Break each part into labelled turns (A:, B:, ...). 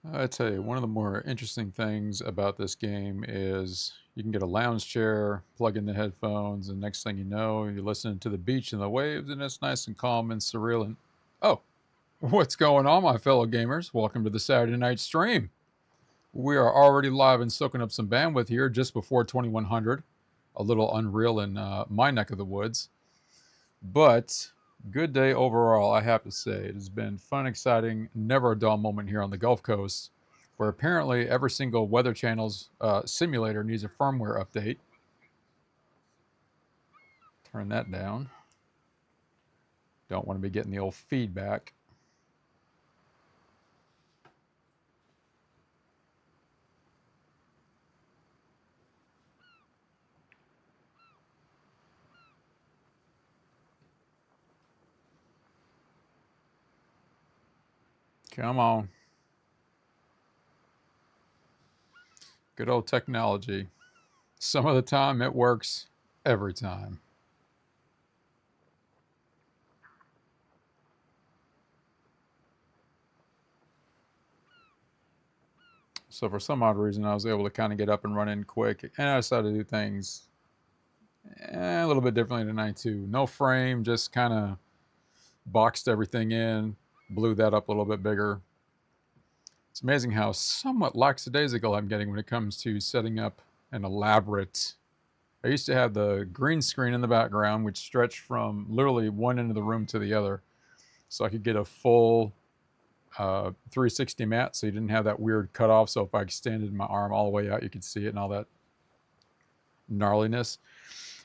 A: I tell you, one of the more interesting things about this game is you can get a lounge chair, plug in the headphones, and next thing you know, you're listening to the beach and the waves, and it's nice and calm and surreal. And oh, what's going on, my fellow gamers? Welcome to the Saturday night stream. We are already live and soaking up some bandwidth here just before 2100. A little unreal in my neck of the woods. But good day overall, I have to say. It has been fun, exciting, never a dull moment here on the Gulf Coast, where apparently every single Weather Channel's simulator needs a firmware update. Turn that down. Don't want to be getting the old feedback. Come on. Good old technology. Some of the time it works every time. So for some odd reason, I was able to kind of get up and run in quick, and I decided to do things a little bit differently tonight too. No frame, just kind of boxed everything in, blew that up a little bit bigger. It's amazing how somewhat lackadaisical I'm getting when it comes to setting up an elaborate. I used to have the green screen in the background, which stretched from literally one end of the room to the other, so I could get a full 360 mat, so you didn't have that weird cutoff. So if I extended my arm all the way out, you could see it and all that gnarliness.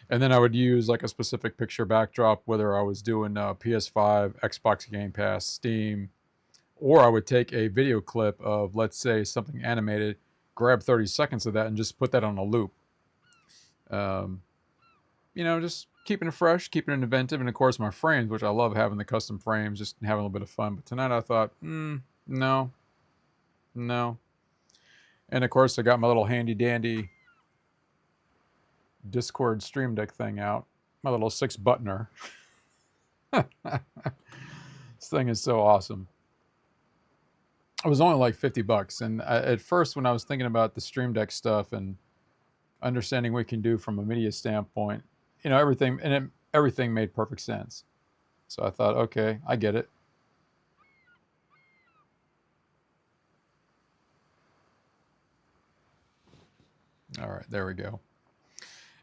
A: And then I would use like a specific picture backdrop, whether I was doing PS5, Xbox Game Pass, Steam, or I would take a video clip of, let's say, something animated, grab 30 seconds of that, and just put that on a loop. Um, just keeping it fresh, keeping it inventive, and of course my frames, which I love having the custom frames, just having a little bit of fun. But tonight I thought, no, no. And of course I got my little handy dandy Discord Stream Deck thing out, my little 6-buttoner. This thing is so awesome. It was only like 50 bucks. And at first, when I was thinking about the Stream Deck stuff and understanding what we can do from a media standpoint, everything made perfect sense. So I thought, okay, I get it. All right, there we go.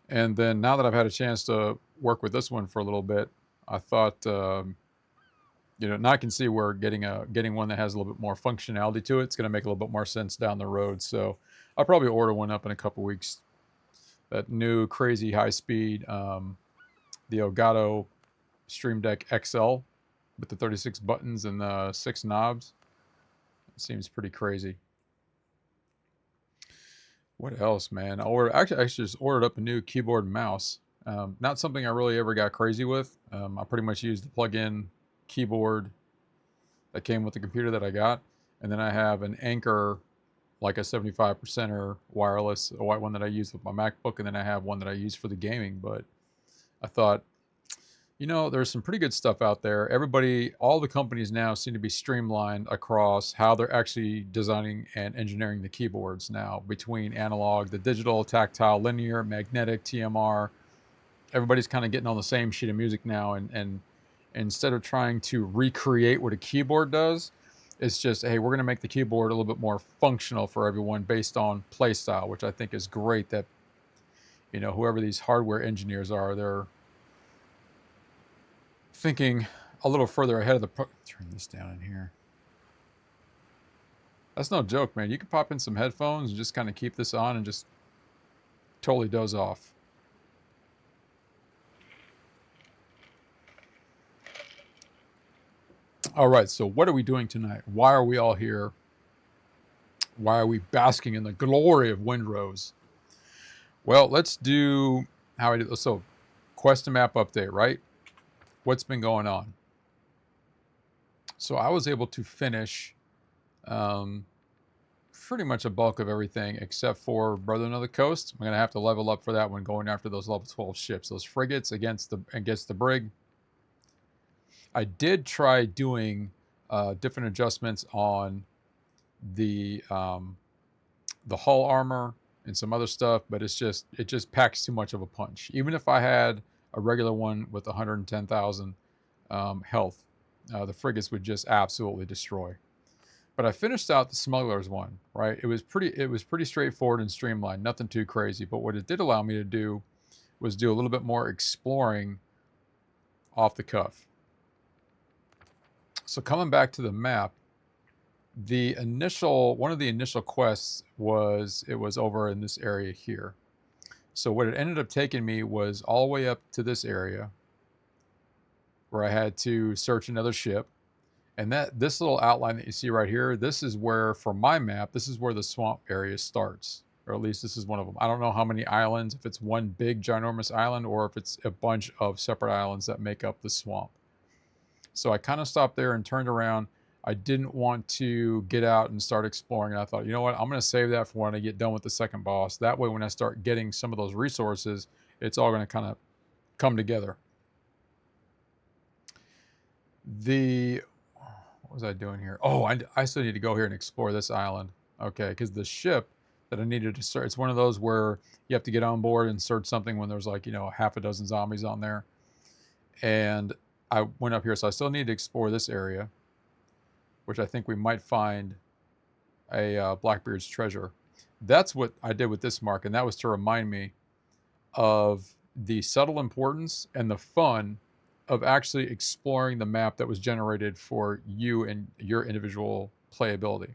A: And then now that I've had a chance to work with this one for a little bit, I thought, now I can see where getting one that has a little bit more functionality to it, it's going to make a little bit more sense down the road. So I'll probably order one up in a couple weeks. That new crazy high speed, the Elgato Stream Deck XL with the 36 buttons and the 6 knobs. It seems pretty crazy. What else, man? I just ordered up a new keyboard and mouse. Not something I really ever got crazy with. I pretty much used the plug-in keyboard that came with the computer that I got, and then I have an Anchor, like a 75%er wireless, a white one that I use with my MacBook, and then I have one that I use for the gaming. But I thought, there's some pretty good stuff out there. All the companies now seem to be streamlined across how they're actually designing and engineering the keyboards now, between analog, the digital, tactile, linear, magnetic, TMR. Everybody's kind of getting on the same sheet of music now, and instead of trying to recreate what a keyboard does, it's just, hey, we're going to make the keyboard a little bit more functional for everyone based on play style, which I think is great that, whoever these hardware engineers are, they're thinking a little further ahead of turn this down in here. That's no joke, man. You can pop in some headphones and just kind of keep this on and just totally doze off. All right, so what are we doing tonight? Why are we all here? Why are we basking in the glory of Windrose? Well, let's do how I do. So, quest and map update, right? What's been going on? So I was able to finish pretty much a bulk of everything except for Brethren of the Coast. I'm going to have to level up for that one, going after those level 12 ships, those frigates against the brig. I did try doing different adjustments on the hull armor and some other stuff, but it just packs too much of a punch. Even if I had a regular one with 110,000 health, the frigates would just absolutely destroy. But I finished out the smugglers one, right? It was pretty straightforward and streamlined, nothing too crazy. But what it did allow me to do was do a little bit more exploring off the cuff. So coming back to the map, one of the initial quests was over in this area here. So what it ended up taking me was all the way up to this area where I had to search another ship. And this little outline that you see right here, this is where, for my map, this is where the swamp area starts. Or at least this is one of them. I don't know how many islands, if it's one big ginormous island or if it's a bunch of separate islands that make up the swamp. So I kind of stopped there and turned around. I didn't want to get out and start exploring. And I thought, you know what, I'm going to save that for when I get done with the second boss. That way, when I start getting some of those resources, it's all going to kind of come together. What was I doing here? Oh, I still need to go here and explore this island. Okay, because the ship that I needed to search, it's one of those where you have to get on board and search something when there's like, half a dozen zombies on there. And I went up here, so I still need to explore this area, which I think we might find a Blackbeard's treasure. That's what I did with this mark, and that was to remind me of the subtle importance and the fun of actually exploring the map that was generated for you and your individual playability,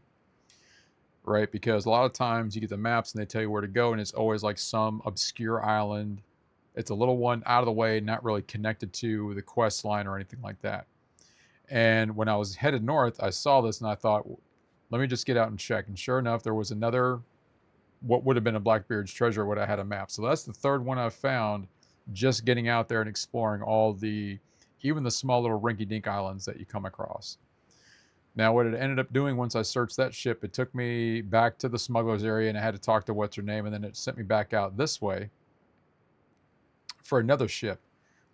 A: right? Because a lot of times you get the maps and they tell you where to go, and it's always like some obscure island. It's a little one out of the way, not really connected to the quest line or anything like that. And when I was headed north, I saw this and I thought, let me just get out and check. And sure enough, there was another, what would have been a Blackbeard's treasure, what I had a map. So that's the third one I've found, just getting out there and exploring even the small little rinky-dink islands that you come across. Now, what it ended up doing once I searched that ship, it took me back to the smugglers area and I had to talk to what's her name, and then it sent me back out this way for another ship.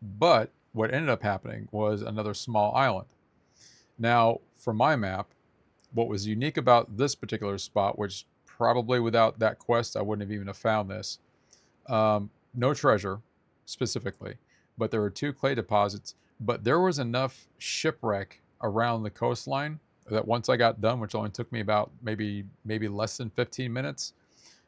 A: But what ended up happening was another small island. Now, for my map, what was unique about this particular spot, which probably without that quest, I wouldn't have even have found this. No treasure, specifically, but there were 2 clay deposits. But there was enough shipwreck around the coastline that once I got done, which only took me about maybe less than 15 minutes,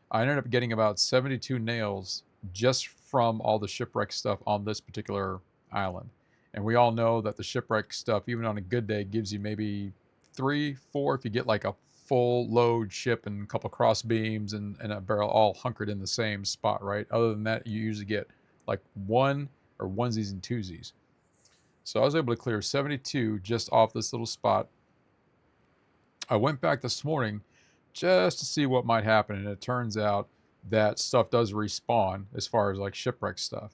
A: I ended up getting about 72 nails just from all the shipwreck stuff on this particular island. And we all know that the shipwreck stuff, even on a good day, gives you maybe 3, 4 if you get like a full load ship and a couple cross beams and a barrel all hunkered in the same spot, right? Other than that, you usually get like 1 or onesies and twosies. So I was able to clear 72 just off this little spot. I went back this morning just to see what might happen, and it turns out that stuff does respawn as far as like shipwreck stuff.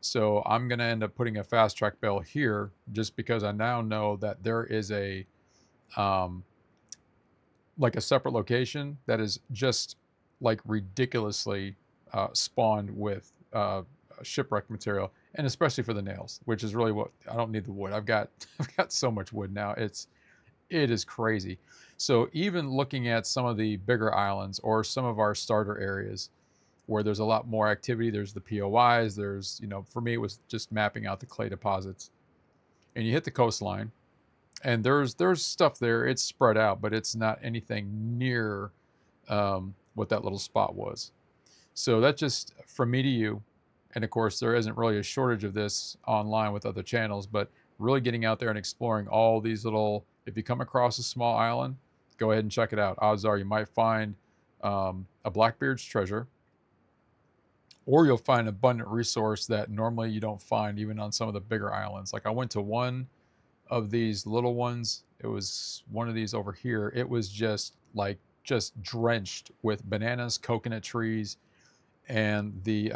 A: So I'm going to end up putting a fast track bell here just because I now know that there is a like a separate location that is just like ridiculously spawned with shipwreck material, and especially for the nails, which is really what I don't need the wood. I've got so much wood now. It is crazy. So even looking at some of the bigger islands or some of our starter areas where there's a lot more activity, there's the POIs, there's, for me, it was just mapping out the clay deposits, and you hit the coastline and there's stuff there. It's spread out, but it's not anything near what that little spot was. So that's just from me to you. And of course, there isn't really a shortage of this online with other channels, but really getting out there and exploring all these little, if you come across a small island, go ahead and check it out. Odds are you might find a Blackbeard's treasure, or you'll find an abundant resource that normally you don't find even on some of the bigger islands. Like I went to one of these little ones. It was one of these over here. It was just drenched with bananas, coconut trees, and the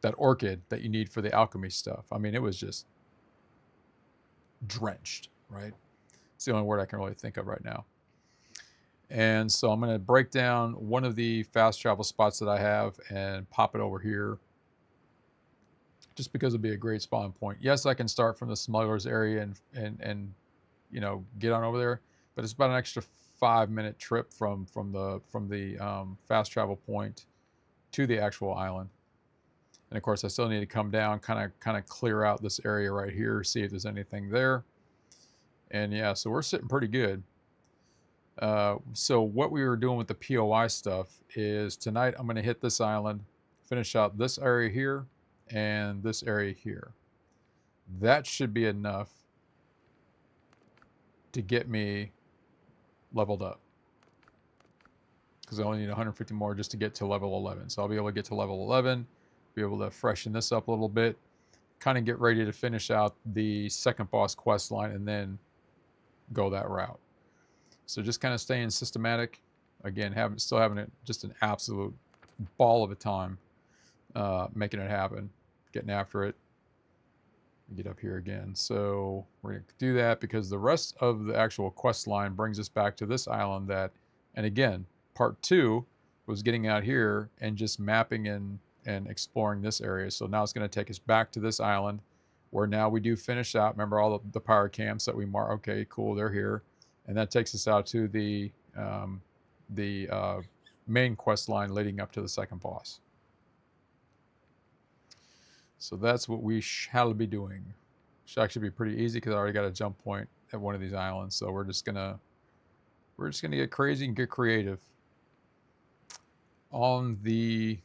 A: that orchid that you need for the alchemy stuff. I mean, it was just drenched, right? It's the only word I can really think of right now. And so I'm going to break down one of the fast travel spots that I have and pop it over here, just because it'll be a great spawn point. Yes, I can start from the smugglers area and get on over there, but it's about an extra 5-minute trip from the fast travel point to the actual island. And of course, I still need to come down, kind of clear out this area right here, see if there's anything there. And yeah, so we're sitting pretty good. So what we were doing with the POI stuff is tonight I'm going to hit this island, finish out this area here and this area here. That should be enough to get me leveled up, because I only need 150 more just to get to level 11. So I'll be able to get to level 11, be able to freshen this up a little bit, kind of get ready to finish out the second boss quest line and then go that route. So just kind of staying systematic. Again, still having it just an absolute ball of a time making it happen, getting after it. Get up here again. So we're going to do that because the rest of the actual quest line brings us back to this island that, and again, part 2 was getting out here and just mapping and exploring this area. So now it's going to take us back to this island where now we do finish out. Remember all the pirate camps that we mark? Okay, cool, they're here. And that takes us out to the main quest line leading up to the second boss. So that's what we shall be doing. Should actually be pretty easy because I already got a jump point at one of these islands. So we're just gonna get crazy and get creative on the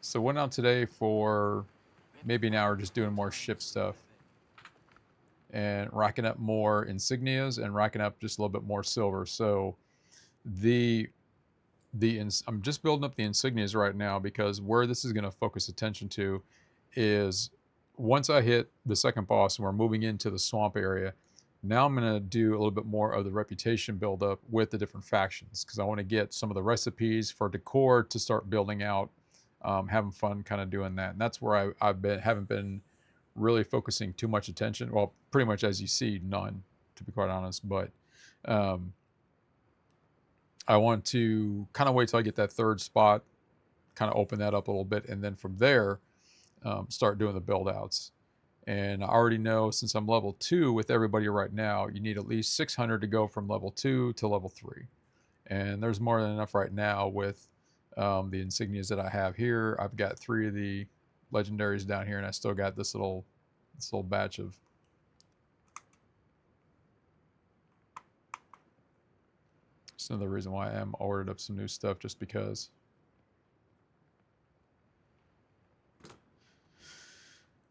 A: So went out today for maybe an hour just doing more ship stuff and racking up more insignias and racking up just a little bit more silver. So I'm just building up the insignias right now because where this is going to focus attention to is once I hit the second boss and we're moving into the swamp area, now I'm going to do a little bit more of the reputation buildup with the different factions because I want to get some of the recipes for decor to start building out, having fun kind of doing that. And that's where haven't been really focusing too much attention. Well, pretty much as you see, none, to be quite honest. But I want to kind of wait till I get that third spot, kind of open that up a little bit, and then from there, start doing the build outs. And I already know since I'm level 2 with everybody right now, you need at least 600 to go from level 2 to level 3. And there's more than enough right now with the insignias that I have here. I've got 3 of the legendaries down here, and I still got this little batch of That's another reason why I am ordered up some new stuff, just because.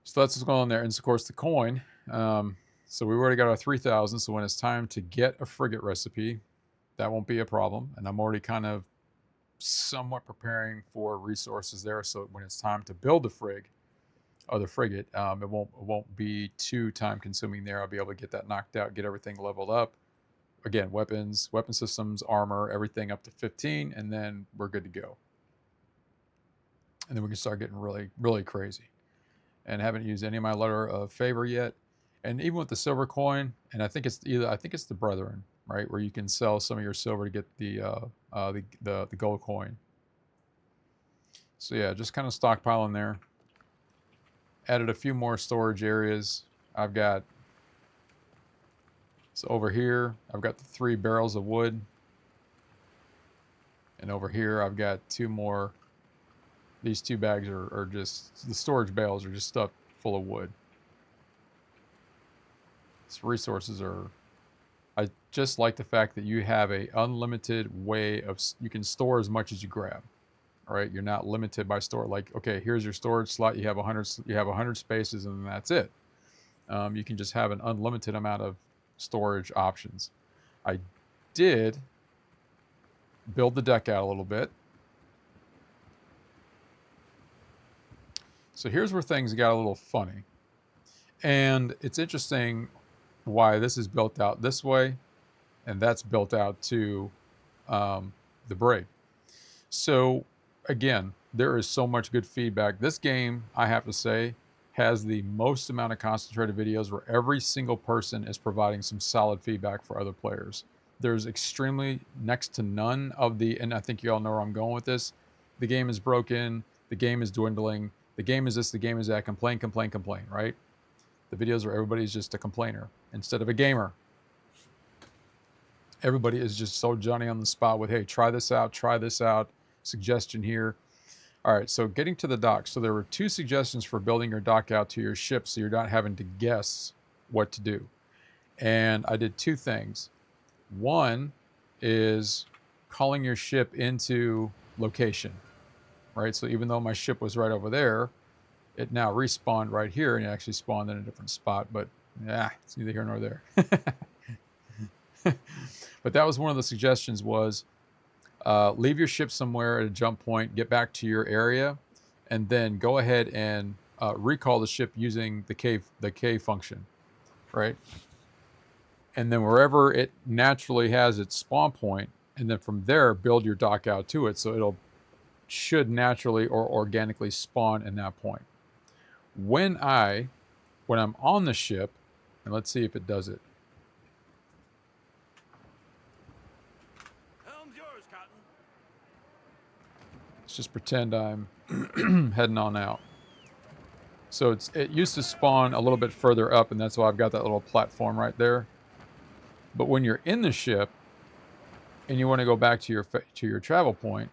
A: So that's what's going on there. And of course the coin. So we've already got our 3,000. So when it's time to get a frigate recipe, that won't be a problem. And I'm already kind of somewhat preparing for resources there. So when it's time to build the frigate, it won't be too time consuming there. I'll be able to get that knocked out, get everything leveled up. Again, weapons, weapon systems, armor, everything up to 15, and then we're good to go. And then we can start getting really, really crazy. And I haven't used any of my letter of favor yet. And even with the silver coin, and I think it's the Brethren, right, where you can sell some of your silver to get the gold coin. So yeah, just kind of stockpiling there. Added a few more storage areas. So over here, I've got the 3 barrels of wood. And over here, I've got 2 more. These 2 bags are just, the storage bales are just stuffed full of wood. So resources are, I just like the fact that you have a unlimited way of, you can store as much as you grab. All right, you're not limited by store. Like, okay, here's your storage slot. You have 100 spaces, and that's it. You can just have an unlimited amount of storage options. I did build the deck out a little bit. So here's where things got a little funny. And it's interesting why this is built out this way and that's built out to the braid. So again, there is so much good feedback. This game, I have to say, has the most amount of concentrated videos where every single person is providing some solid feedback for other players. There's extremely next to none of the, and I think you all know where I'm going with this, the game is broken, the game is dwindling, The game is this, the game is that, complain, complain, complain, right? The videos where everybody's just a complainer instead of a gamer. Everybody is just so Johnny on the spot with, hey, try this out, suggestion here. All right, so getting to the dock. So there were 2 suggestions for building your dock out to your ship so you're not having to guess what to do. And I did 2 things. One is calling your ship into location, right? So even though my ship was right over there, it now respawned right here, and it actually spawned in a different spot, but it's neither here nor there. But that was one of the suggestions was leave your ship somewhere at a jump point, get back to your area, and then go ahead and recall the ship using the K function, right? And then wherever it naturally has its spawn point, and then from there build your dock out to it, so should naturally or organically spawn in that point. When I'm on the ship, and let's see if it does it.
B: Helm's yours, Cotton.
A: Let's just pretend I'm heading on out. So it used to spawn a little bit further up, and that's why I've got that little platform right there. But when you're in the ship and you want to go back to your travel point,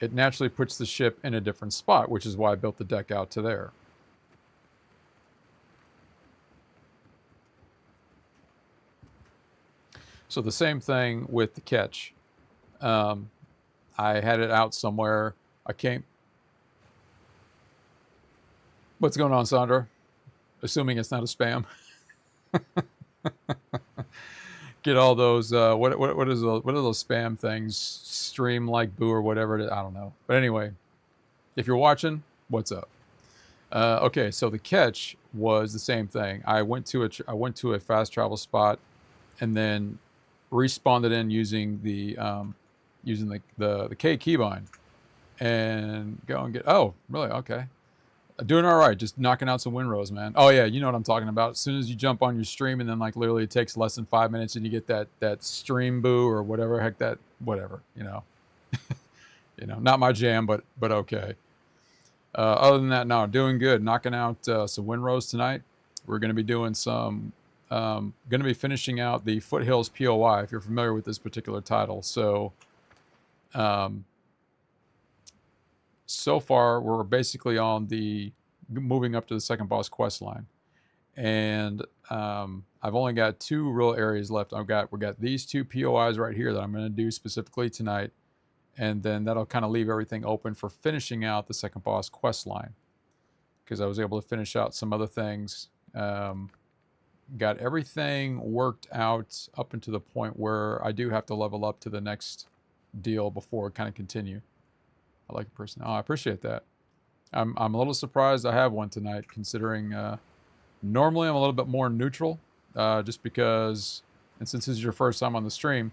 A: it naturally puts the ship in a different spot, which is why I built the deck out to there. So the same thing with the catch. I had it out somewhere. What's going on, Sandra? Assuming it's not a spam. Get all those, what are those spam things? Stream like boo or whatever it is. I don't know. But anyway, if you're watching, what's up? Okay, so the catch was the same thing. I went to a fast travel spot, and then respawned it in using the K keybind, and go and get. Oh, really? Okay, doing all right. Just knocking out some Windrose, man. Oh yeah, you know what I'm talking about. As soon as you jump on your stream, and then like literally it takes less than 5 minutes, and you get that stream boo or whatever heck that whatever you know. Not my jam, but okay. Other than that, no, doing good. Knocking out some Windrose tonight. We're going to be doing some. Going to be finishing out the Foothills POI, if you're familiar with this particular title. So, so far we're basically on moving up to the second boss quest line, and I've only got 2 real areas left. We got these 2 POIs right here that I'm going to do specifically tonight. And then that'll kind of leave everything open for finishing out the second boss quest line, because I was able to finish out some other things. Got everything worked out up until the point where I do have to level up to the next deal before kind of continue. I like a person. Oh, I appreciate that. I'm a little surprised I have one tonight, considering normally I'm a little bit more neutral, just because, and since this is your first time on the stream,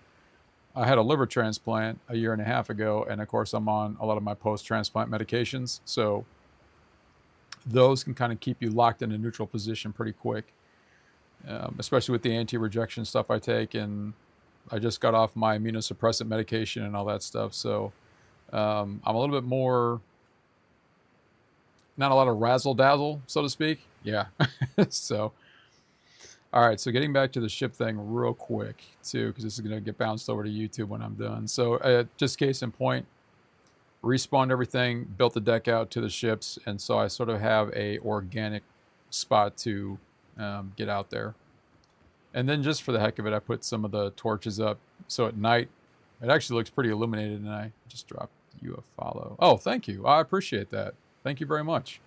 A: I had a liver transplant a year and a half ago, and of course I'm on a lot of my post-transplant medications, so those can kind of keep you locked in a neutral position pretty quick, especially with the anti-rejection stuff I take, and I just got off my immunosuppressant medication and all that stuff, so I'm a little bit more, not a lot of razzle-dazzle, so to speak. Yeah, so... All right, so getting back to the ship thing real quick, too, because this is going to get bounced over to YouTube when I'm done. So just case in point, respawned everything, built the deck out to the ships, and so I sort of have a organic spot to get out there. And then just for the heck of it, I put some of the torches up, so at night, it actually looks pretty illuminated, and I just dropped you a follow. Oh, thank you. I appreciate that. Thank you very much.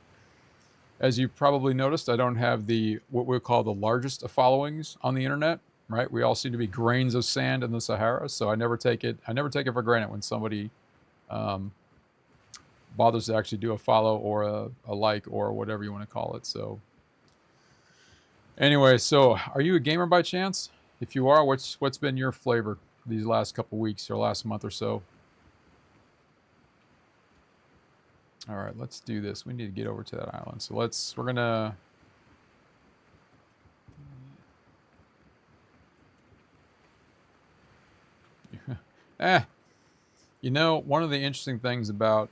A: As you probably noticed, I don't have what we call the largest of followings on the internet, right? We all seem to be grains of sand in the Sahara, so I never take it for granted when somebody bothers to actually do a follow or a like or whatever you want to call it. So anyway, so are you a gamer by chance? If you are, what's been your flavor these last couple weeks or last month or so? All right, let's do this. We need to get over to that island. So we're gonna... You know, one of the interesting things about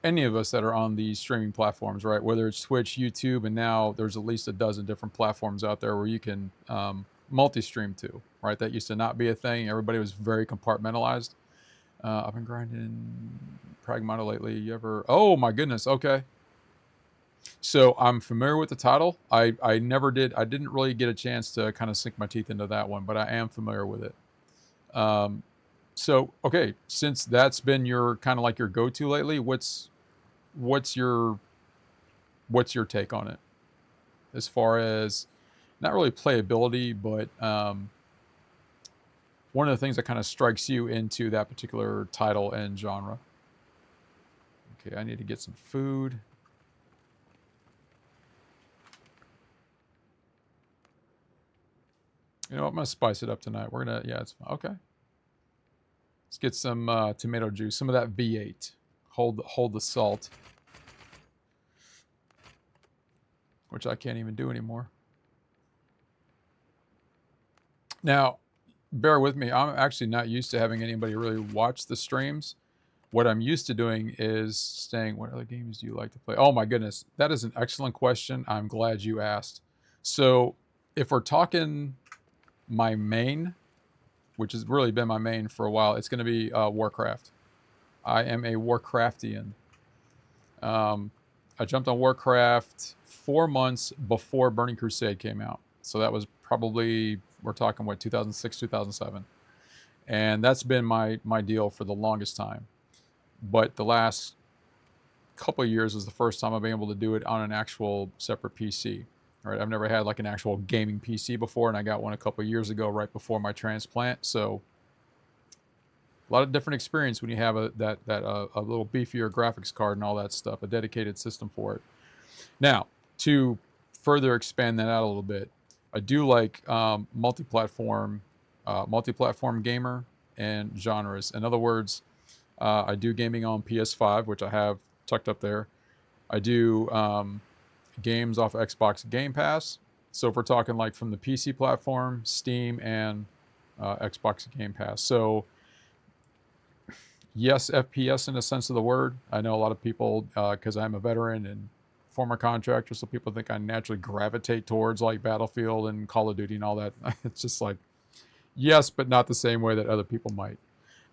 A: any of us that are on these streaming platforms, right? Whether it's Twitch, YouTube, and now there's at least a dozen different platforms out there where you can multi-stream to, right? That used to not be a thing. Everybody was very compartmentalized. I've been grinding Pragmata lately. You ever? Oh my goodness. Okay. So I'm familiar with the title. I never did. I didn't really get a chance to kind of sink my teeth into that one, but I am familiar with it. So okay, since that's been your kind of like your go-to lately, what's your take on it as far as not really playability, but one of the things that kind of strikes you into that particular title and genre? Okay, I need to get some food. You know what, I'm gonna spice it up tonight. We're gonna, yeah, it's okay. Let's get some tomato juice, some of that V8. Hold the salt, which I can't even do anymore. Now, bear with me. I'm actually not used to having anybody really watch the streams. What I'm used to doing is saying, what other games do you like to play? Oh my goodness, that is an excellent question. I'm glad you asked. So if we're talking my main, which has really been my main for a while, it's going to be Warcraft. I am a Warcraftian. I jumped on Warcraft 4 months before Burning Crusade came out. So that was probably, we're talking, what, 2006, 2007. And that's been my deal for the longest time. But the last couple of years was the first time I've been able to do it on an actual separate PC. Right? I've never had like an actual gaming PC before, and I got one a couple of years ago right before my transplant. So a lot of different experience when you have a little beefier graphics card and all that stuff, a dedicated system for it. Now, to further expand that out a little bit, I do like multi-platform gamer and genres. In other words, I do gaming on PS5, which I have tucked up there. I do games off of Xbox Game Pass. So if we're talking like from the PC platform, Steam, and Xbox Game Pass. So yes, FPS in the sense of the word. I know a lot of people, because I'm a veteran and former contractor, so people think I naturally gravitate towards like Battlefield and Call of Duty and all that. It's just like, yes, but not the same way that other people might.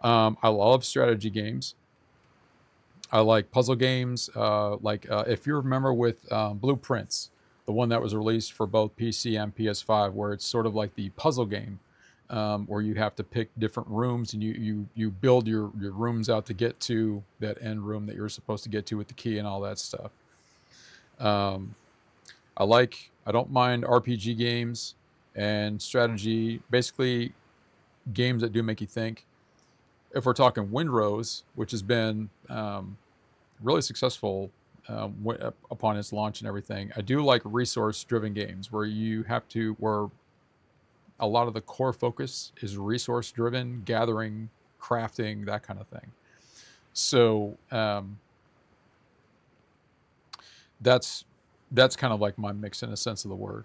A: I love strategy games. I like puzzle games. If you remember with Blueprints, the one that was released for both PC and PS5, where it's sort of like the puzzle game, where you have to pick different rooms and you build your rooms out to get to that end room that you're supposed to get to with the key and all that stuff. I don't mind RPG games and strategy, basically games that do make you think. If we're talking Windrose, which has been really successful upon its launch and everything, I do like resource-driven games where where a lot of the core focus is resource-driven, gathering, crafting, that kind of thing. So that's kind of like my mix in a sense of the word.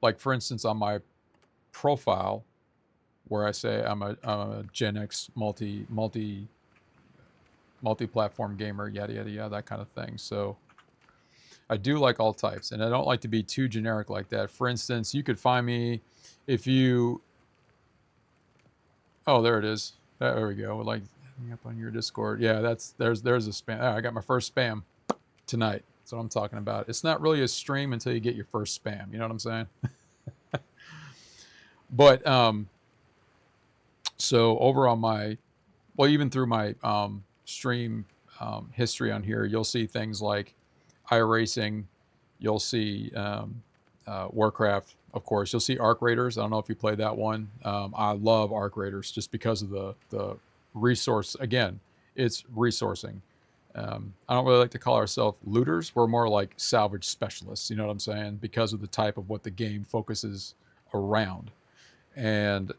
A: Like for instance, on my profile, where I say I'm a Gen X multi-platform gamer, yada yada yada, that kind of thing. So I do like all types, and I don't like to be too generic like that. For instance, you could find me if you. Oh, there it is. There we go. Like up on your Discord. Yeah, there's a spam. Oh, I got my first spam tonight. That's what I'm talking about. It's not really a stream until you get your first spam. You know what I'm saying? But so over on my, well, even through my stream history on here, you'll see things like Iracing, you'll see Warcraft, of course. You'll see Arc Raiders. I don't know if you played that one. I love Arc Raiders just because of the resource. Again, it's resourcing. I don't really like to call ourselves looters. We're more like salvage specialists. You know what I'm saying? Because of the type of what the game focuses around. And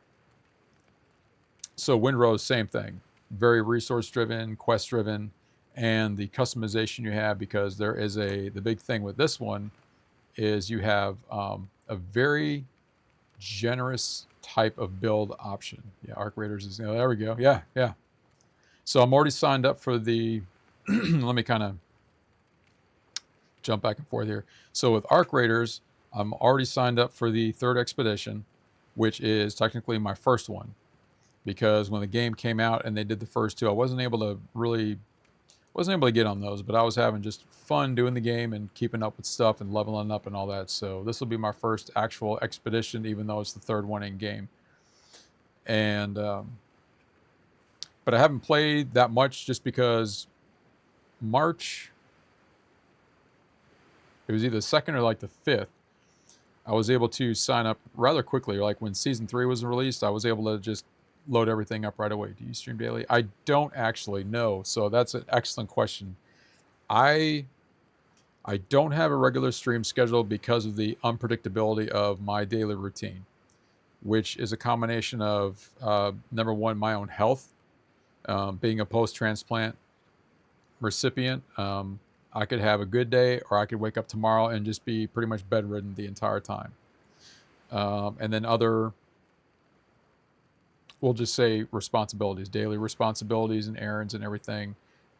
A: so Windrose, same thing. Very resource driven, quest driven, and the customization you have, because there is the big thing with this one is you have a very generous type of build option. Yeah, Arc Raiders is, there we go. Yeah, yeah. So I'm already signed up for the, let me kind of jump back and forth here. So with Arc Raiders, I'm already signed up for the 3rd expedition, which is technically my first one. Because when the game came out and they did the first 2, I wasn't able to get on those, but I was having just fun doing the game and keeping up with stuff and leveling up and all that. So this will be my first actual expedition, even though it's the 3rd one in game. And but I haven't played that much just because March, it was either the 2nd or like the 5th, I was able to sign up rather quickly. Like when Season 3 was released, I was able to just load everything up right away. Do you stream daily? I don't actually know. So that's an excellent question. I don't have a regular stream schedule because of the unpredictability of my daily routine, which is a combination of, number one, my own health. Being a post-transplant recipient, I could have a good day, or I could wake up tomorrow and just be pretty much bedridden the entire time. And then other, we'll just say responsibilities, daily responsibilities and errands and everything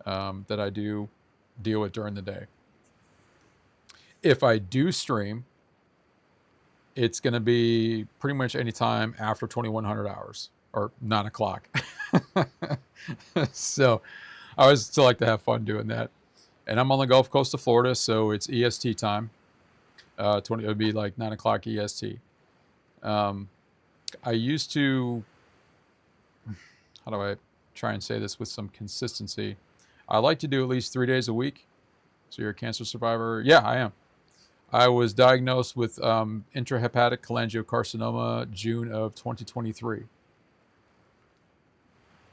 A: that I do deal with during the day. If I do stream, it's going to be pretty much any time after 2100 hours or 9 o'clock. So I always still like to have fun doing that. And I'm on the Gulf Coast of Florida, so it's EST time. It would be like 9 o'clock EST. I used to, how do I try and say this with some consistency? I like to do at least 3 days a week. So you're a cancer survivor? Yeah, I am. I was diagnosed with intrahepatic cholangiocarcinoma June of 2023.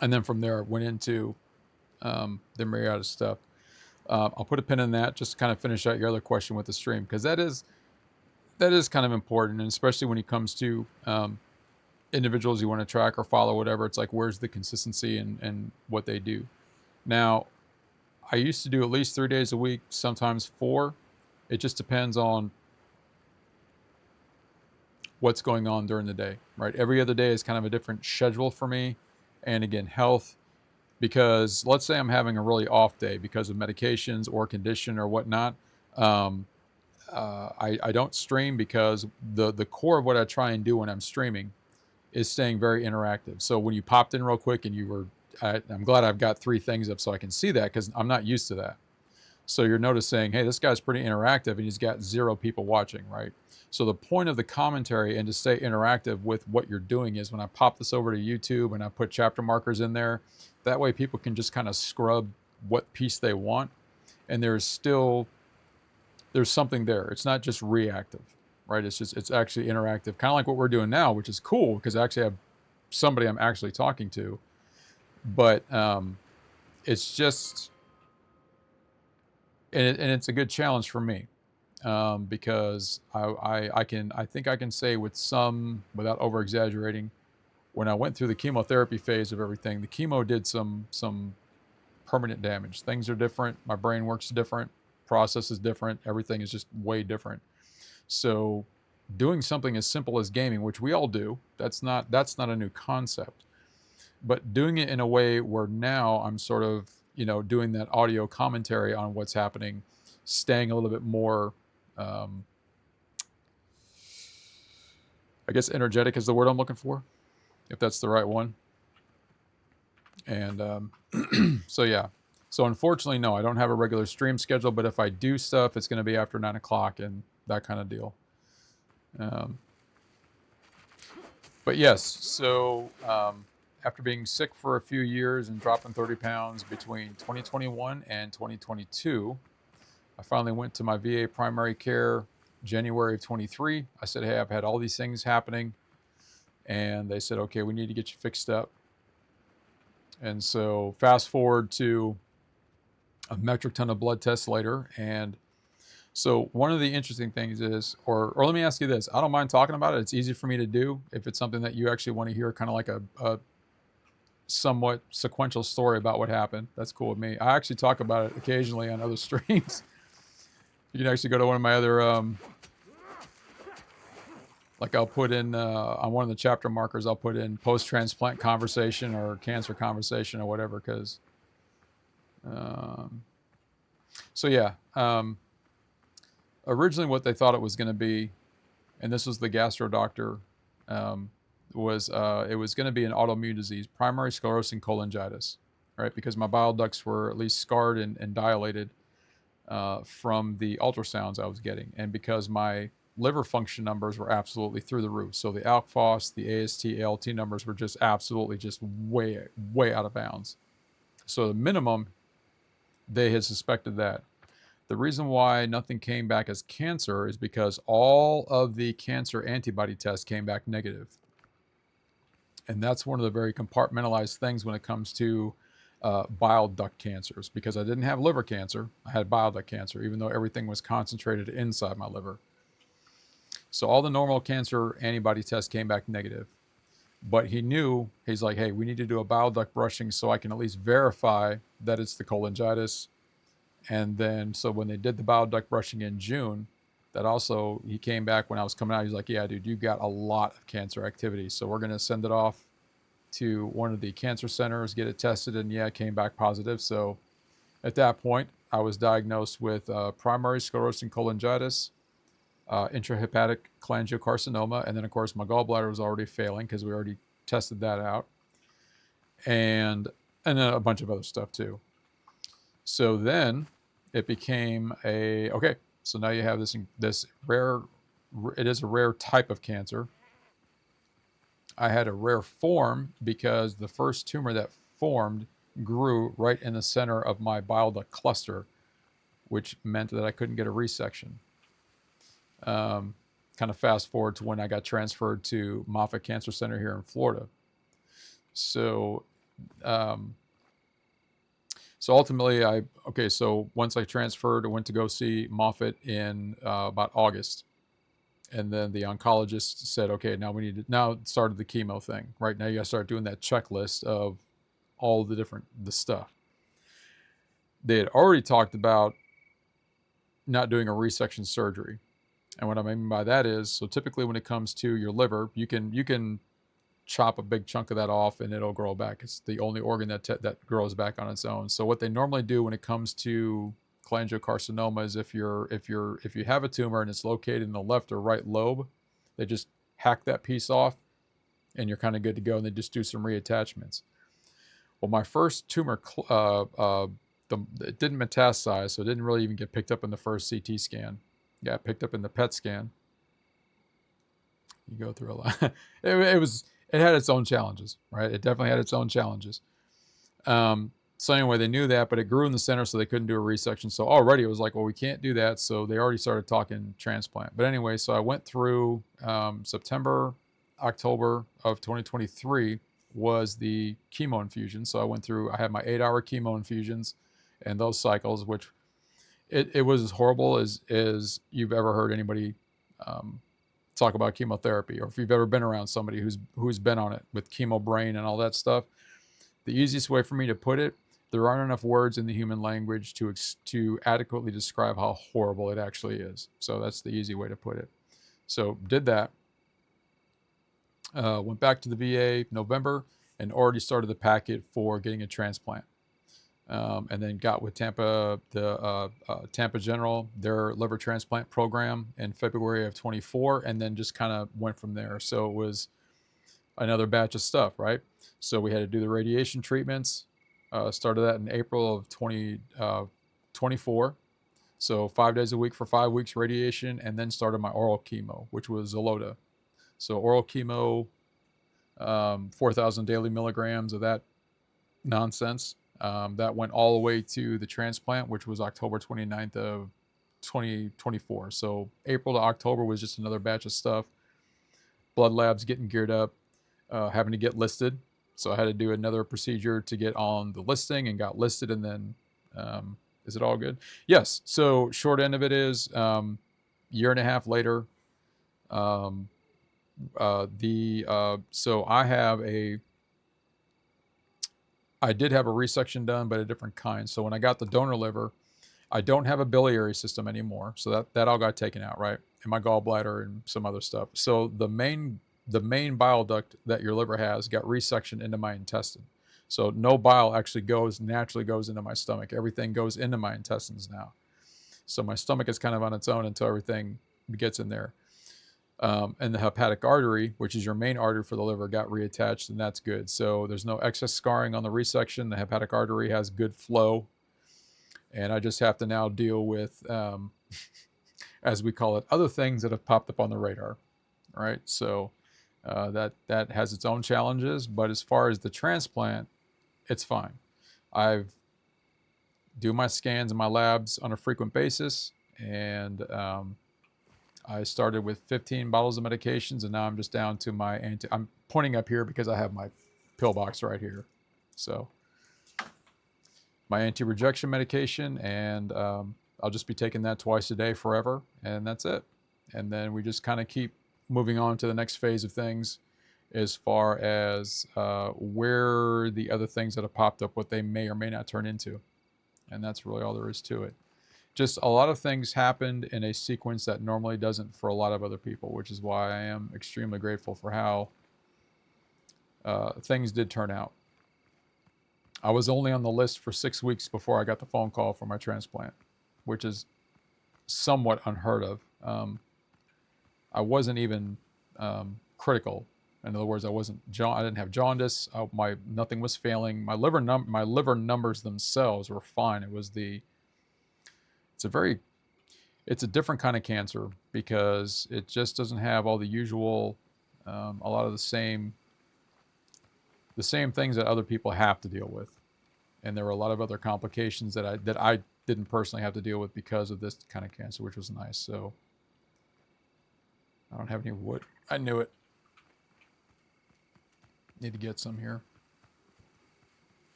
A: And then from there, I went into the myriad of stuff. I'll put a pin in that just to kind of finish out your other question with the stream, because that is kind of important, and especially when it comes to individuals you want to track or follow, whatever. It's like, where's the consistency and what they do. Now, I used to do at least 3 days a week, sometimes 4. It just depends on what's going on during the day, right? Every other day is kind of a different schedule for me. And again, health, because let's say I'm having a really off day because of medications or condition or whatnot. I don't stream because the core of what I try and do when I'm streaming is staying very interactive. So when you popped in real quick and you were, I'm glad I've got 3 things up so I can see that, because I'm not used to that. So you're noticing, hey, this guy's pretty interactive and he's got 0 people watching, right? So the point of the commentary and to stay interactive with what you're doing is when I pop this over to YouTube and I put chapter markers in there, that way people can just kind of scrub what piece they want. And there's something there. It's not just reactive, right? It's actually interactive, kind of like what we're doing now, which is cool because I actually have somebody I'm actually talking to. But it's just, and it's a good challenge for me because I think I can say with some, without over exaggerating, when I went through the chemotherapy phase of everything, the chemo did some permanent damage. Things are different. My brain works different. Process is different. Everything is just way different. So doing something as simple as gaming, which we all do, that's not a new concept. But doing it in a way where now I'm sort of, doing that audio commentary on what's happening, staying a little bit more, I guess energetic is the word I'm looking for, if that's the right one. And so, yeah. So unfortunately, no, I don't have a regular stream schedule, but if I do stuff, it's going to be after 9 o'clock and that kind of deal. But yes, so after being sick for a few years and dropping 30 pounds between 2021 and 2022, I finally went to my VA primary care January of 23. I said, hey, I've had all these things happening. And they said, okay, we need to get you fixed up. And so fast forward to a metric ton of blood tests later. And so one of the interesting things is, or let me ask you this, I don't mind talking about it. It's easy for me to do if it's something that you actually want to hear, kind of like a somewhat sequential story about what happened. That's cool with me. I actually talk about it occasionally on other streams. You can actually go to one of my other, Like I'll put in on one of the chapter markers, I'll put in post-transplant conversation or cancer conversation or whatever. Because, so yeah, originally what they thought it was going to be, and this was the gastro doctor, was it was going to be an autoimmune disease, primary sclerosing cholangitis, right? Because my bile ducts were at least scarred and dilated from the ultrasounds I was getting, and because my liver function numbers were absolutely through the roof. So the ALK phos, the AST, ALT numbers were just absolutely just way out of bounds. So the minimum, they had suspected that. The reason why nothing came back as cancer is because all of the cancer antibody tests came back negative. And that's one of the very compartmentalized things when it comes to bile duct cancers, because I didn't have liver cancer. I had bile duct cancer, even though everything was concentrated inside my liver. So all the normal cancer antibody tests came back negative. But he knew, he's like, hey, we need to do a bile duct brushing so I can at least verify that it's the cholangitis. And then, so when they did the bile duct brushing in June, that also, he came back when I was coming out. He's like, yeah, dude, you got a lot of cancer activity. So we're going to send it off to one of the cancer centers, get it tested. And yeah, it came back positive. So at that point, I was diagnosed with primary sclerosing cholangitis, intrahepatic cholangiocarcinoma. And then, of course, my gallbladder was already failing because we already tested that out. And then a bunch of other stuff too. So then it became okay, so now you have this rare, it is a rare type of cancer. I had a rare form because the first tumor that formed grew right in the center of my bile duct cluster, which meant that I couldn't get a resection. Kind of fast forward to when I got transferred to Moffitt Cancer Center here in Florida. So, so ultimately, so once I transferred, I went to go see Moffitt in about August. And then the oncologist said, okay, now started the chemo thing. Right now you got to start doing that checklist of all the stuff. They had already talked about not doing a resection surgery. And what I mean by that is, so typically when it comes to your liver, you can chop a big chunk of that off and it'll grow back. It's the only organ that grows back on its own. So what they normally do when it comes to cholangiocarcinoma is if you have a tumor and it's located in the left or right lobe, they just hack that piece off and you're kind of good to go, and they just do some reattachments. Well, my first tumor, it didn't metastasize, so it didn't really even get picked up in the first CT scan. Yeah, picked up in the PET scan. You go through a lot. It had its own challenges, right? It definitely had its own challenges. So anyway, they knew that, but it grew in the center, so they couldn't do a resection. So already it was like, well, we can't do that. So they already started talking transplant. But anyway, so I went through September, October of 2023 was the chemo infusion. So I had my 8-hour chemo infusions and those cycles, which it was as horrible as you've ever heard anybody talk about chemotherapy, or if you've ever been around somebody who's been on it with chemo brain and all that stuff. The easiest way for me to put it, there aren't enough words in the human language to adequately describe how horrible it actually is. So that's the easy way to put it. So did that. Went back to the VA November and already started the packet for getting a transplant. And then got with Tampa General, their liver transplant program in February of 24, and then just kind of went from there. So it was another batch of stuff, right? So we had to do the radiation treatments. Started that in April of 2024. So 5 days a week for 5 weeks radiation, and then started my oral chemo, which was Xeloda. So oral chemo, 4,000 daily milligrams of that nonsense. That went all the way to the transplant, which was October 29th of 2024. So April to October was just another batch of stuff. Blood labs getting geared up, having to get listed. So I had to do another procedure to get on the listing, and got listed. And then, is it all good? Yes. So short end of it is, year and a half later, so I did have a resection done, but a different kind. So when I got the donor liver, I don't have a biliary system anymore. So that all got taken out, right? my gallbladder and some other stuff. So the main bile duct that your liver has got resectioned into my intestine. So no bile actually naturally goes into my stomach. Everything goes into my intestines now. So my stomach is kind of on its own until everything gets in there. And the hepatic artery, which is your main artery for the liver, got reattached, and that's good. So there's no excess scarring on the resection. The hepatic artery has good flow. And I just have to now deal with, as we call it, other things that have popped up on the radar, right? So that has its own challenges. But as far as the transplant, it's fine. I do my scans in my labs on a frequent basis, and I started with 15 bottles of medications, and now I'm just down to my I'm pointing up here because I have my pill box right here. So my anti-rejection medication, and I'll just be taking that twice a day forever, and that's it. And then we just kind of keep moving on to the next phase of things as far as where the other things that have popped up, what they may or may not turn into. And that's really all there is to it. Just a lot of things happened in a sequence that normally doesn't for a lot of other people, which is why I am extremely grateful for how things did turn out. I was only on the list for 6 weeks before I got the phone call for my transplant, which is somewhat unheard of. I wasn't even critical. In other words, I didn't have jaundice. Nothing was failing. My liver numbers themselves were fine. It's a different kind of cancer because it just doesn't have all the usual, a lot of the same things that other people have to deal with. And there were a lot of other complications that I didn't personally have to deal with because of this kind of cancer, which was nice. So I don't have any wood. I knew it. Need to get some here.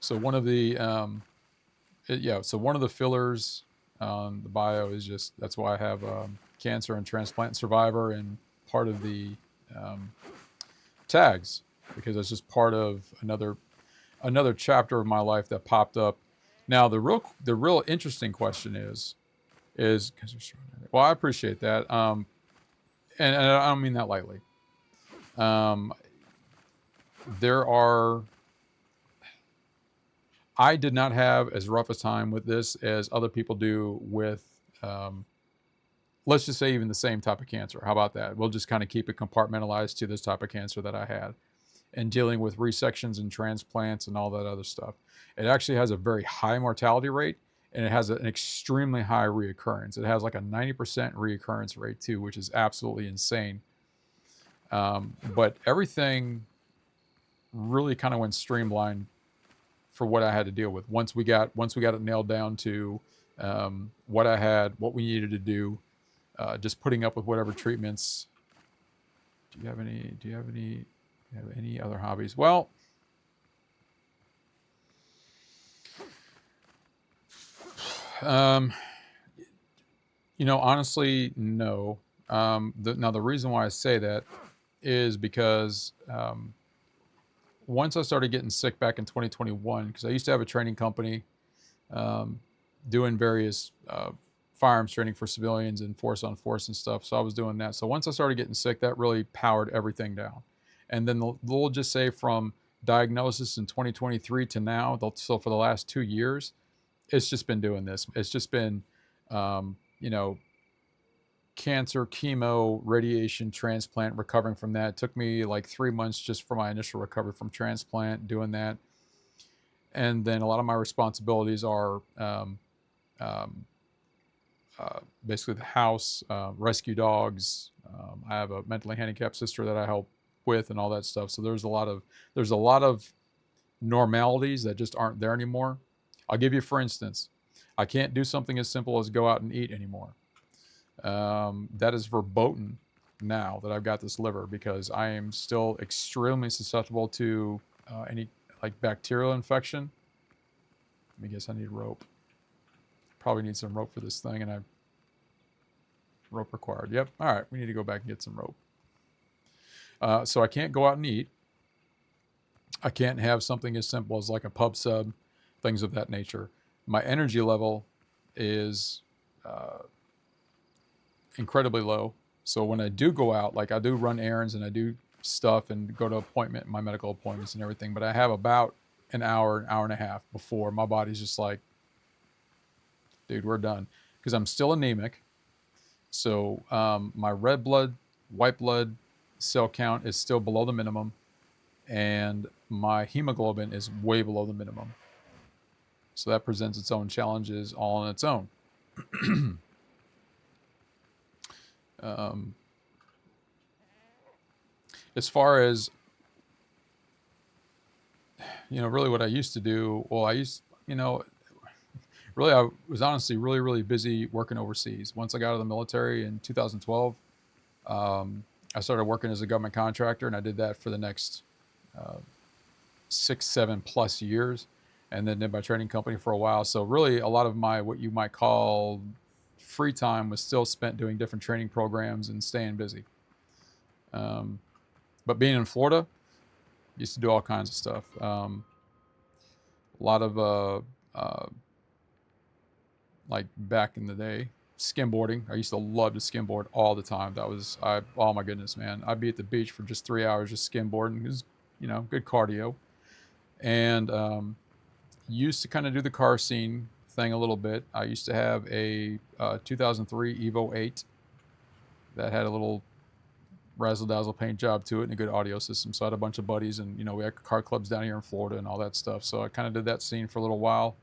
A: So one of the one of the fillers on the bio is just, that's why I have cancer and transplant survivor and part of the tags, because it's just part of another chapter of my life that popped up. Now the real interesting question is because well, I appreciate that, and I don't mean that lightly. I did not have as rough a time with this as other people do with, let's just say, even the same type of cancer. How about that? We'll just kind of keep it compartmentalized to this type of cancer that I had, and dealing with resections and transplants and all that other stuff. It actually has a very high mortality rate, and it has an extremely high reoccurrence. It has like a 90% reoccurrence rate too, which is absolutely insane. But everything really kind of went streamlined for what I had to deal with. Once we got it nailed down to what I had, what we needed to do, just putting up with whatever treatments. Do you have any other hobbies? Well, honestly, no. Now the reason why I say that is because once I started getting sick back in 2021, because I used to have a training company doing various firearms training for civilians and force on force and stuff. So I was doing that. So once I started getting sick, that really powered everything down. And then we'll just say from diagnosis in 2023 to now, so for the last 2 years, it's just been doing this. It's just been, cancer, chemo, radiation, transplant, recovering from that. It took me like 3 months just for my initial recovery from transplant, doing that. And then a lot of my responsibilities are basically the house, rescue dogs. I have a mentally handicapped sister that I help with and all that stuff. So there's a lot of normalities that just aren't there anymore. I'll give you, for instance, I can't do something as simple as go out and eat anymore. That is verboten now that I've got this liver, because I am still extremely susceptible to any like bacterial infection. Let me guess, I need rope. Probably need some rope for this thing, and rope required. Yep. All right, we need to go back and get some rope. So I can't go out and eat. I can't have something as simple as like a pub sub, things of that nature. my energy level is incredibly low. So when I do go out, like I do run errands and I do stuff and go to my medical appointments and everything, but I have about an hour and a half before my body's just like, dude, we're done. Because I'm still anemic. So my red blood, white blood cell count is still below the minimum, and my hemoglobin is way below the minimum. So that presents its own challenges all on its own. As far as, really what I used to do, really I was honestly really, really busy working overseas. Once I got out of the military in 2012, I started working as a government contractor, and I did that for the next 6, 7+ years, and then did my training company for a while. So really a lot of my, what you might call free time, was still spent doing different training programs and staying busy. But being in Florida, used to do all kinds of stuff. A lot of like back in the day, skimboarding. I used to love to skimboard all the time. Oh my goodness, man. I'd be at the beach for just 3 hours just skimboarding. It was, good cardio. And used to kind of do the car scene thing a little bit. I used to have a 2003 Evo 8 that had a little razzle dazzle paint job to it and a good audio system. So I had a bunch of buddies, and we had car clubs down here in Florida and all that stuff. So I kind of did that scene for a little while.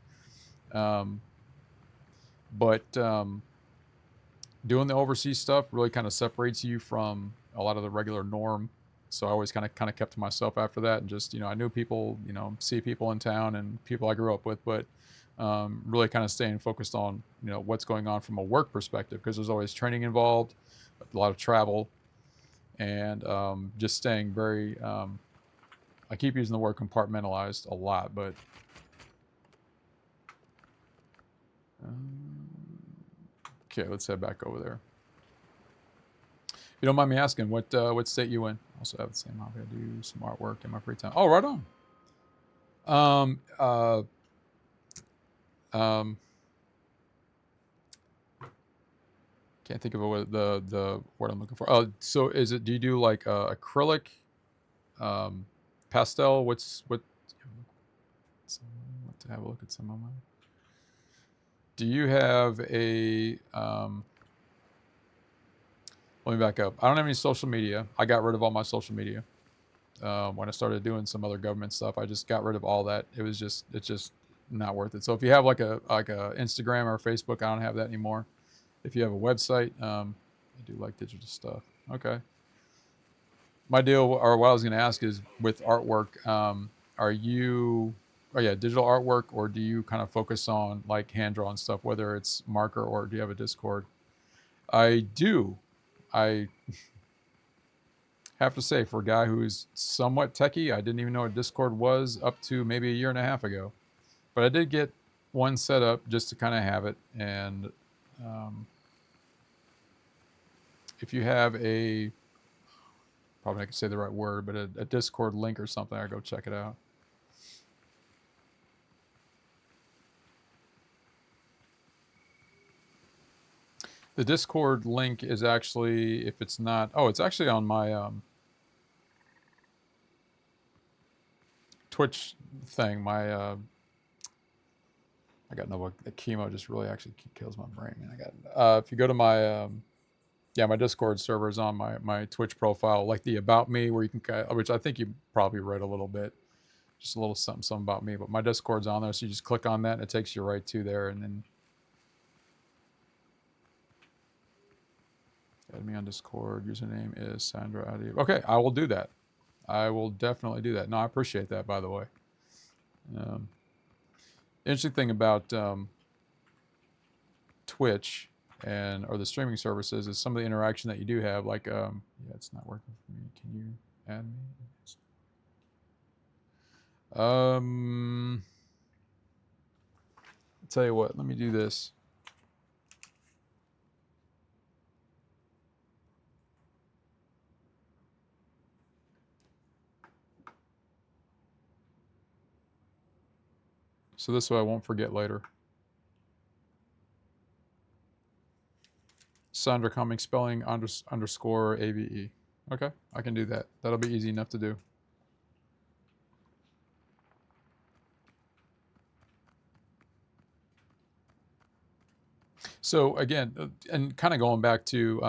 A: But doing the overseas stuff really kind of separates you from a lot of the regular norm. So I always kind of kept to myself after that, and just, I knew people, see people in town and people I grew up with, but really kind of staying focused on, what's going on from a work perspective, because there's always training involved, a lot of travel, and just staying very, I keep using the word compartmentalized a lot, but okay, let's head back over there. If you don't mind me asking, what state you in? Also have the same hobby. I do some artwork in my free time. Oh, right on. Can't think of the word I'm looking for. So do you do like acrylic, pastel? What to have a look at some of mine. Do you have a let me back up. I don't have any social media. I got rid of all my social media. When I started doing some other government stuff, I just got rid of all that. It's just not worth it. So if you have like a Instagram or Facebook, I don't have that anymore. If you have a website, I do like digital stuff. Okay. My deal, or what I was going to ask, is with artwork, are you, digital artwork, or do you kind of focus on like hand drawn stuff, whether it's marker, or do you have a Discord? I do. I have to say, for a guy who's somewhat techie, I didn't even know what Discord was up to maybe a year and a half ago. But I did get one set up just to kind of have it. And if you have probably I can say the right word, but a Discord link or something, I'll go check it out. The Discord link is actually, if it's not, it's actually on my Twitch thing. I got the chemo just really actually kills my brain, man. If you go to my my Discord server is on my Twitch profile, like the About Me, where you can, which I think you probably read a little bit, just a little something about me. But my Discord's on there, so you just click on that and it takes you right to there, and then add me on Discord. Username is Sandra Adi. Okay, I will do that. I will definitely do that. No, I appreciate that, by the way. Interesting thing about Twitch or the streaming services is some of the interaction that you do have. Like, it's not working for me. Can you add me? I'll tell you what. Let me do this. So this way I won't forget later. Sandra Cumming, spelling underscore AVE. Okay, I can do that. That'll be easy enough to do. So again, and kind of going back to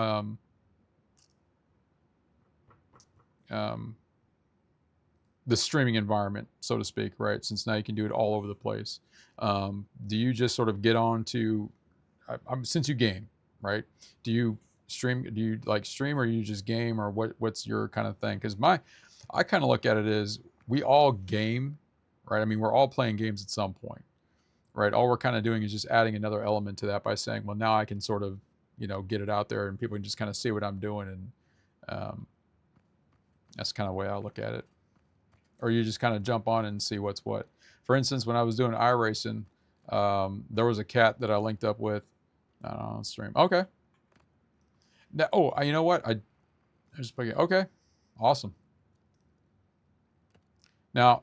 A: the streaming environment, so to speak, right? Since now you can do it all over the place. Do you just sort of get on to, since you game, right? Do you stream? Do you like stream, or you just game, or what's your kind of thing? Because I kind of look at it as we all game, right? I mean, we're all playing games at some point, right? All we're kind of doing is just adding another element to that by saying, well, now I can sort of, get it out there and people can just kind of see what I'm doing, and that's kind of the way I look at it. Or you just kind of jump on and see what's what. For instance, when I was doing Iracing, there was a cat that I linked up with on stream. Okay. Now, you know what? I just put it. Okay, awesome. Now,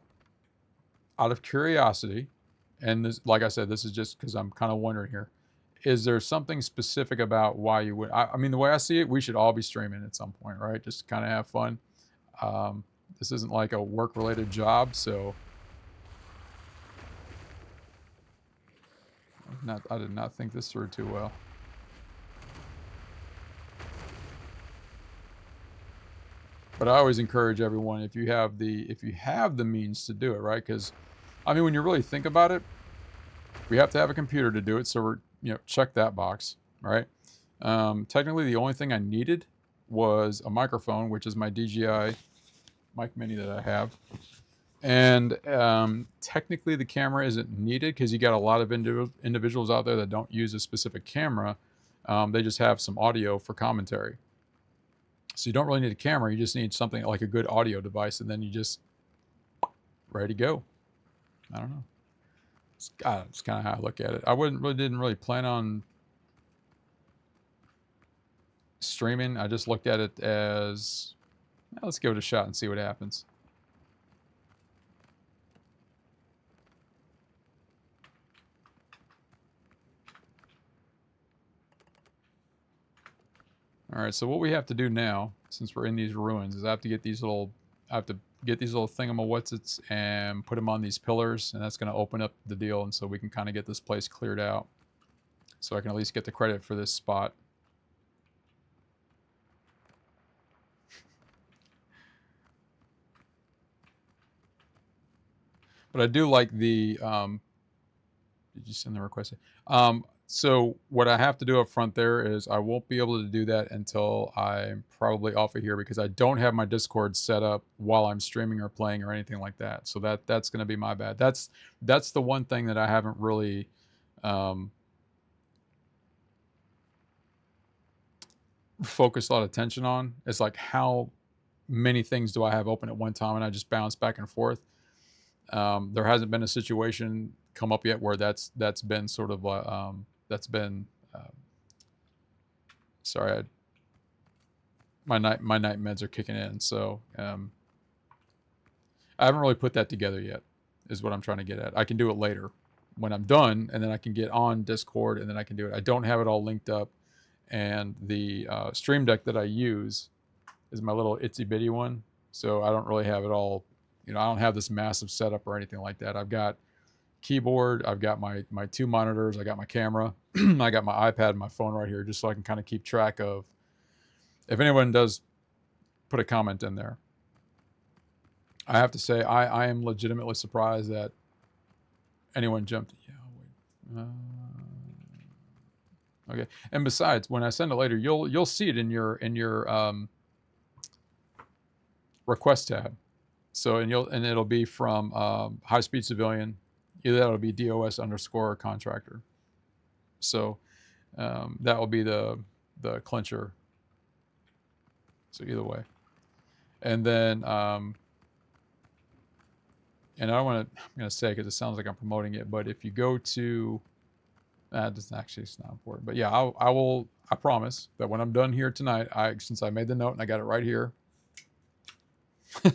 A: out of curiosity, and this, like I said, this is just because I'm kind of wondering here, is there something specific about why you would? I mean, the way I see it, we should all be streaming at some point, right? Just to kind of have fun. This isn't like a work-related job, so I did not think this through too well. But I always encourage everyone, if you have the means to do it, right? Because I mean, when you really think about it, we have to have a computer to do it, so we're check that box, right? Technically, the only thing I needed was a microphone, which is my DJI mic mini that I have. And technically the camera isn't needed because you got a lot of individuals out there that don't use a specific camera. They just have some audio for commentary. So you don't really need a camera. You just need something like a good audio device, and then you just ready to go. I don't know. It's kind of how I look at it. I didn't really plan on streaming. I just looked at it as, let's give it a shot and see what happens. All right, so what we have to do now, since we're in these ruins, is I have to get these little thingamawhatsits and put them on these pillars, and that's going to open up the deal, and so we can kind of get this place cleared out. So I can at least get the credit for this spot. But I do like the, did you send the request? So what I have to do up front there is I won't be able to do that until I'm probably off of here, because I don't have my Discord set up while I'm streaming or playing or anything like that. So that's going to be my bad. That's the one thing that I haven't really focused a lot of attention on. It's like, how many things do I have open at one time, and I just bounce back and forth. There hasn't been a situation come up yet where that's been sort of that's been sorry, my night meds are kicking in, so I haven't really put that together yet, is what I'm trying to get at. I can do it later when I'm done, and then I can get on Discord, and then I can do it. I don't have it all linked up, and the stream deck that I use is my little itsy bitty one, so I don't really have it all. I don't have this massive setup or anything like that. I've got keyboard, I've got my 2 monitors, I got my camera, I got my iPad and my phone right here, just so I can kind of keep track of if anyone does put a comment in there. I have to say, I am legitimately surprised that anyone jumped. Yeah, wait. Okay, and besides, when I send it later, you'll see it in your request tab. So and it'll be from High Speed Civilian. Either that'll be DOS_contractor. So that will be the clincher. So either way, and then and I'm gonna say, because it sounds like I'm promoting it, but if you go to it's not important, but yeah, I promise that when I'm done here tonight, since I made the note and I got it right here.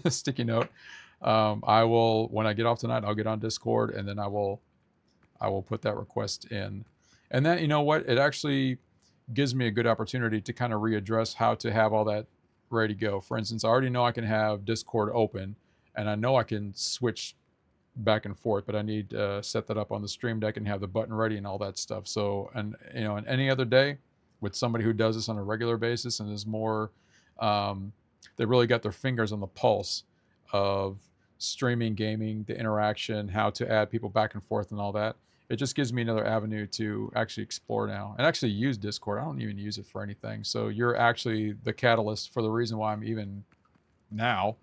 A: Sticky note. I will, when I get off tonight, I'll get on Discord, and then I will put that request in. And then, you know what? It actually, gives me a good opportunity to kind of readdress how to have all that ready to go. For instance, I already know I can have Discord open, and I know I can switch back and forth, but I need to set that up on the Stream Deck and have the button ready and all that stuff. So, and you know, and any other day with somebody who does this on a regular basis and is more, they really got their fingers on the pulse of streaming, gaming, the interaction, how to add people back and forth and all that. It just gives me another avenue to actually explore now and actually use Discord. I don't even use it for anything. So you're actually the catalyst for the reason why I'm even now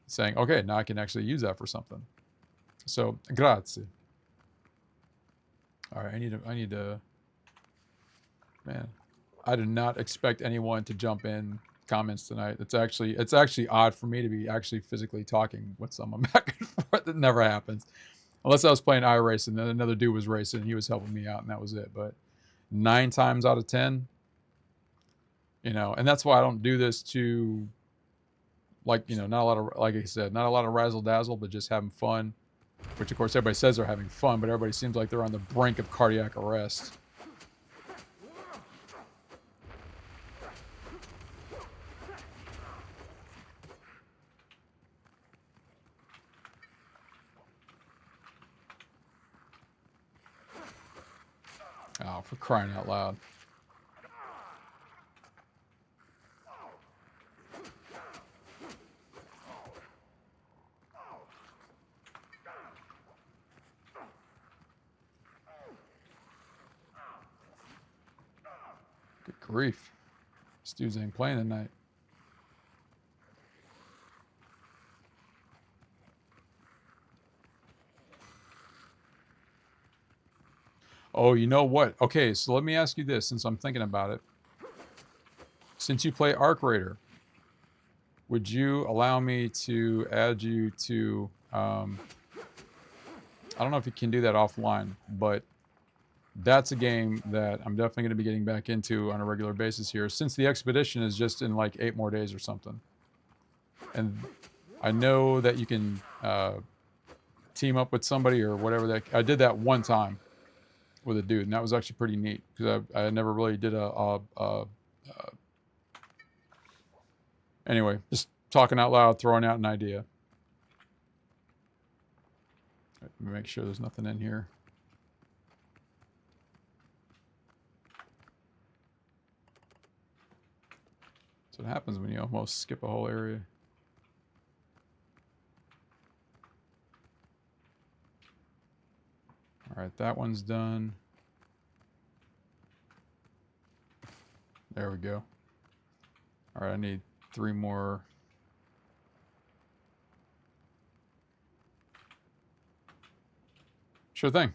A: saying, okay, now I can actually use that for something. So, grazie. All right, I need to, man, I did not expect anyone to jump in comments tonight. It's actually odd for me to be actually physically talking with someone back and forth. That never happens. Unless I was playing Iracing, then another dude was racing and he was helping me out and that was it. But 9 times out of 10, you know, and that's why I don't do this to, like, you know, not a lot of, like I said, not a lot of razzle dazzle, but just having fun, which of course everybody says they're having fun, but everybody seems like they're on the brink of cardiac arrest. Oh, for crying out loud. Good grief. This dude's ain't playing tonight. Oh, you know what? Okay, so let me ask you this, since I'm thinking about it. Since you play Arc Raider, would you allow me to add you to, I don't know if you can do that offline, but that's a game that I'm definitely going to be getting back into on a regular basis here, since the expedition is just in like 8 more days or something. And I know that you can team up with somebody or whatever. That I did that one time with a dude, and that was actually pretty neat because I never really did anyway, just talking out loud, throwing out an idea. Let me make sure there's nothing in here. That's what happens when you almost skip a whole area. All right, that one's done. There we go. All right, I need 3 more. Sure thing.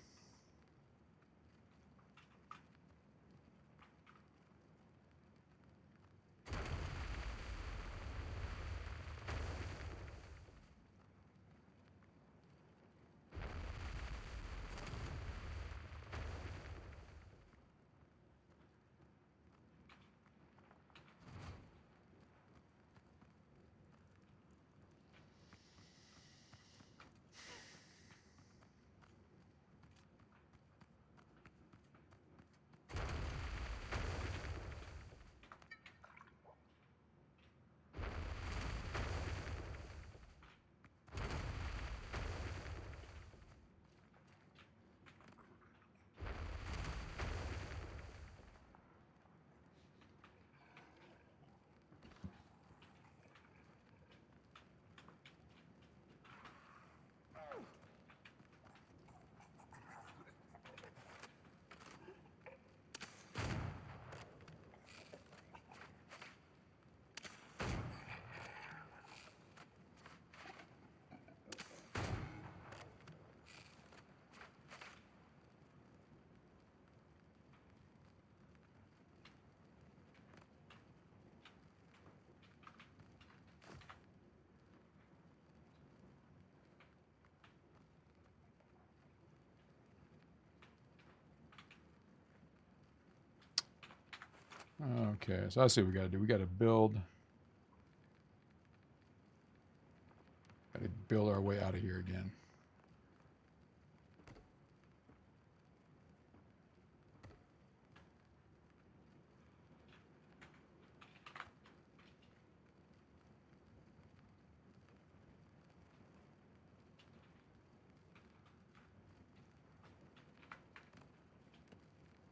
A: Okay, so I see what we got to do. We got to build. Got to build our way out of here again.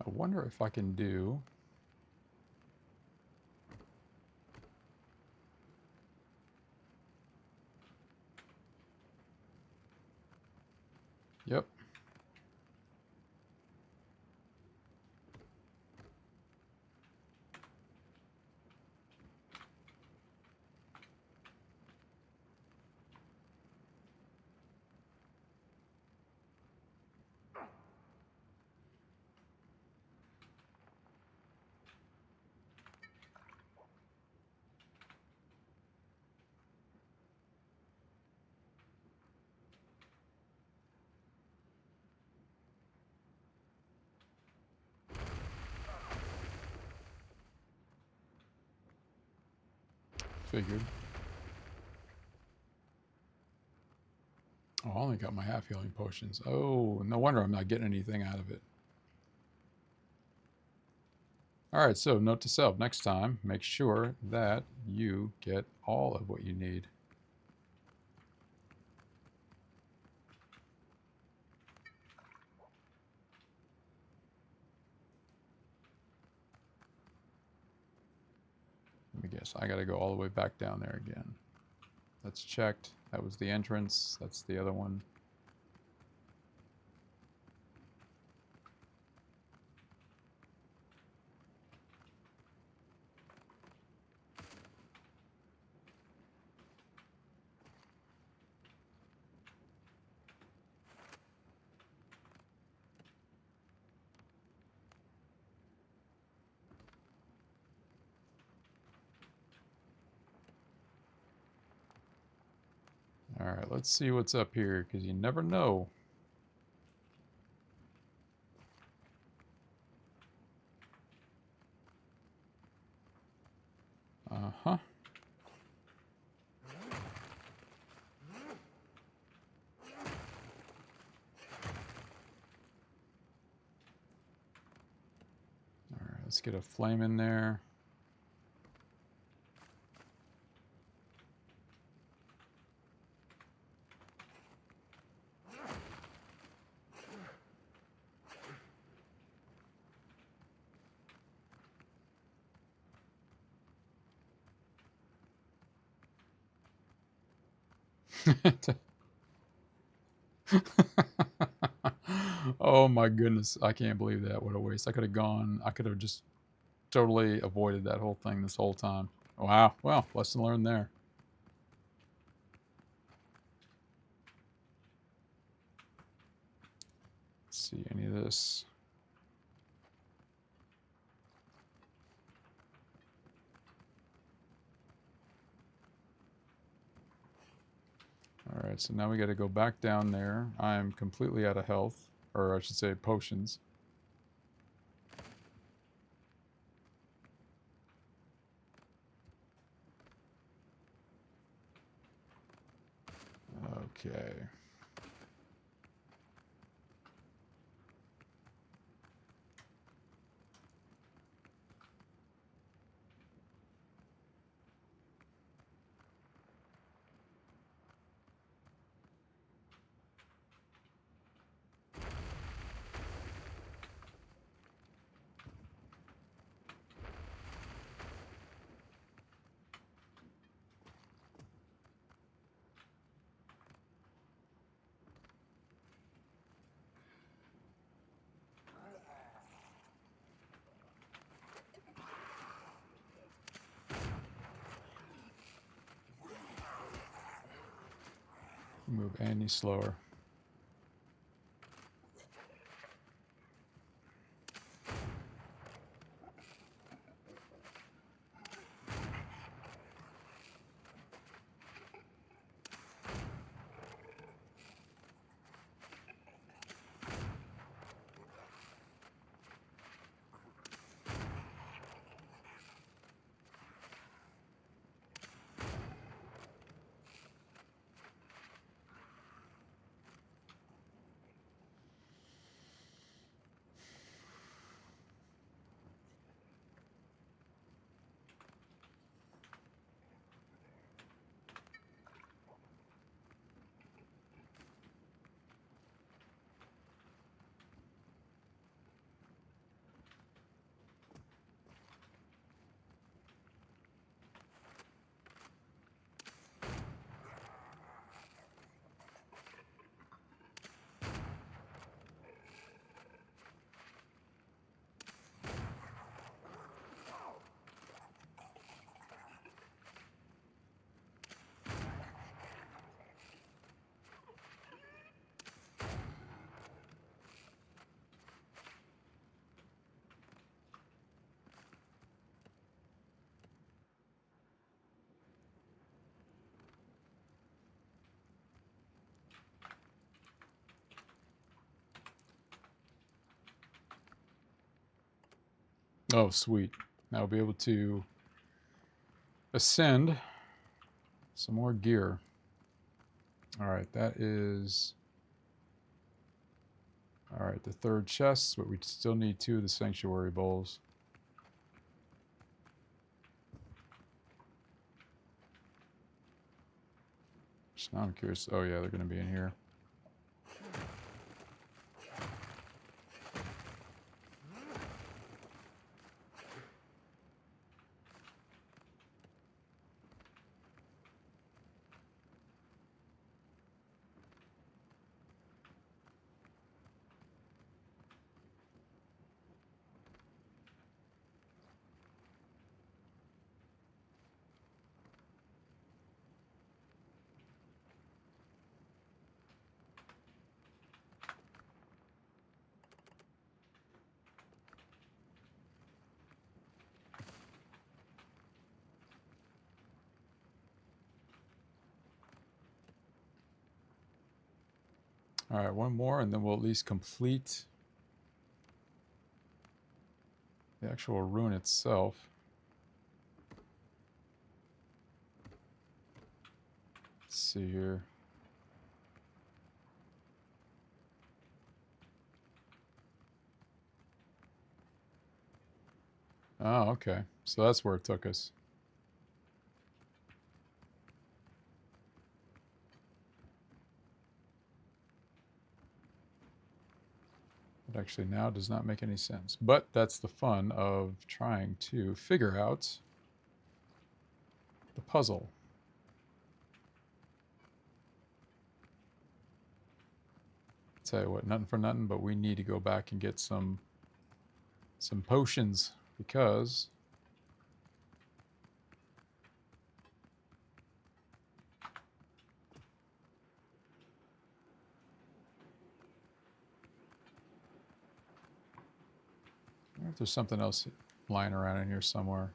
A: I wonder if I can do... Yep. Figured. Oh, I only got my half healing potions. Oh, no wonder I'm not getting anything out of it. Alright, so note to self. Next time, make sure that you get all of what you need. Let me guess. I gotta go all the way back down there again. That's checked. That was the entrance. That's the other one. Alright, let's see what's up here, because you never know. Uh-huh. Alright, let's get a flame in there. Oh my goodness, I can't believe that. What a waste. I could have gone, I could have just totally avoided that whole thing this whole time. Wow, well, lesson learned there. Let's see any of this. Alright, so now we got to go back down there. I'm completely out of health, or I should say potions. Okay. Move any slower. Oh, sweet. Now we'll be able to ascend some more gear. All right, that is... All right, the third chest, but we still need 2 of the sanctuary bowls. So now I'm curious. Oh yeah, they're going to be in here. All right, one more, and then we'll at least complete the actual rune itself. Let's see here. Oh, okay. So that's where it took us. It actually now does not make any sense. But that's the fun of trying to figure out the puzzle. Tell you what, nothing for nothing, but we need to go back and get some potions, because I wonder if there's something else lying around in here somewhere.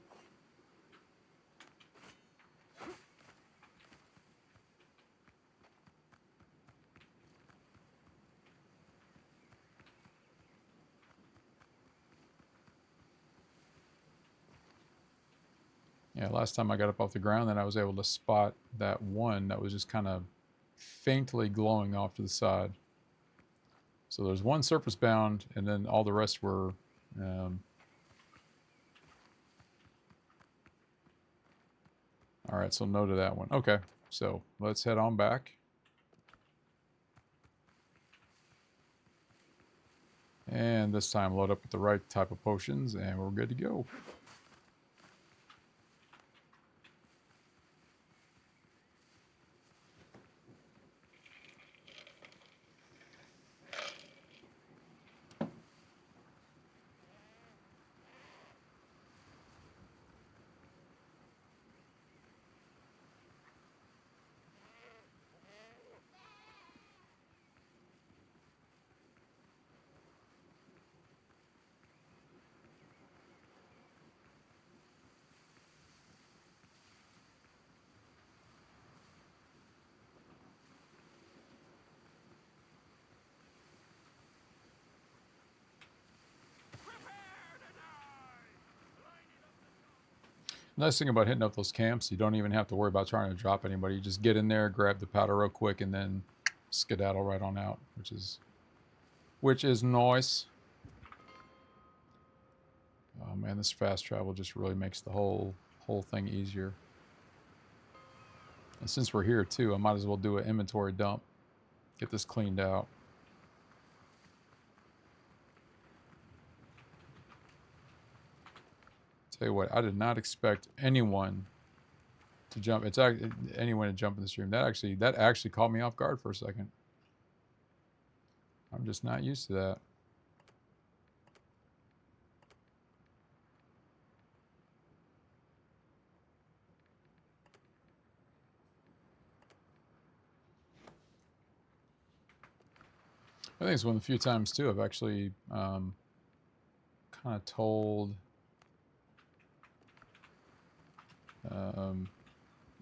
A: Yeah, last time I got up off the ground, then I was able to spot that one that was just kind of faintly glowing off to the side. So there's one surface bound, and then all the rest were... all right, so no to that one. Okay, so let's head on back. And this time load up with the right type of potions, and we're good to go. Nice thing about hitting up those camps, you don't even have to worry about trying to drop anybody. You just get in there, grab the powder real quick, and then skedaddle right on out, which is nice. Oh man, this fast travel just really makes the whole thing easier. And since we're here too, I might as well do an inventory dump. Get this cleaned out. Tell you what, I did not expect anyone to jump. Anyone to jump in the stream. That actually caught me off guard for a second. I'm just not used to that. I think it's one of the few times too I've actually kind of told,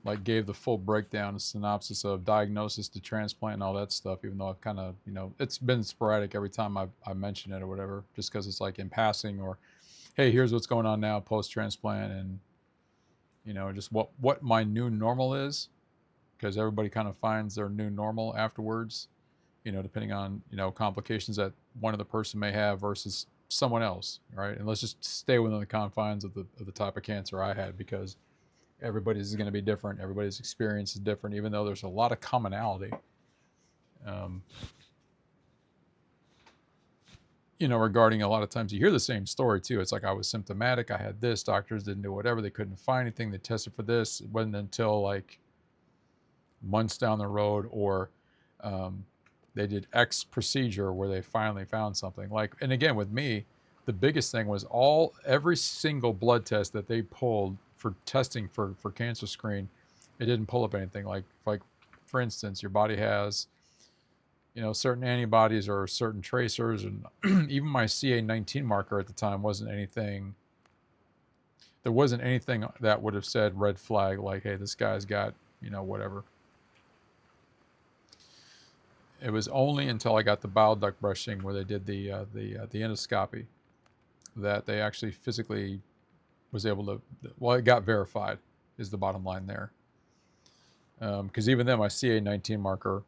A: like gave the full breakdown, a synopsis of diagnosis to transplant and all that stuff, even though I've kind of, it's been sporadic every time I mention it or whatever, just because it's like in passing or, hey, here's what's going on now post-transplant, and just what my new normal is, because everybody kind of finds their new normal afterwards, depending on complications that one other person may have versus someone else, right? And let's just stay within the confines of the type of cancer I had, because everybody's is going to be different. Everybody's experience is different, even though there's a lot of commonality. Regarding a lot of times you hear the same story too. It's like, I was symptomatic, I had this, doctors didn't do whatever, they couldn't find anything, they tested for this. It wasn't until like months down the road, or they did X procedure where they finally found something. Like, and again, with me, the biggest thing was every single blood test that they pulled for testing for cancer screen, it didn't pull up anything. Like for instance, your body has certain antibodies or certain tracers, and even my CA19 marker at the time wasn't anything. There wasn't anything that would have said red flag, like, hey, this guy's got whatever. It was only until I got the bile duct brushing, where they did the endoscopy, that they actually physically was able to. Well, it got verified, is the bottom line there. Because even then, my CA19 marker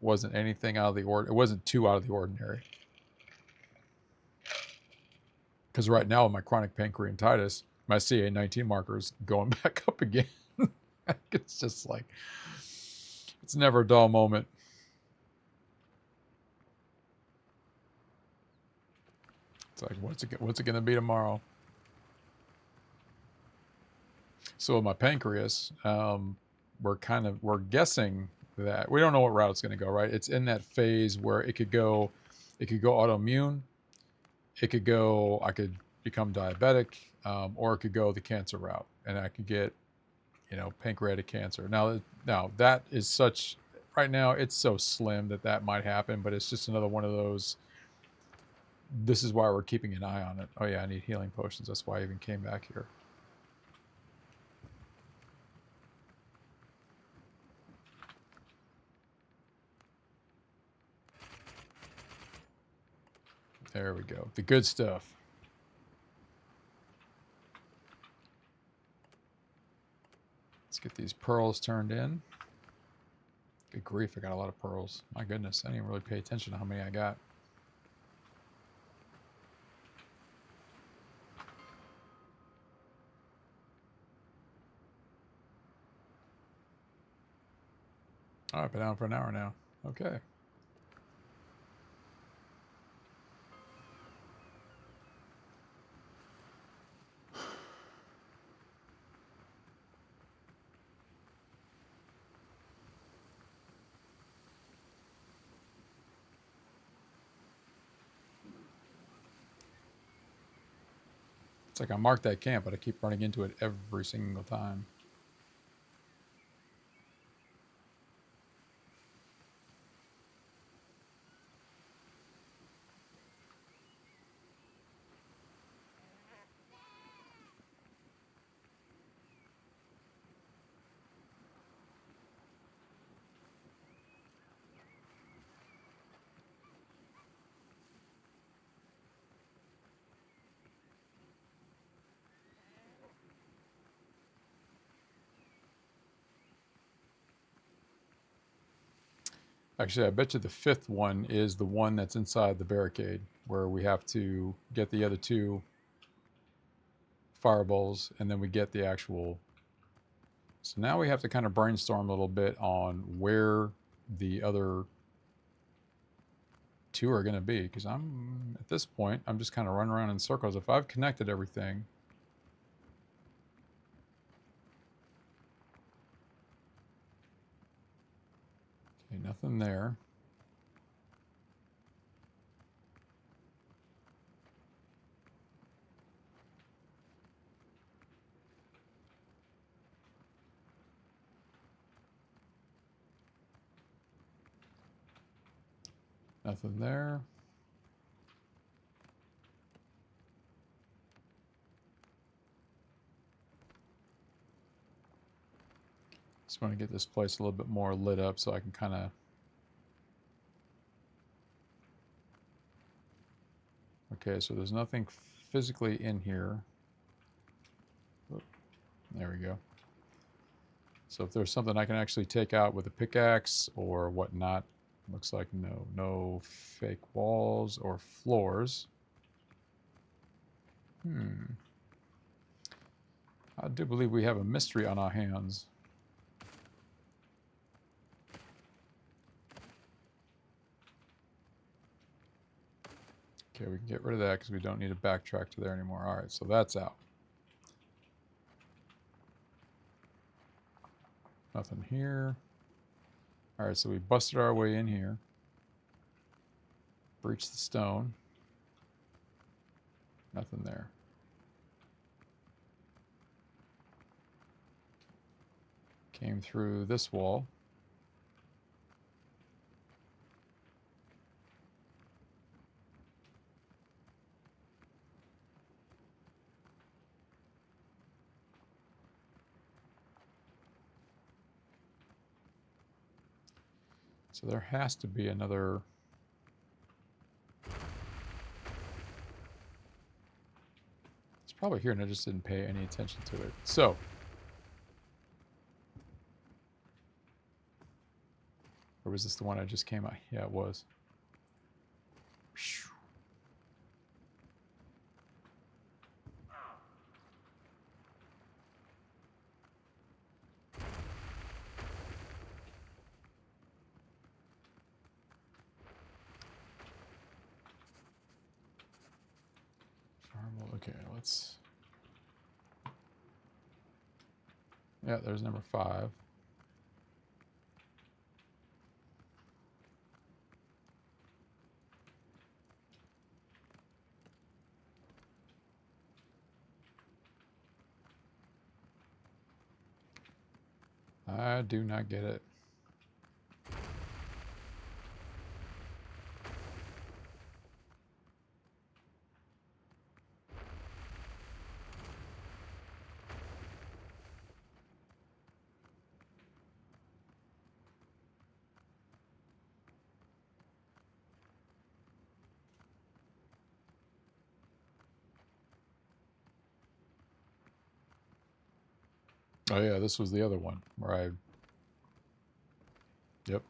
A: wasn't anything out of the ordinary. It wasn't too out of the ordinary. Because right now, with my chronic pancreatitis, my CA19 marker is going back up again. It's just like, it's never a dull moment. It's like, what's it going to be tomorrow? So with my pancreas, we're guessing that we don't know what route it's going to go, right? It's in that phase where it could go autoimmune, I could become diabetic, or it could go the cancer route, and I could get pancreatic cancer. Now that is such, right now it's so slim that might happen, but it's just another one of those. This is why we're keeping an eye on it. Oh yeah, I need healing potions. That's why I even came back here. There we go. The good stuff. Let's get these pearls turned in. Good grief, I got a lot of pearls. My goodness, I didn't even really pay attention to how many I got. Oh, I've been out for an hour now. Okay. It's like I marked that camp, but I keep running into it every single time. Actually, I bet you the fifth one is the one that's inside the barricade, where we have to get the other two fireballs, and then we get the actual. So now we have to kind of brainstorm a little bit on where the other two are going to be, because at this point, I'm just kind of running around in circles. If I've connected everything, okay, nothing there. Nothing there. Just want to get this place a little bit more lit up so I can kind of. Okay, so there's nothing physically in here. Oop, there we go. So if there's something I can actually take out with a pickaxe or whatnot, looks like no fake walls or floors. I do believe we have a mystery on our hands. Okay, we can get rid of that because we don't need to backtrack to there anymore. All right, so that's out. Nothing here. All right, so we busted our way in here. Breached the stone. Nothing there. Came through this wall. So there has to be another... It's probably here and I just didn't pay any attention to it. So... Or was this the one I just came out? Yeah, it was. Okay, let's... Yeah, there's number 5. I do not get it. Oh yeah, this was the other one where I... Yep.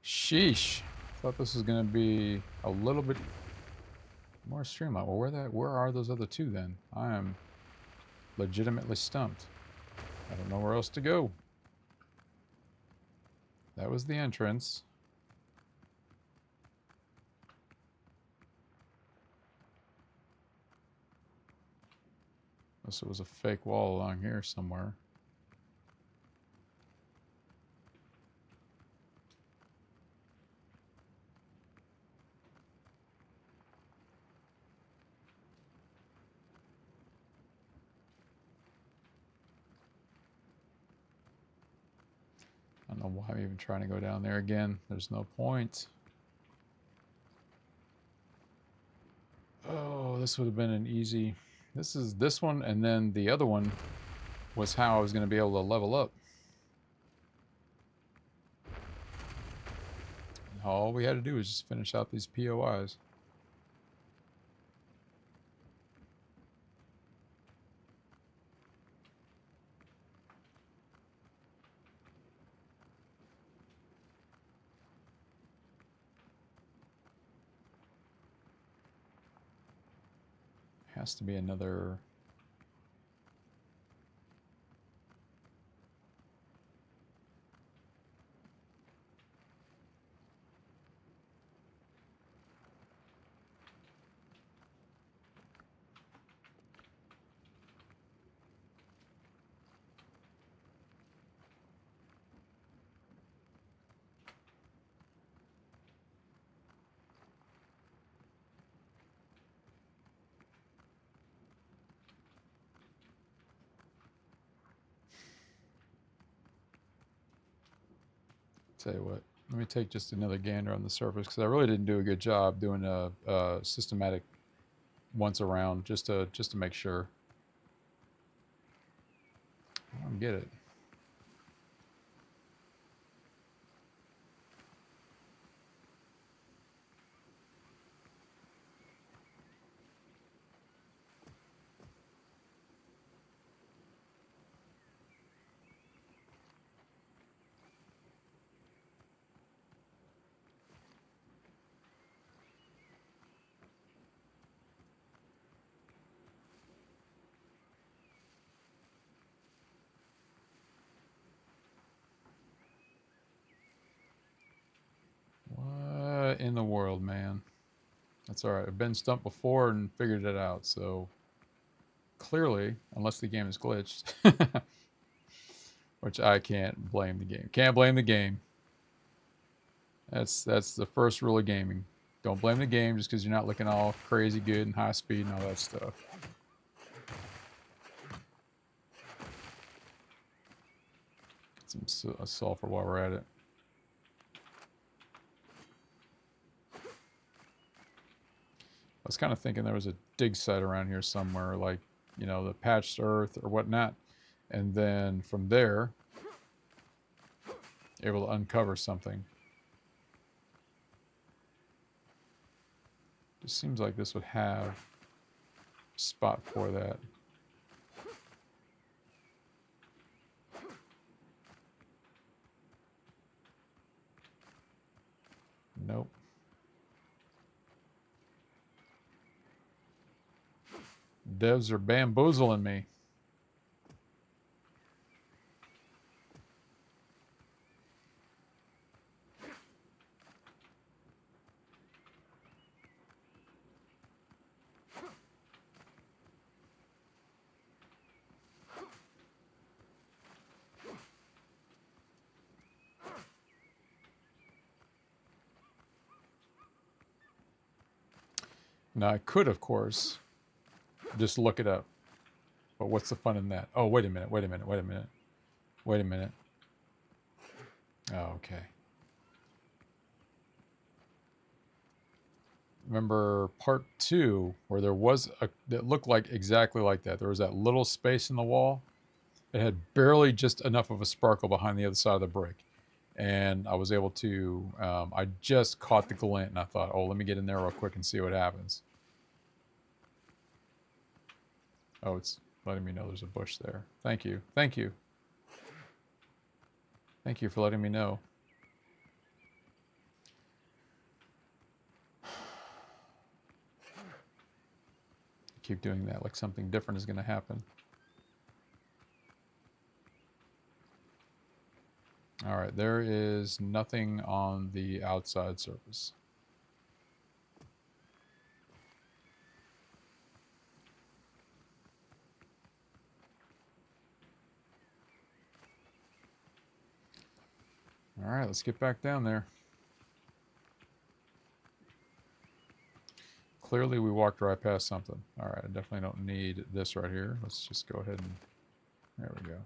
A: Sheesh. Thought this was going to be a little bit more streamlined. Well, where are those other two then? I am legitimately stumped. I don't know where else to go. That was the entrance. Unless it was a fake wall along here somewhere. I don't know why I'm even trying to go down there again. There's no point. Oh, this would have been an easy... This is this one, and then the other one was how I was going to be able to level up. And all we had to do was just finish out these POIs. Has to be another... Tell you what, let me take just another gander on the surface because I really didn't do a good job doing a systematic once around just to make sure. I don't get it. What in the world, man? That's all right. I've been stumped before and figured it out. So clearly, unless the game is glitched, which I can't blame the game. Can't blame the game. That's the first rule of gaming. Don't blame the game just because you're not looking all crazy good and high speed and all that stuff. Some sulfur while we're at it. I was kind of thinking there was a dig site around here somewhere, like, you know, the patched earth or whatnot. And then from there, able to uncover something. Just seems like this would have a spot for that. Nope. Devs are bamboozling me. Now I could, of course, just look it up. But what's the fun in that? Oh, wait a minute, wait a minute, wait a minute. Wait a minute. Oh, okay. Remember part 2 where there was a that looked like exactly like that. There was that little space in the wall. It had barely just enough of a sparkle behind the other side of the brick. And I was able to, I just caught the glint and I thought, oh, let me get in there real quick and see what happens. Oh, it's letting me know there's a bush there. Thank you. Thank you. Thank you for letting me know. Keep doing that like something different is going to happen. All right, there is nothing on the outside surface. All right, let's get back down there. Clearly, we walked right past something. All right, I definitely don't need this right here. Let's just go ahead and... There we go.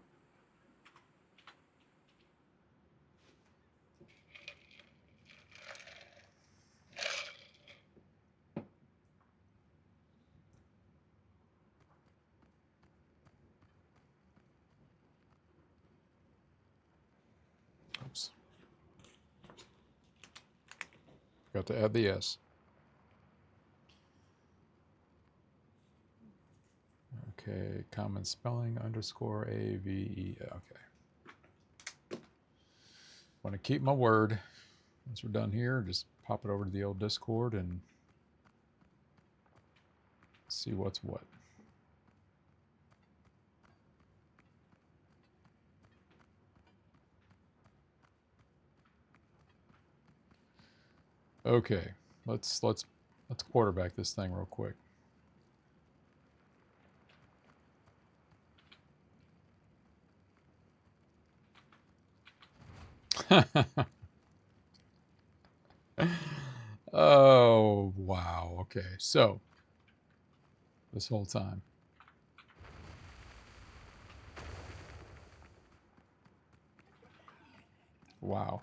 A: Oops. Got to add the S. Okay, common spelling underscore AVE. Okay. Want to keep my word. Once we're done here, just pop it over to the old Discord and see what's what. Okay, let's quarterback this thing real quick. Oh, wow. Okay, so this whole time. Wow.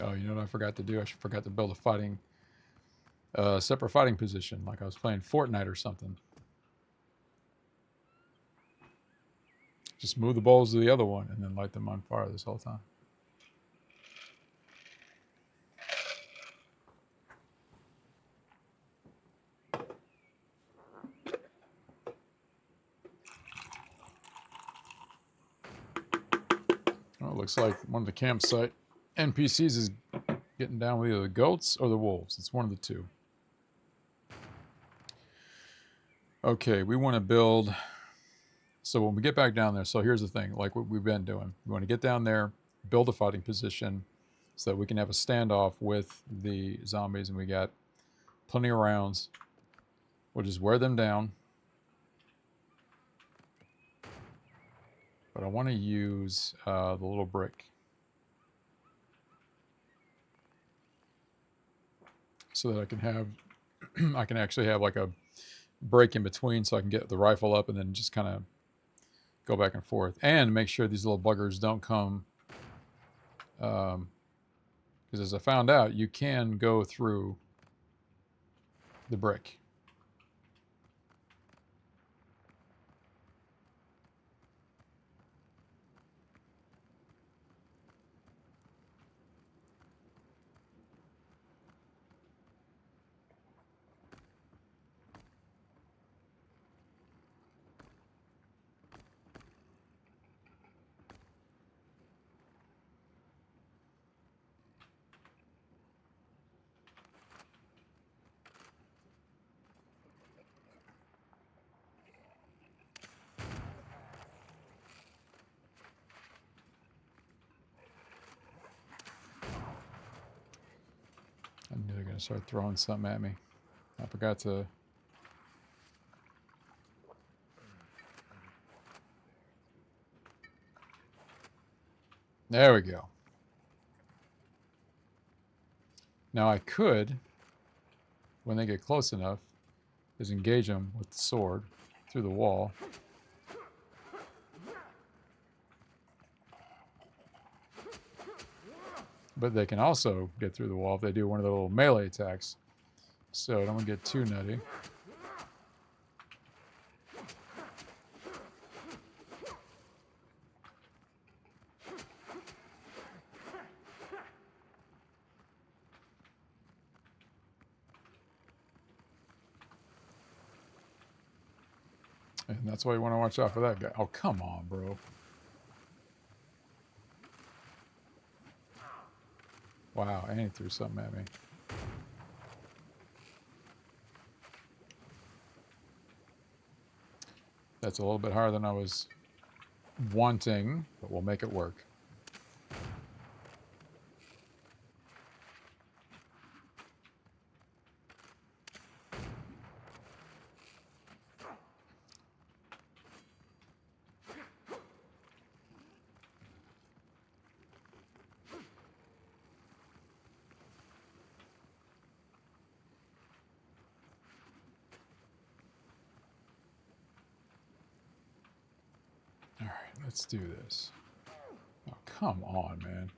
A: Oh, you know what I forgot to do? I forgot to build a fighting, separate fighting position, like I was playing Fortnite or something. Just move the bowls to the other one and then light them on fire this whole time. Well, it looks like one of the campsite NPCs is getting down with either the goats or the wolves. It's one of the two. Okay, we want to build... So when we get back down there, so here's the thing, like what we've been doing. We want to get down there, build a fighting position so that we can have a standoff with the zombies, and we got plenty of rounds. We'll just wear them down. But I want to use the little brick so that I can have, I can actually have like a break in between so I can get the rifle up and then just kind of go back and forth. And make sure these little buggers don't come, because as I found out, you can go through the brick. I knew they're going to start throwing something at me. I forgot to... There we go. Now I could, when they get close enough, is engage them with the sword through the wall. But they can also get through the wall if they do one of the little melee attacks. So I don't want to get too nutty. And that's why you want to watch out for that guy. Oh, come on, bro. Wow, and he threw something at me. That's a little bit higher than I was wanting, but we'll make it work. All right, let's do this. Oh, come on, man.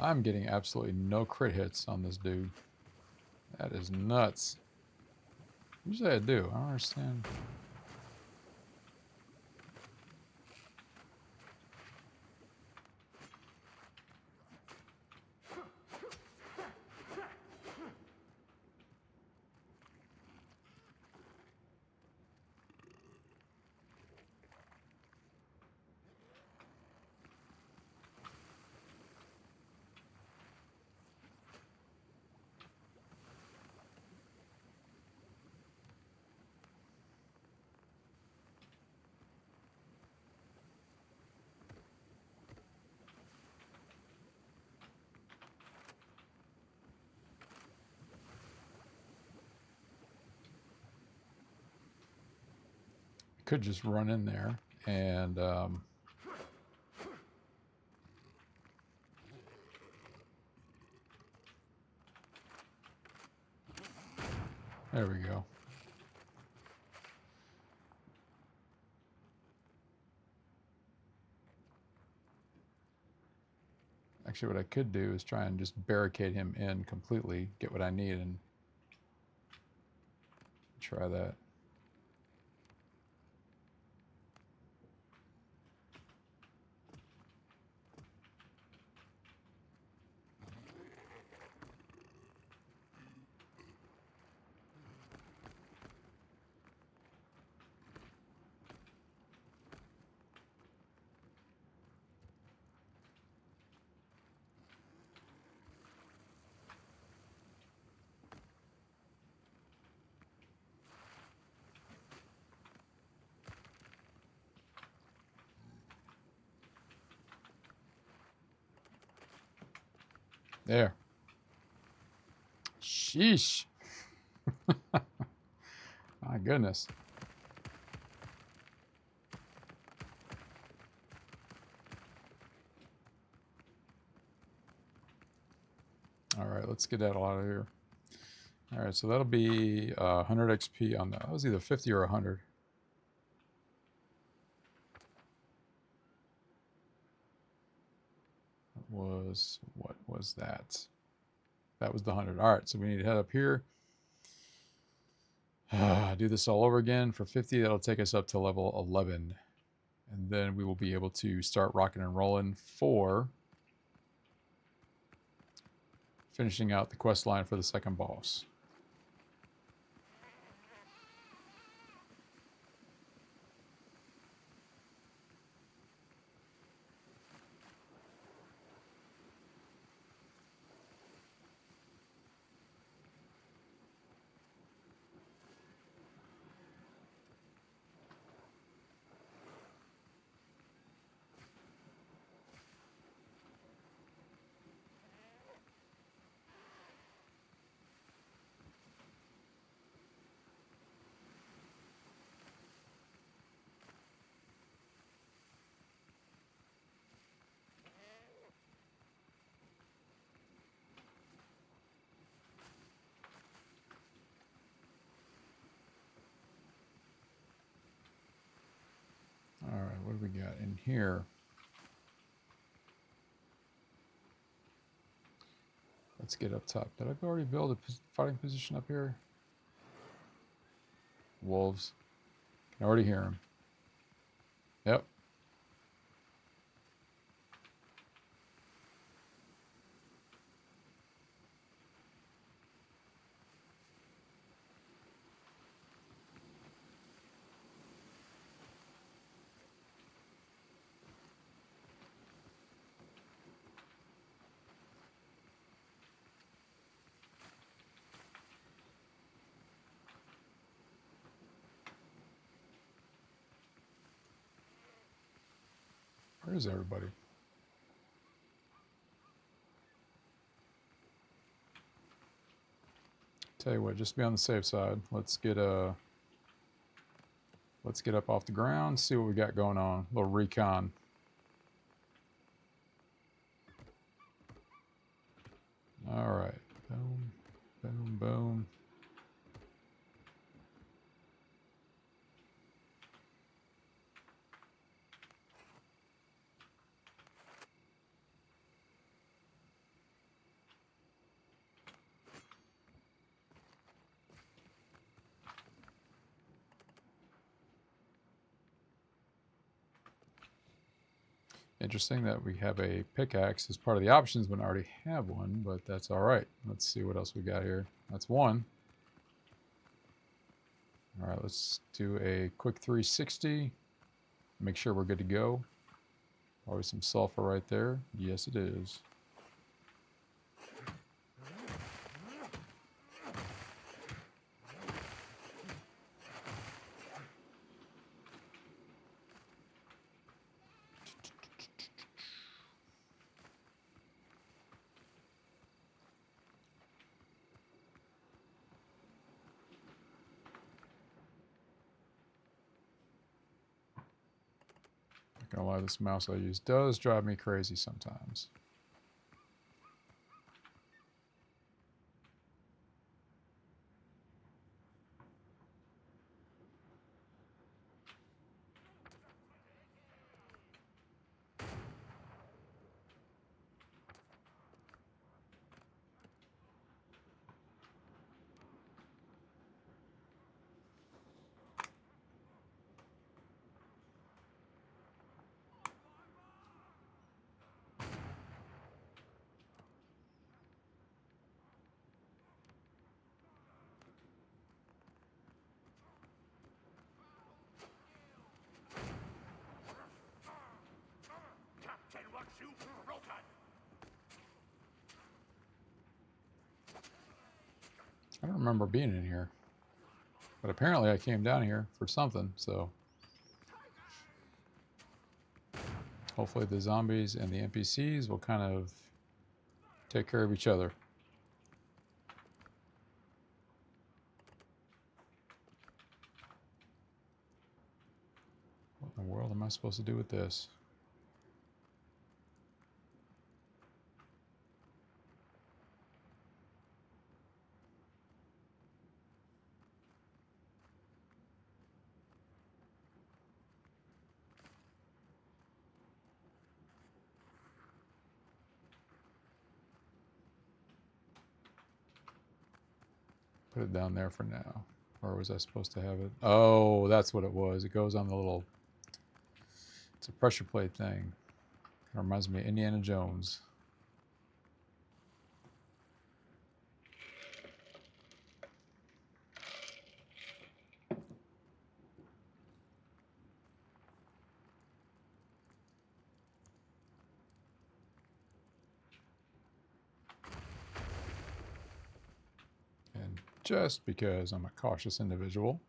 A: I'm getting absolutely no crit hits on this dude. That is nuts. Usually I do. I don't understand. could just run in there and there we go. Actually, what I could do is try and just barricade him in completely, get what I need, and try that. There. Sheesh. My goodness. All right, let's get that out of here. All right, so that'll be 100 XP on that. That was either 50 or 100. What was that? That was the 100. All right, so we need to head up here. Do this all over again for 50. That'll take us up to level 11. And then we will be able to start rocking and rolling for finishing out the quest line for the second boss. All right, what do we got in here? Let's get up top. Did I already build a fighting position up here? Wolves. Can already hear them. Yep. Where is everybody? Tell you what, just be on the safe side. Let's get up off the ground, see what we got going on. A little recon. All right. Boom, boom, boom. Interesting that we have a pickaxe as part of the options when I already have one, but that's all right. Let's see what else we got here. That's one. All right, let's do a quick 360. Make sure we're good to go. Always some sulfur right there. Yes, it is. Gonna lie, this mouse I use does drive me crazy sometimes. I don't remember being in here. But apparently I came down here for something, so... Hopefully the zombies and the NPCs will kind of take care of each other. What in the world am I supposed to do with this? Put it down there for now. Or was I supposed to have it? Oh, that's what it was. It goes on the little... It's a pressure plate thing. It reminds me of Indiana Jones. And just because I'm a cautious individual,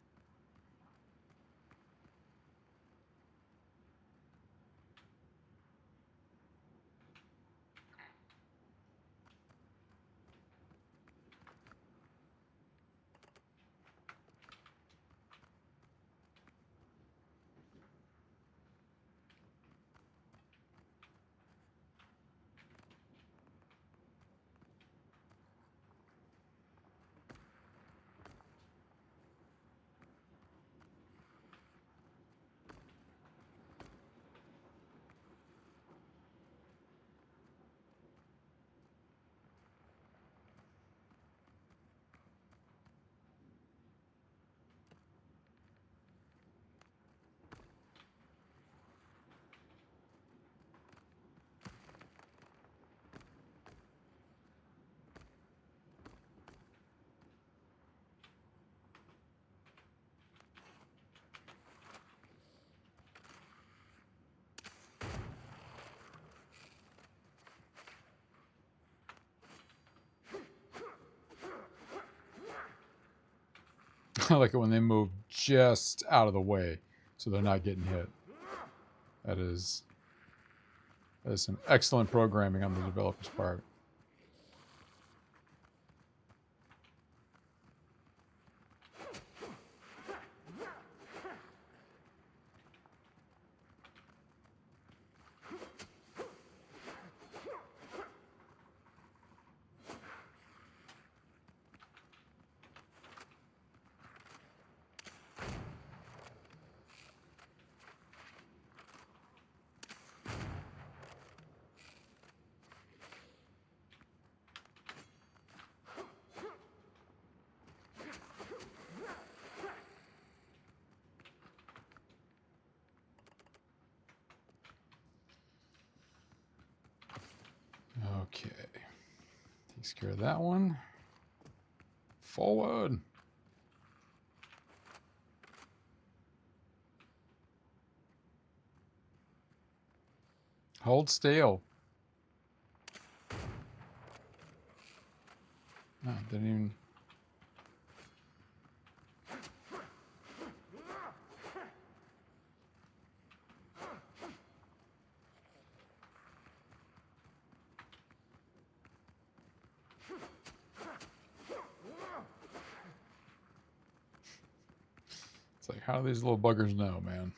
A: I like it when they move just out of the way so they're not getting hit. That is some excellent programming on the developer's part. Okay. Takes care of that one. Forward. Hold still. No, didn't even... It's like, how do these little buggers know, man?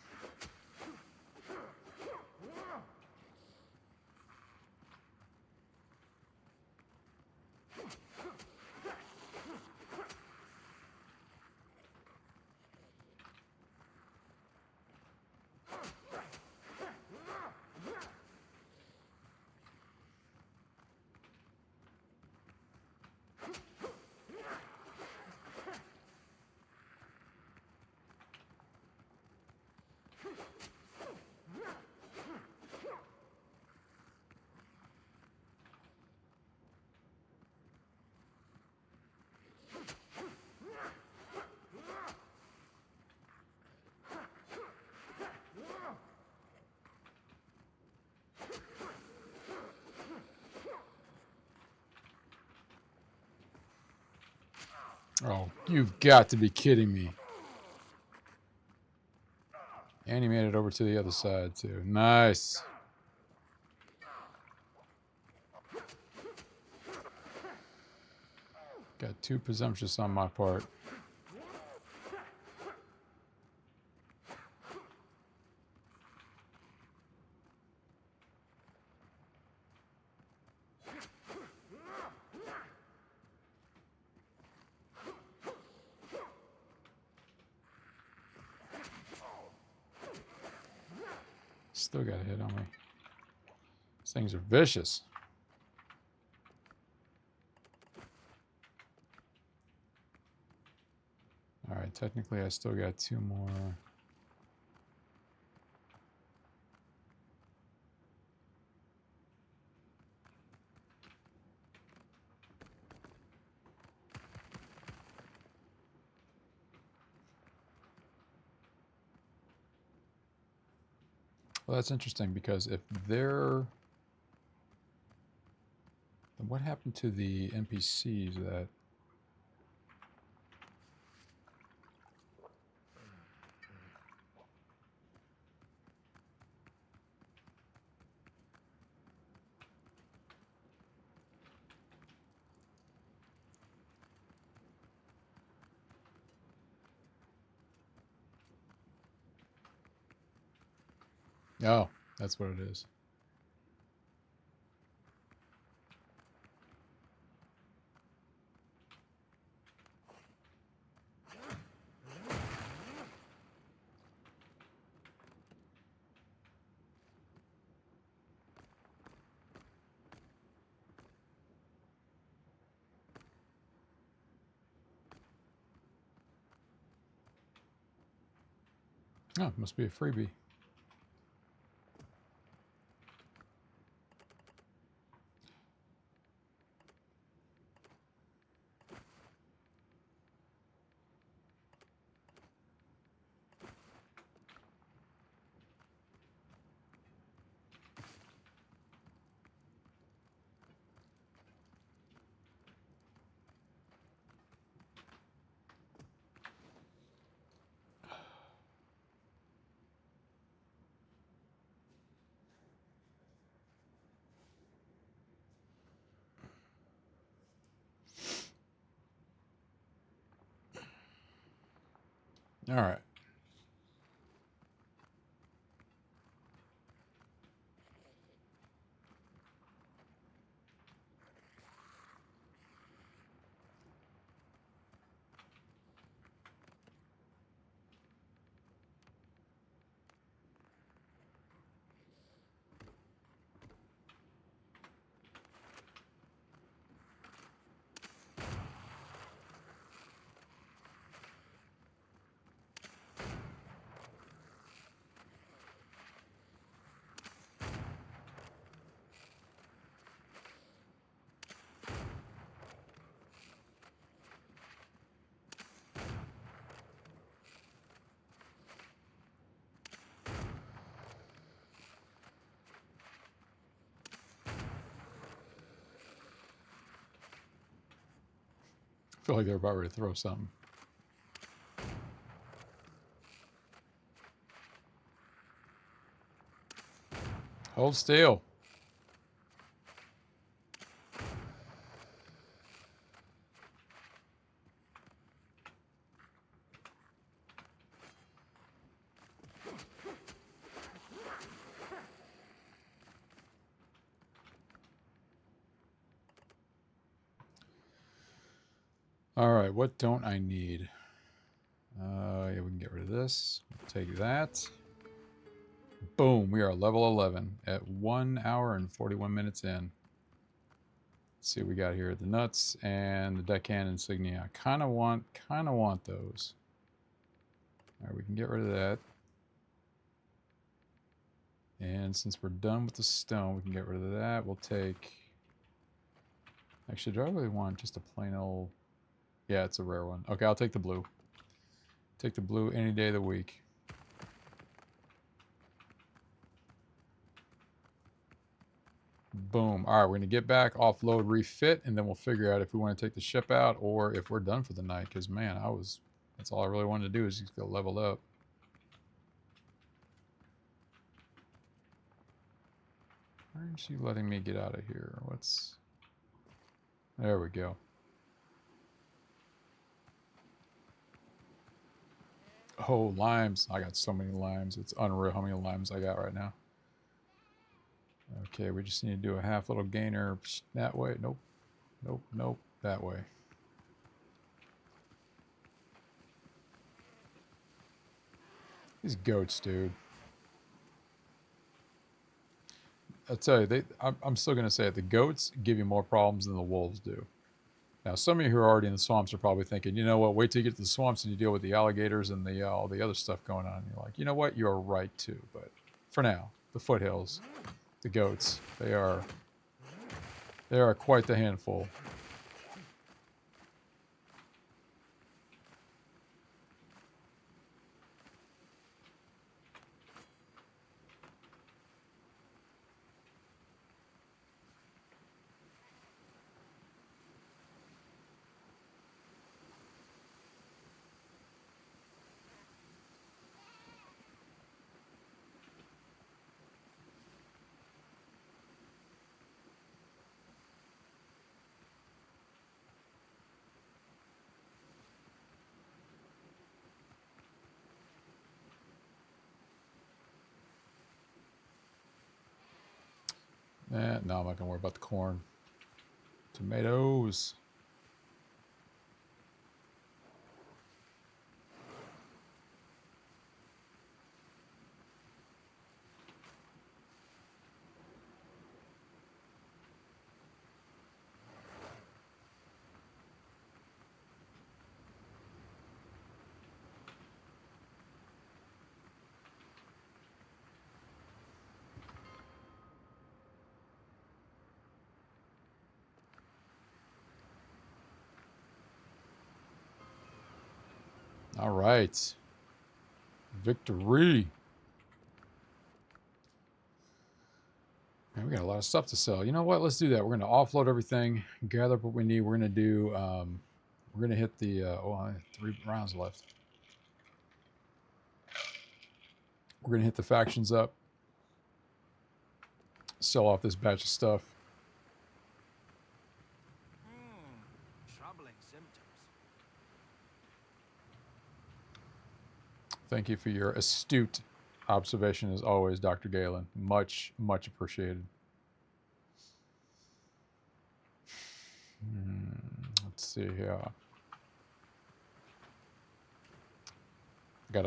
A: Oh, you've got to be kidding me. And he made it over to the other side, too. Nice. Got too presumptuous on my part. Still got a hit on me. These things are vicious. Alright, technically I still got 2 more. Well, that's interesting because if they're... Then what happened to the NPCs that... Oh, that's what it is. Oh, it must be a freebie. All right. I feel like they're about ready to throw something. Hold still. All right, what don't I need? Yeah, we can get rid of this. We'll take that. Boom, we are level 11 at 1 hour and 41 minutes in. Let's see what we got here. The nuts and the deckhand insignia. I kind of want those. All right, we can get rid of that. And since we're done with the stone, we can get rid of that. We'll take... Actually, do I really want just a plain old... Yeah, it's a rare one. Okay, I'll take the blue. Take the blue any day of the week. Boom. All right, we're going to get back, offload, refit, and then we'll figure out if we want to take the ship out or if we're done for the night. Because, man, that's all I really wanted to do is just go leveled up. Aren't you letting me get out of here? There we go. Oh, limes. I got so many limes. It's unreal how many limes I got right now. Okay, we just need to do a half little gainer that way. Nope. Nope, nope, that way. These goats, dude. I'll tell you, I'm still going to say it. The goats give you more problems than the wolves do. Now, some of you who are already in the swamps are probably thinking, you know what, wait till you get to the swamps and you deal with the alligators and all the other stuff going on. And you're like, you know what, you're right too. But for now, the foothills, the goats, they are quite the handful. No, I'm not going to worry about the corn. Tomatoes. All right. Victory. Man, we got a lot of stuff to sell. You know what? Let's do that. We're going to offload everything, gather what we need. We're going to do, we're going to hit the, I have 3 rounds left. We're going to hit the factions up, sell off this batch of stuff.
B: Troubling symptoms.
A: Thank you for your astute observation as always, Dr. Galen. Much, much appreciated. Let's see here.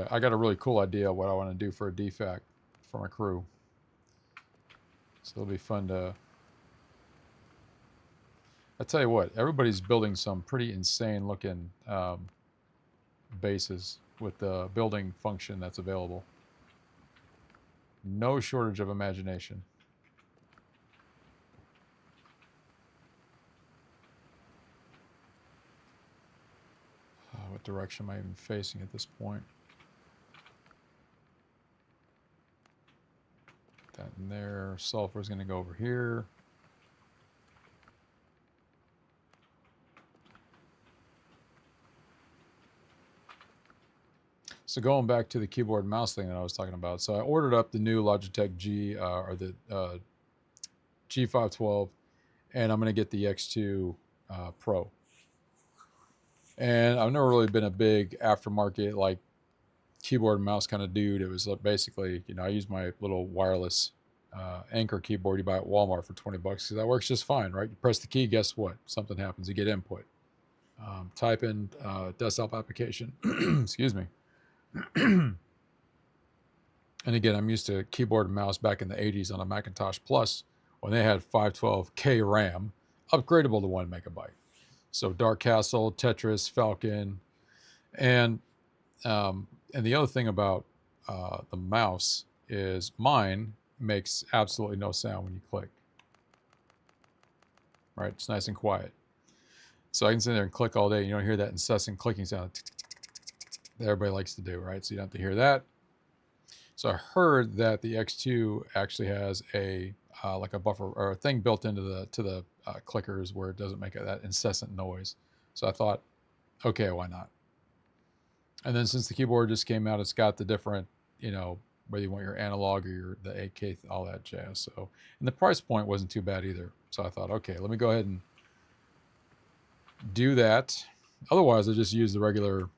A: I got a really cool idea of what I want to do for a defact for my crew. So it'll be fun to... I tell you what, everybody's building some pretty insane looking bases with the building function that's available. No shortage of imagination. What direction am I even facing at this point? That in there. Sulfur is going to go over here. So going back to the keyboard and mouse thing that I was talking about. So I ordered up the new Logitech G512, and I'm going to get the X2 Pro. And I've never really been a big aftermarket like keyboard and mouse kind of dude. It was basically, you know, I use my little wireless Anchor keyboard you buy at Walmart for 20 bucks because that works just fine, right? You press the key, guess what? Something happens. You get input. Type in desktop application. Excuse me. And again, I'm used to keyboard and mouse back in the 80s on a Macintosh Plus when they had 512K RAM, upgradable to 1 megabyte. So Dark Castle, Tetris, Falcon, and the other thing about the mouse is mine makes absolutely no sound when you click. Right? It's nice and quiet. So I can sit there and click all day. You don't hear that incessant clicking sound that everybody likes to do, right? So you don't have to hear that. So I heard that the X2 actually has a like a buffer or a thing built into the clickers where it doesn't make that incessant noise. So I thought, okay, why not? And then since the keyboard just came out, it's got the different, you know, whether you want your analog or the 8K, all that jazz. So, and the price point wasn't too bad either. So I thought, okay, let me go ahead and do that. Otherwise, I just use the regular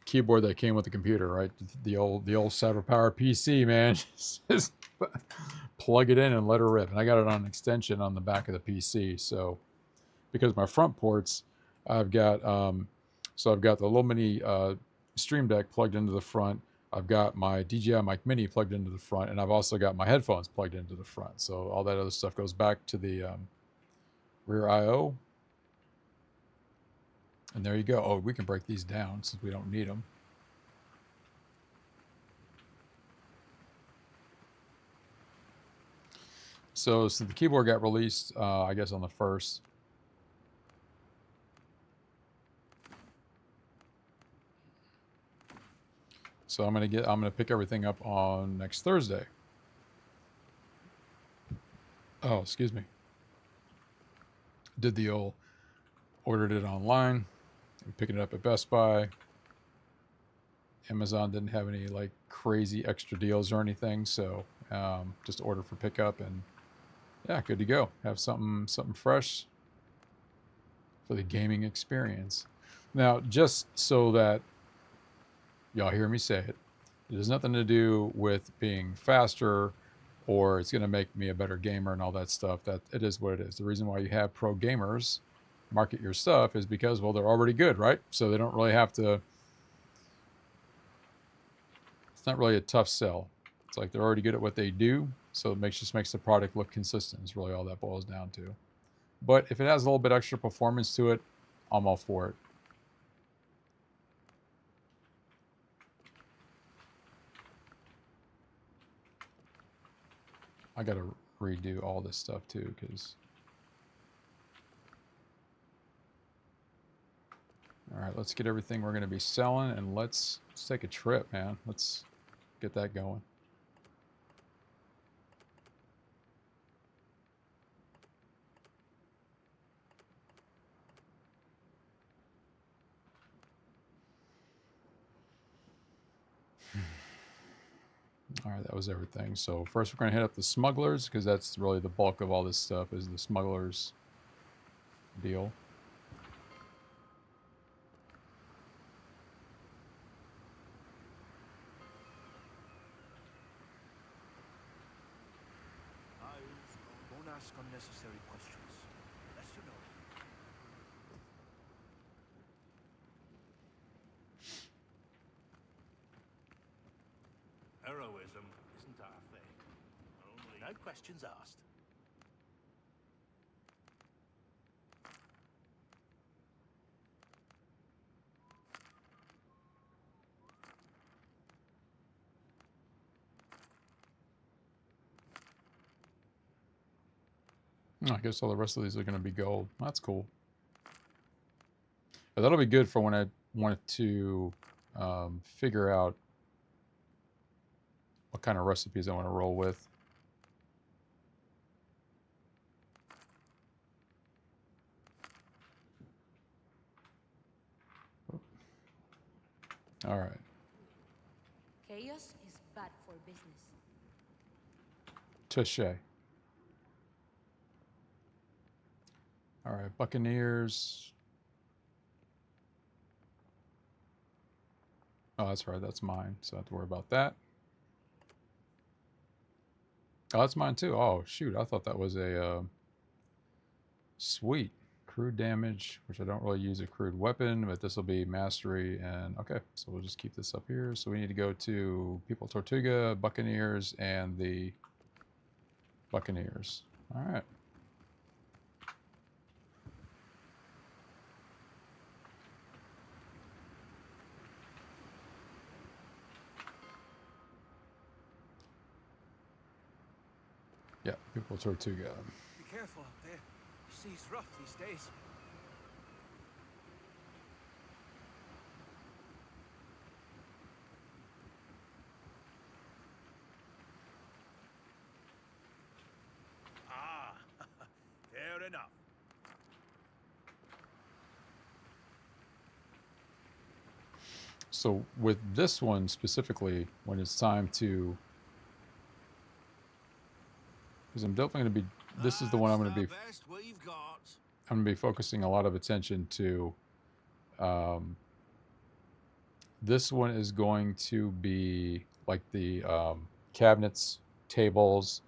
A: keyboard that came with the computer, right? The old CyberPower PC, man. Just plug it in and let her rip. And I got it on an extension on the back of the PC. So because my front ports, I've got so I've got the little mini Stream Deck plugged into the front. I've got my DJI Mic Mini plugged into the front, and I've also got my headphones plugged into the front. So all that other stuff goes back to the rear I/O. And there you go. Oh, we can break these down since we don't need them. So the keyboard got released, I guess on the 1st. So I'm gonna pick everything up on next Thursday. Oh, excuse me. Did the old ordered it online. I'm picking it up at Best Buy. Amazon didn't have any like crazy extra deals or anything, so just order for pickup, and yeah, good to go. Have something fresh for the gaming experience. Now, just so that y'all hear me say it, it has nothing to do with being faster or it's going to make me a better gamer and all that stuff. That it is what it is. The reason why you have pro gamers market your stuff is because, well, they're already good, right? So they don't really have to. It's not really a tough sell. It's like they're already good at what they do, so it just makes the product look consistent. Is really all that boils down to. But if it has a little bit extra performance to it, I'm all for it. I gotta redo all this stuff too, because. All right, let's get everything we're going to be selling, and let's take a trip, man. Let's get that going. All right, that was everything. So first we're going to hit up the smugglers, because that's really the bulk of all this stuff is the smugglers deal.
B: Don't ask unnecessary questions. Unless you know.
C: Heroism isn't our thing. Only
B: No questions asked.
A: I guess all the rest of these are going to be gold. That's cool. But that'll be good for when I want to figure out what kind of recipes I want to roll with. All right.
D: Chaos is bad for business.
A: Touche. All right, Buccaneers. Oh, that's right. That's mine. So I don't have to worry about that. Oh, that's mine too. Oh, shoot. I thought that was a sweet crude damage, which I don't really use a crude weapon, but this will be mastery. And okay, so we'll just keep this up here. So we need to go to People Tortuga, Buccaneers, and the Buccaneers. All right. Yeah, People Tortuga.
B: Be careful out there. The sea's rough these days. enough.
A: So with this one specifically, when it's time to, because I'm definitely going to be, this is the one I'm going to be,
C: Best we've got.
A: I'm going to be focusing a lot of attention to. This one is going to be like the cabinets, tables.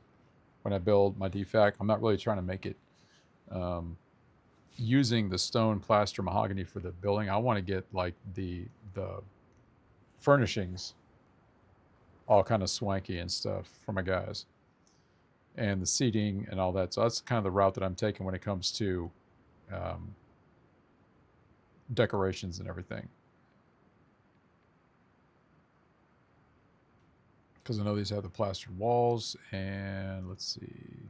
A: When I build my DFAC, I'm not really trying to make it using the stone, plaster, mahogany for the building. I want to get like the furnishings all kind of swanky and stuff for my guys, and the seating and all that. So that's kind of the route that I'm taking when it comes to decorations and everything. Because I know these have the plastered walls, and let's see,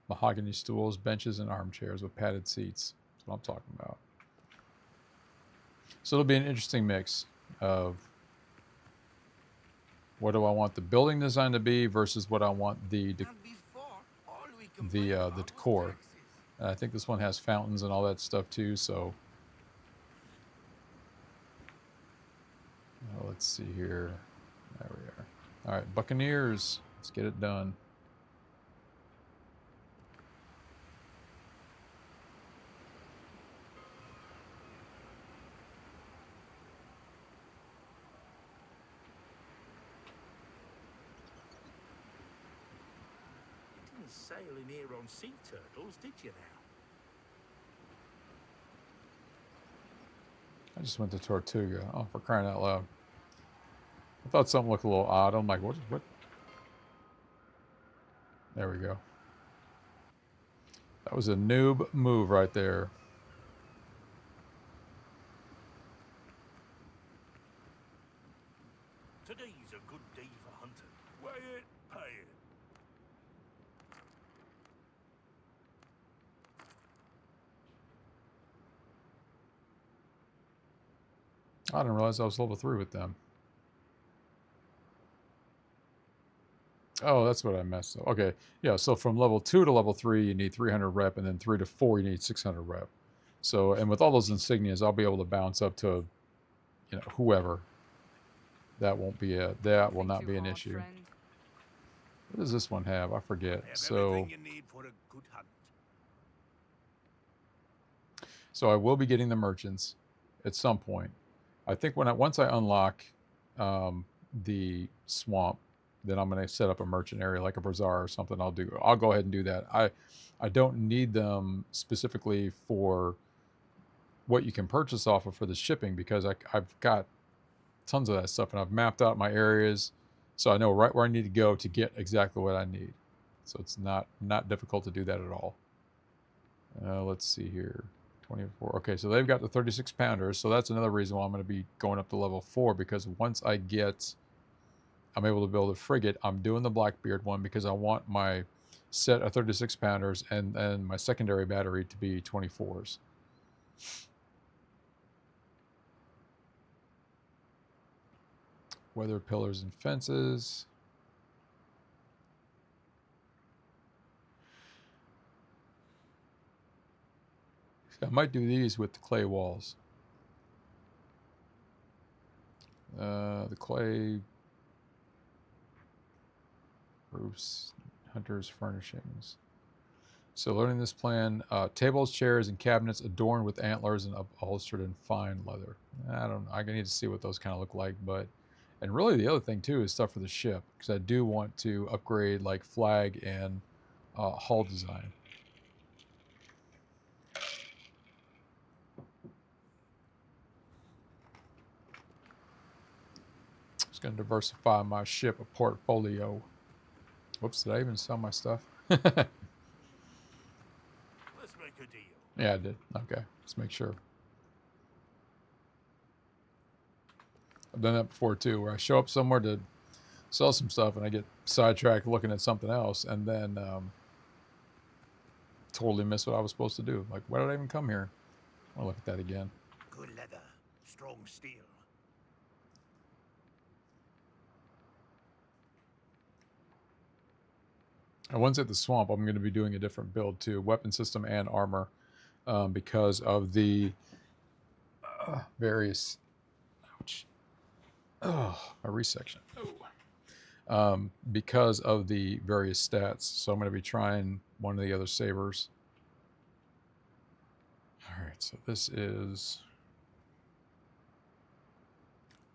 A: mahogany stools, benches, and armchairs with padded seats. That's what I'm talking about. So it'll be an interesting mix of what do I want the building design to be versus what I want the decor. And I think this one has fountains and all that stuff too. So let's see here. There we are. All right, Buccaneers. Let's get it done.
C: You didn't sail in here on sea turtles, did you now?
A: I just went to Tortuga. Oh, for crying out loud. I thought something looked a little odd. I'm like, what? There we go. That was a noob move right there.
C: Today's a good day for hunting. Weigh it, pay it.
A: I didn't realize I was level 3 with them. Oh, that's what I messed up. Okay, yeah, so from level 2 to level 3, you need 300 rep, and then 3 to 4, you need 600 rep. So, and with all those insignias, I'll be able to bounce up to, whoever. That will not be an issue.
D: Friend.
A: What does this one have? I forget.
B: I have
A: So,
B: everything you need for a good hunt.
A: I will be getting the merchants at some point. I think once I unlock the swamp, then I'm going to set up a merchant area like a bazaar or something. I'll go ahead and do that. I don't need them specifically for what you can purchase off of for the shipping, because I've got tons of that stuff, and I've mapped out my areas, so I know right where I need to go to get exactly what I need. So it's not difficult to do that at all. Let's see here. 24. Okay, so they've got the 36 pounders, so that's another reason why I'm going to be going up to level 4, because once I'm able to build a frigate, I'm doing the Blackbeard one because I want my set of 36 pounders and my secondary battery to be 24s. Weather pillars and fences. I might do these with the clay walls. The clay roofs, hunters, furnishings. So learning this plan, tables, chairs, and cabinets adorned with antlers and upholstered in fine leather. I don't know. I need to see what those kind of look like, and really the other thing too is stuff for the ship, because I do want to upgrade like flag and hull design. Just going to diversify my ship portfolio. Whoops, did I even sell my stuff?
C: Let's make a deal.
A: Yeah, I did. Okay, let's make sure. I've done that before too, where I show up somewhere to sell some stuff and I get sidetracked looking at something else, and then totally miss what I was supposed to do. Like, why did I even come here? I'll look at that again.
B: Good leather, strong steel.
A: And once at the swamp, I'm going to be doing a different build too, weapon system and armor, because of the various. Ouch. Oh, my resection. Because of the various stats. So I'm going to be trying one of the other sabers. All right, so this is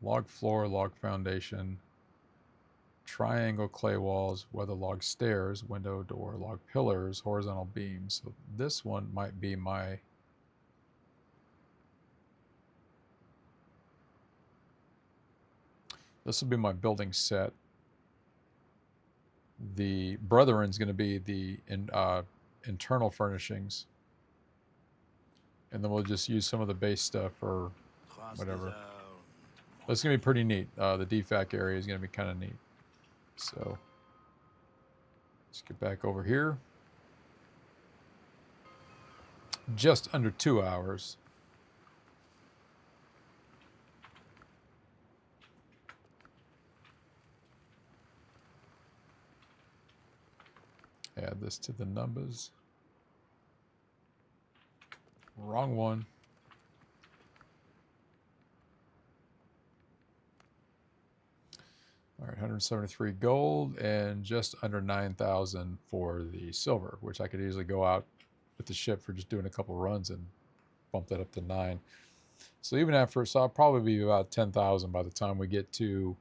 A: log floor, log foundation, triangle clay walls, weather log stairs, window, door, log pillars, horizontal beams. So this one might be my... This will be my building set. The Brethren's going to be the internal furnishings. And then we'll just use some of the base stuff for whatever. That's going to be pretty neat. The DFAC area is going to be kind of neat. So let's get back over here. Just under 2 hours. Add this to the numbers. Wrong one. All right, 173 gold and just under 9,000 for the silver, which I could easily go out with the ship for just doing a couple runs and bump that up to 9. So even after, so I'll probably be about 10,000 by the time we get to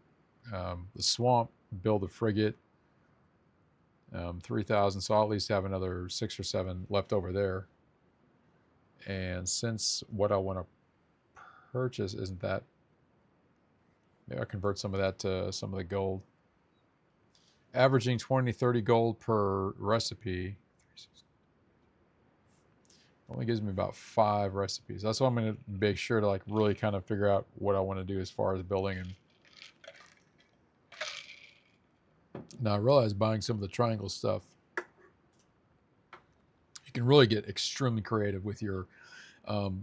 A: the swamp, build a frigate, 3,000. So I'll at least have another 6 or 7 left over there. And since what I want to purchase isn't that, maybe I'll convert some of that to some of the gold. Averaging 20, 30 gold per recipe. Only gives me about 5 recipes. That's why I'm going to make sure to like really kind of figure out what I want to do as far as building. And now I realize buying some of the triangle stuff, you can really get extremely creative with your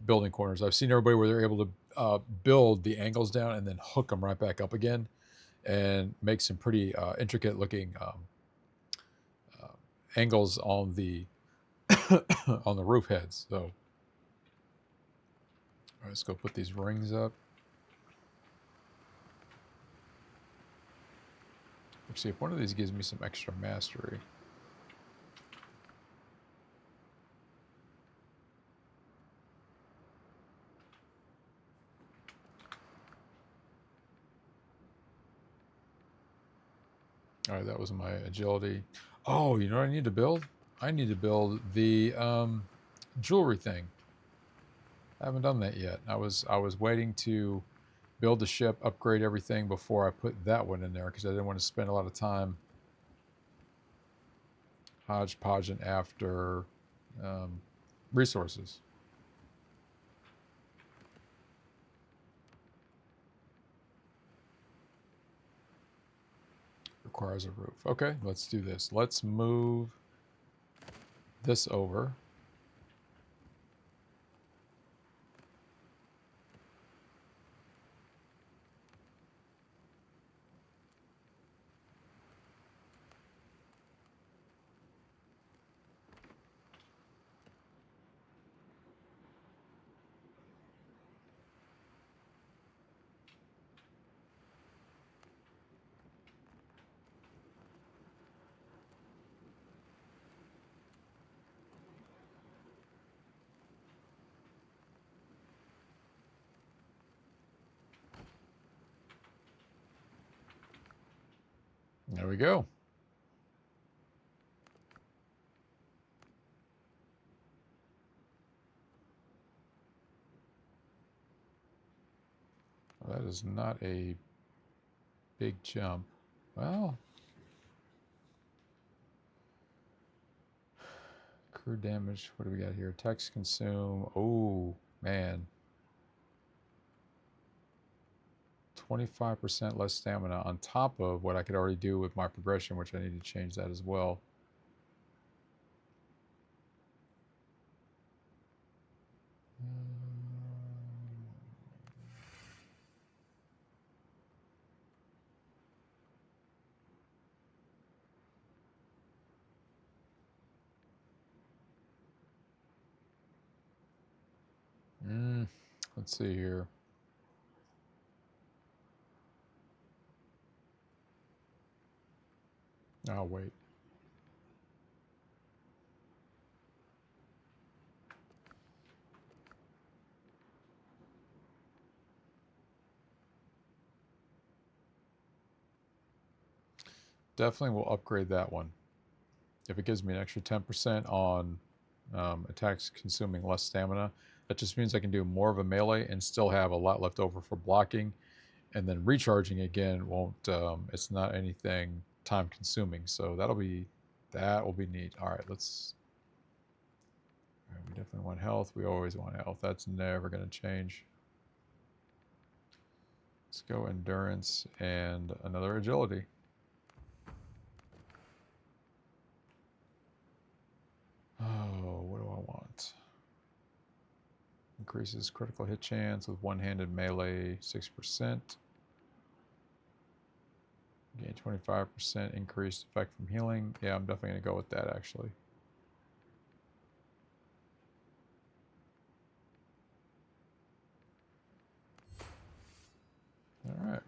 A: building corners. I've seen everybody where they're able to build the angles down and then hook them right back up again and make some pretty intricate looking angles on the on the roof heads. So all right, let's go put these rings up. Let's see if one of these gives me some extra mastery. All right, that was my agility. Oh, you know what I need to build? I need to build the jewelry thing. I haven't done that yet. I was waiting to build the ship, upgrade everything before I put that one in there because I didn't want to spend a lot of time hodgepodging after resources. Requires a roof. Okay, let's do this. Let's move this over. There we go. Well, that is not a big jump. Well, crew damage. What do we got here? Text consume. Oh, man. 25% less stamina on top of what I could already do with my progression, which I need to change that as well. Let's see here. Oh, wait. Definitely will upgrade that one. If it gives me an extra 10% on attacks consuming less stamina, that just means I can do more of a melee and still have a lot left over for blocking. And then recharging again won't, it's not anything time consuming. So that will be neat. All right, let's, all right, we definitely want health. We always want health. That's never going to change. Let's go endurance and another agility. Oh, what do I want? Increases critical hit chance with one-handed melee 6%. Gain 25% increased effect from healing. Yeah, I'm definitely going to go with that, actually. All right.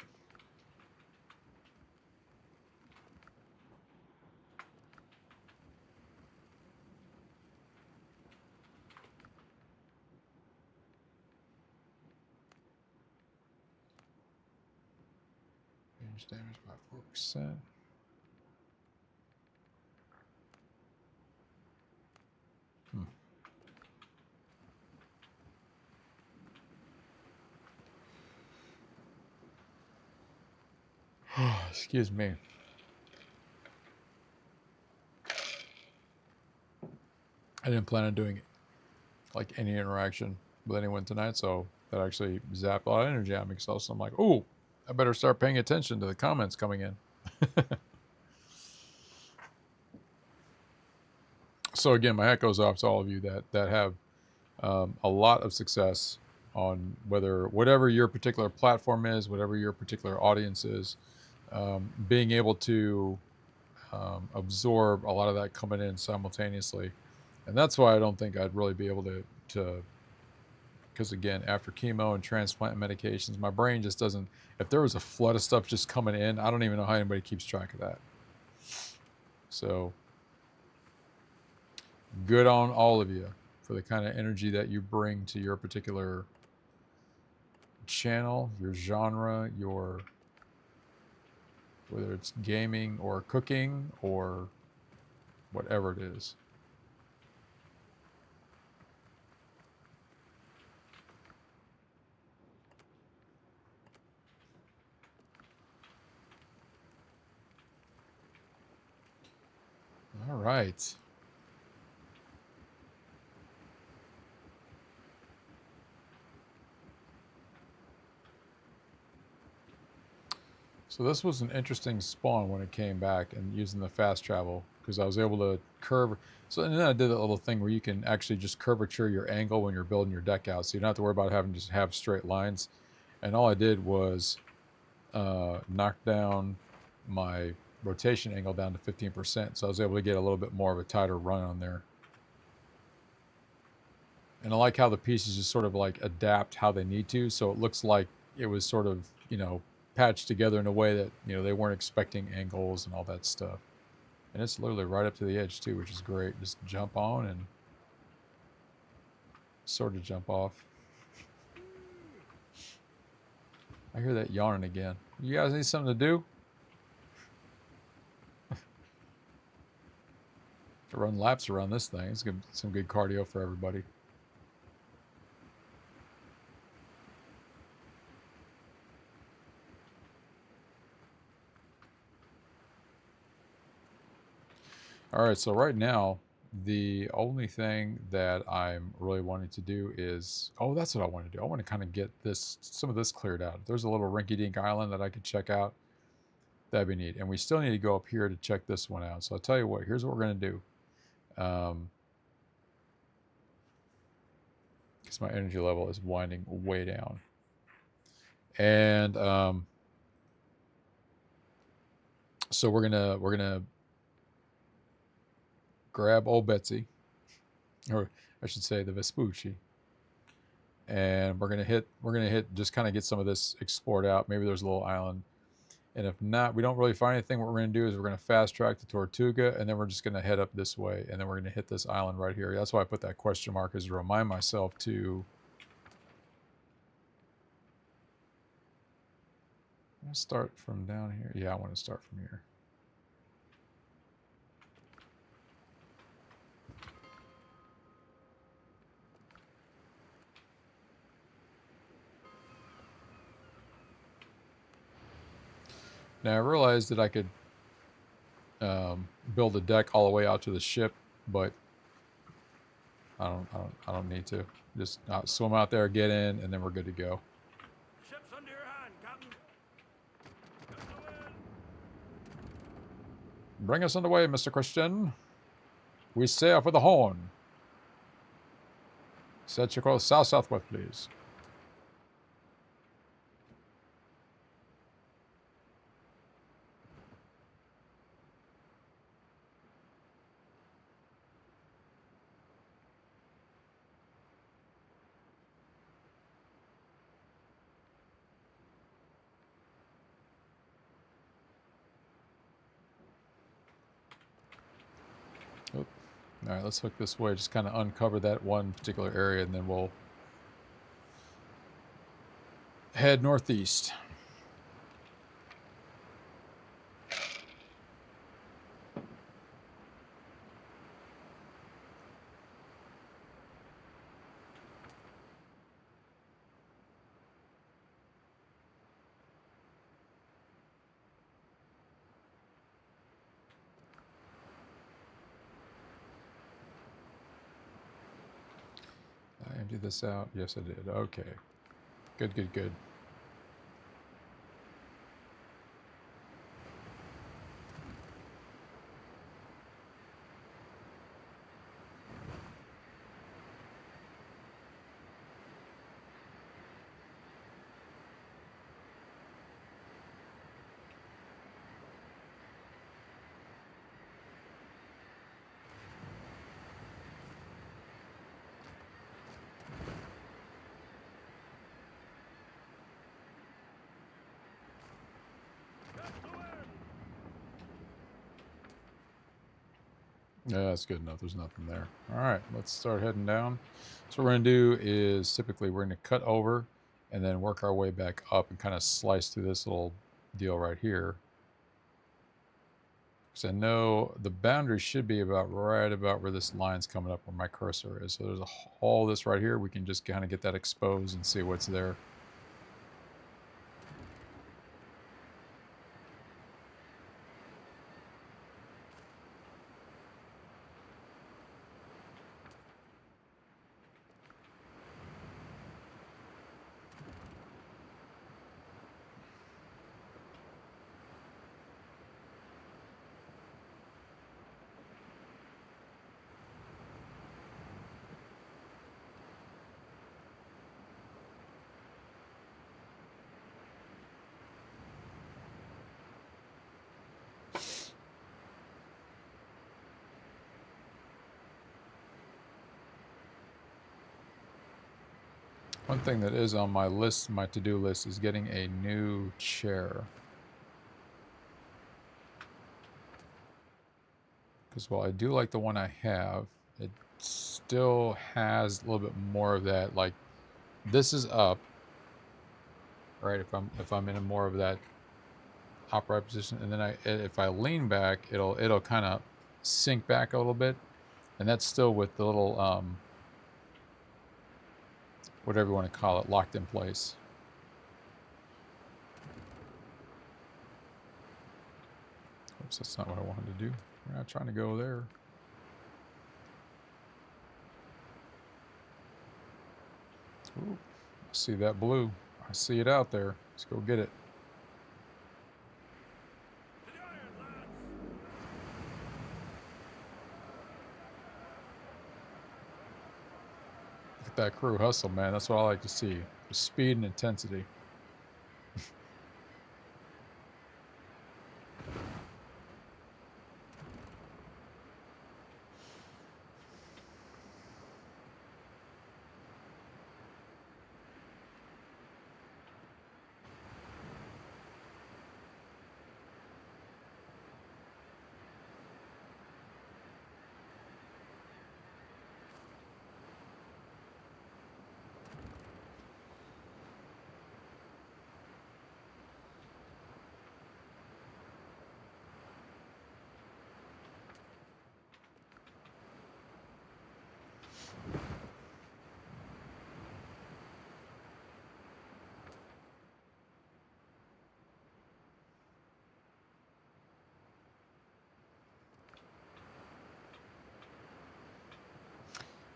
A: Range damage by 4%. Excuse me. I didn't plan on doing like any interaction with anyone tonight, so that actually zapped a lot of energy out of me. So I'm like, ooh, I better start paying attention to the comments coming in. So again, my hat goes off to all of you that have a lot of success on whatever your particular platform is, whatever your particular audience is, being able to absorb a lot of that coming in simultaneously. And that's why I don't think I'd really be able to because again, after chemo and transplant medications, my brain just doesn't, if there was a flood of stuff just coming in, I don't even know how anybody keeps track of that. So good on all of you for the kind of energy that you bring to your particular channel, your genre, whether it's gaming or cooking or whatever it is. All right. So this was an interesting spawn when it came back and using the fast travel because I was able to curve. So and then I did that little thing where you can actually just curvature your angle when you're building your deck out. So you don't have to worry about having to just have straight lines. And all I did was knock down my rotation angle down to 15%. So I was able to get a little bit more of a tighter run on there. And I like how the pieces just sort of like adapt how they need to. So it looks like it was sort of, patched together in a way that, they weren't expecting angles and all that stuff. And it's literally right up to the edge too, which is great. Just jump on and sort of jump off. I hear that yawning again. You guys need something to do? To run laps around this thing. It's some good cardio for everybody. All right, so right now, the only thing that I'm really wanting to do is, oh, that's what I want to do. I want to kind of get some of this cleared out. If there's a little rinky-dink island that I could check out, that'd be neat. And we still need to go up here to check this one out. So I'll tell you what, here's what we're going to do. Because my energy level is winding way down. And so we're gonna grab old Betsy, or I should say the Vespucci, and we're gonna hit just kind of get some of this explored out. Maybe there's a little island, and if not, we don't really find anything. What we're gonna do is we're gonna fast track to Tortuga, and then we're just gonna head up this way, and then we're gonna hit this island right here. That's why I put that question mark, is to remind myself to. I'm gonna start from down here. Yeah, I want to start from here. Now I realized that I could build a deck all the way out to the ship, but I don't need to. Just swim out there, get in, and then we're good to go.
C: Ship's under your hand, Captain. Get the wind.
A: Bring us underway, Mr. Christian. We sail for the Horn. Set your course south-southwest, please. Oop. All right, let's hook this way. Just kind of uncover that one particular area, and then we'll head northeast. I emptied this out. Yes, I did. Okay. Good, good, good. Yeah, that's good enough. There's nothing there. All right, let's start heading down. So what we're going to do is typically we're going to cut over and then work our way back up and kind of slice through this little deal right here. Because I know the boundary should be about right about where this line's coming up where my cursor is. So there's all this right here. We can just kind of get that exposed and see what's there. One thing that is on my list, my to-do list, is getting a new chair. Because while I do like the one I have, it still has a little bit more of that. Like, this is up, right? If I'm in a more of that upright position, and then if I lean back, it'll kind of sink back a little bit, and that's still with the little whatever you want to call it, locked in place. Oops, that's not what I wanted to do. We're not trying to go there. Ooh, I see that blue. I see it out there. Let's go get it.
C: To the iron, lads.
A: Look at that crew hustle, man. That's what I like to see. The speed and intensity.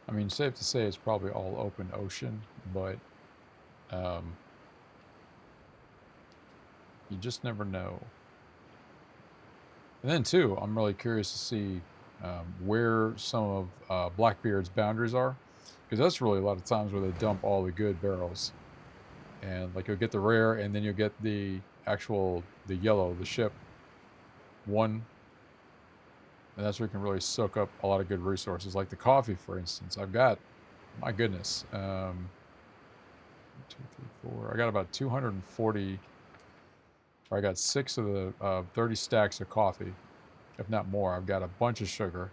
A: I mean, safe to say it's probably all open ocean, but you just never know. And then, too, I'm really curious to see where some of Blackbeard's boundaries are, because that's really a lot of times where they dump all the good barrels. And like you'll get the rare, and then you'll get the actual yellow, the ship one, and that's where you can really soak up a lot of good resources, like the coffee, for instance. I've got, my goodness, 2, 3, 4. I got about 240. Or I got 6 of the 30 stacks of coffee, if not more. I've got a bunch of sugar,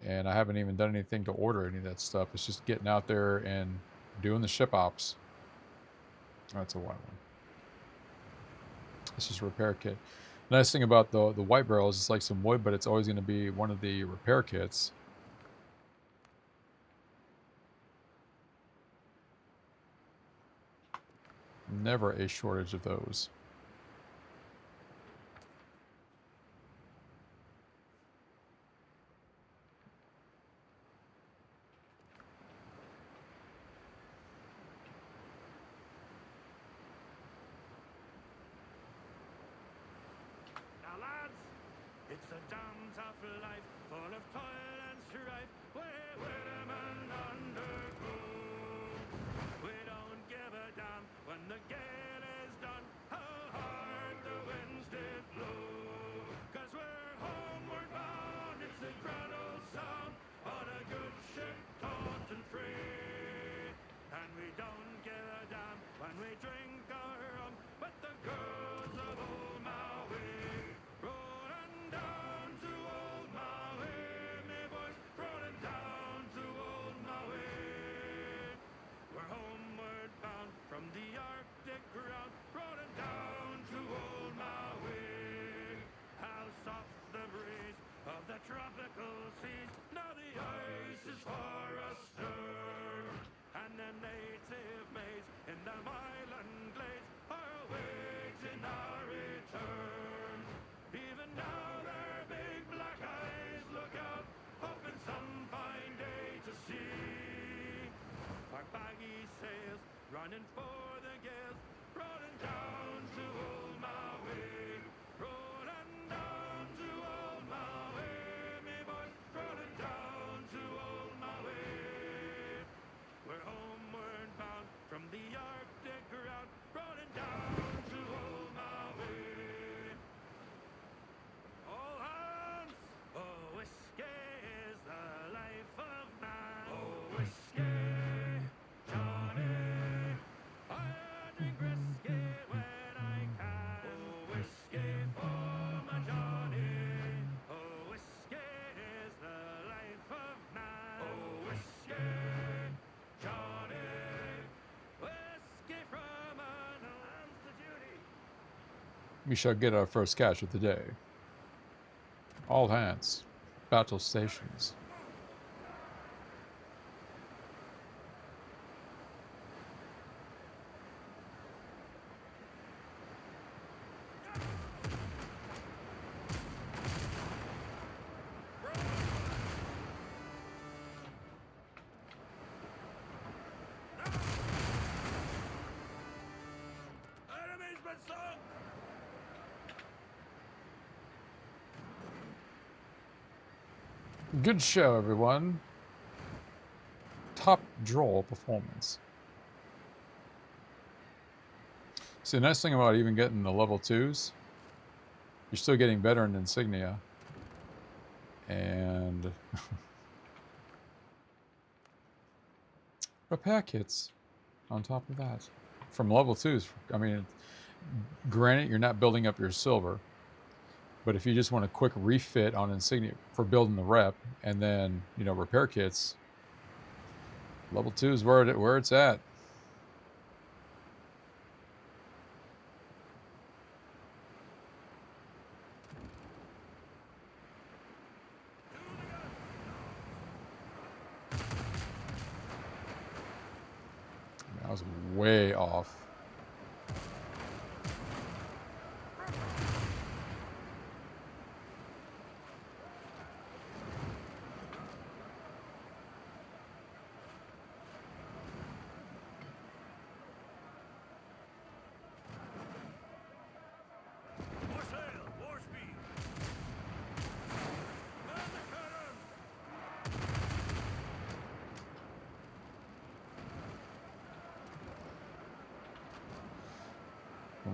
A: and I haven't even done anything to order any of that stuff. It's just getting out there and doing the ship ops. That's a white one. This is a repair kit. The nice thing about the white barrel is it's like some wood, but it's always going to be one of the repair kits. Never a shortage of those.
C: Now, lads, it's a damn tough life, full of toil and strife. Where a man undergo. We don't give a damn when the gale is done, how hard the winds did blow. 'Cause we're homeward bound, it's the grand old sound, on a good ship, taut and free. And we don't give a damn when we drink our rum, but the girls of old Maui. Rolling down to old Maui, me boys, rolling down to old Maui. We're homeward bound from the Arctic ground, rolling down to old Maui. How soft the breeze of the tropical seas, now the ice is far astern. And the native maids in the Milan glades are awaiting our return. Even now their big black eyes look out, hoping some fine day to see our baggy sails running for the gales, rolling down to old Maui. Rolling down to old Maui, me boys, rolling down to old Maui. We're homeward bound from the Arctic ground, rolling down to old Maui. All hands! Oh, whiskey is the life of man. Oh, whiskey, Johnny. I drink whiskey when I can. Oh, whiskey for my Johnny. Oh, whiskey is the life of man. Oh, whiskey, Johnny. Whiskey from an hands to duty.
A: We shall get our first catch of the day. All hands, battle stations.
C: Enemy's been sunk!
A: Good show, everyone. Top draw performance. See, the nice thing about even getting the level 2s, you're still getting better in insignia. And repair kits on top of that. From level 2s, I mean, granted, you're not building up your silver. But if you just want a quick refit on insignia for building the rep, and then, you know, repair kits, level 2 is where it's at. I was way off.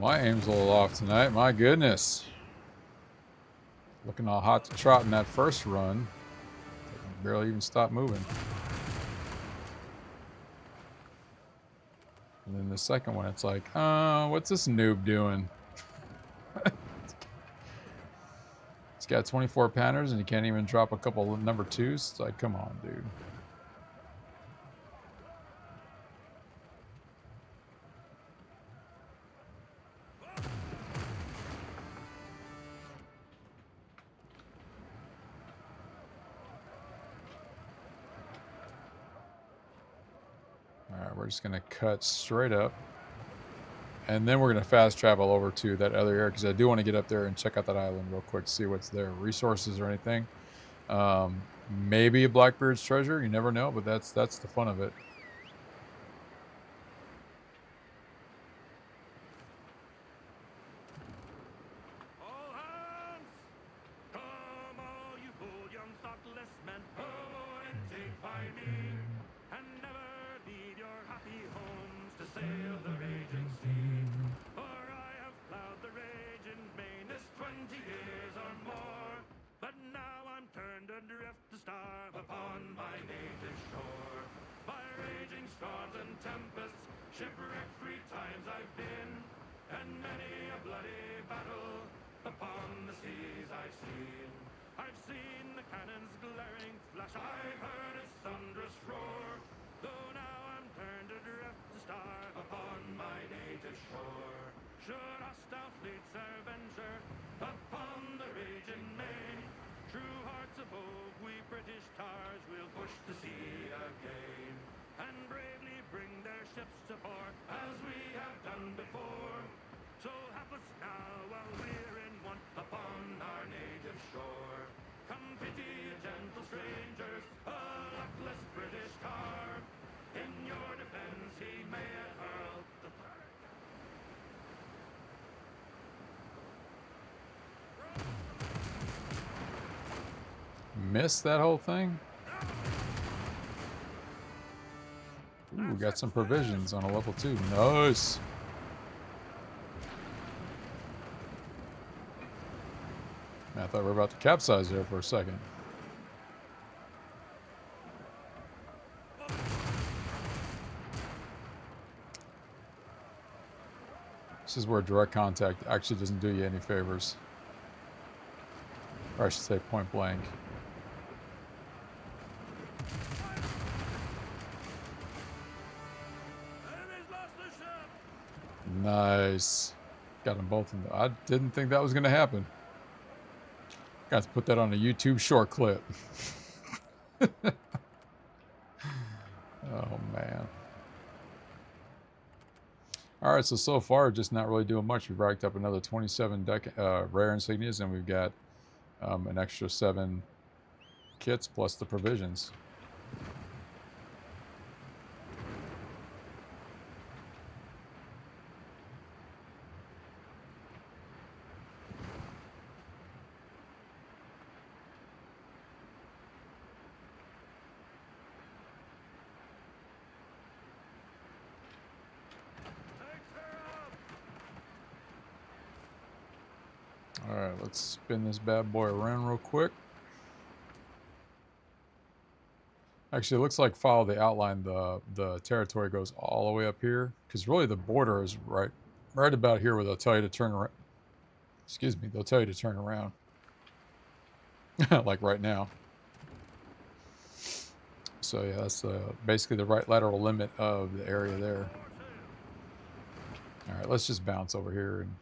A: My aim's a little off tonight. My goodness. Looking all hot to trot in that first run. I can barely even stop moving. And then the second one, it's like, what's this noob doing? He's got 24 panners and he can't even drop a couple of number 2s. It's like, come on, dude. Alright, we're just going to cut straight up. And then we're going to fast travel over to that other area because I do want to get up there and check out that island real quick, see what's there. Resources or anything. Maybe a Blackbeard's treasure. You never know, but that's the fun of it.
C: All hands! Come all you bold young thoughtless men, forward and take by me, and never leave your happy homes to sail the raging sea. For I have plowed the raging main this 20 years or more, but now I'm turned adrift to starve upon my native shore. By raging storms and tempests, shipwrecked 3 times I've been, and many a bloody battle upon the seas I've seen. I've seen the cannon's glaring flash, I've heard its thunderous roar, though now I'm turned adrift to starve upon my native shore. Should hostile fleets e'er venture upon the raging main, true hearts of oak, we British tars will push the sea again, and bravely bring their ships to port as we have done before. So hapless now while we're in want upon our native shore. Come pity gentle strangers, a luckless British tar. In your defense he may have hurled the
A: Missed that whole thing? Ooh, got some provisions on a level 2. Nice. I thought we were about to capsize there for a second. This is where direct contact actually doesn't do you any favors. Or I should say point blank.
C: enemy's lost the ship!
A: Nice. Got them both in there. I didn't think that was going to happen. Got to put that on a YouTube short clip. Oh, man. All right, so far, just not really doing much. We've racked up another 27 rare insignias, and we've got an extra 7 kits plus the provisions. All right, let's spin this bad boy around real quick. Actually, it looks like follow the outline. The territory goes all the way up here, because really the border is right about here where they'll tell you to turn around. Excuse me, they'll tell you to turn around, like right now. So yeah, that's basically the right lateral limit of the area there. All right, let's just bounce over here and.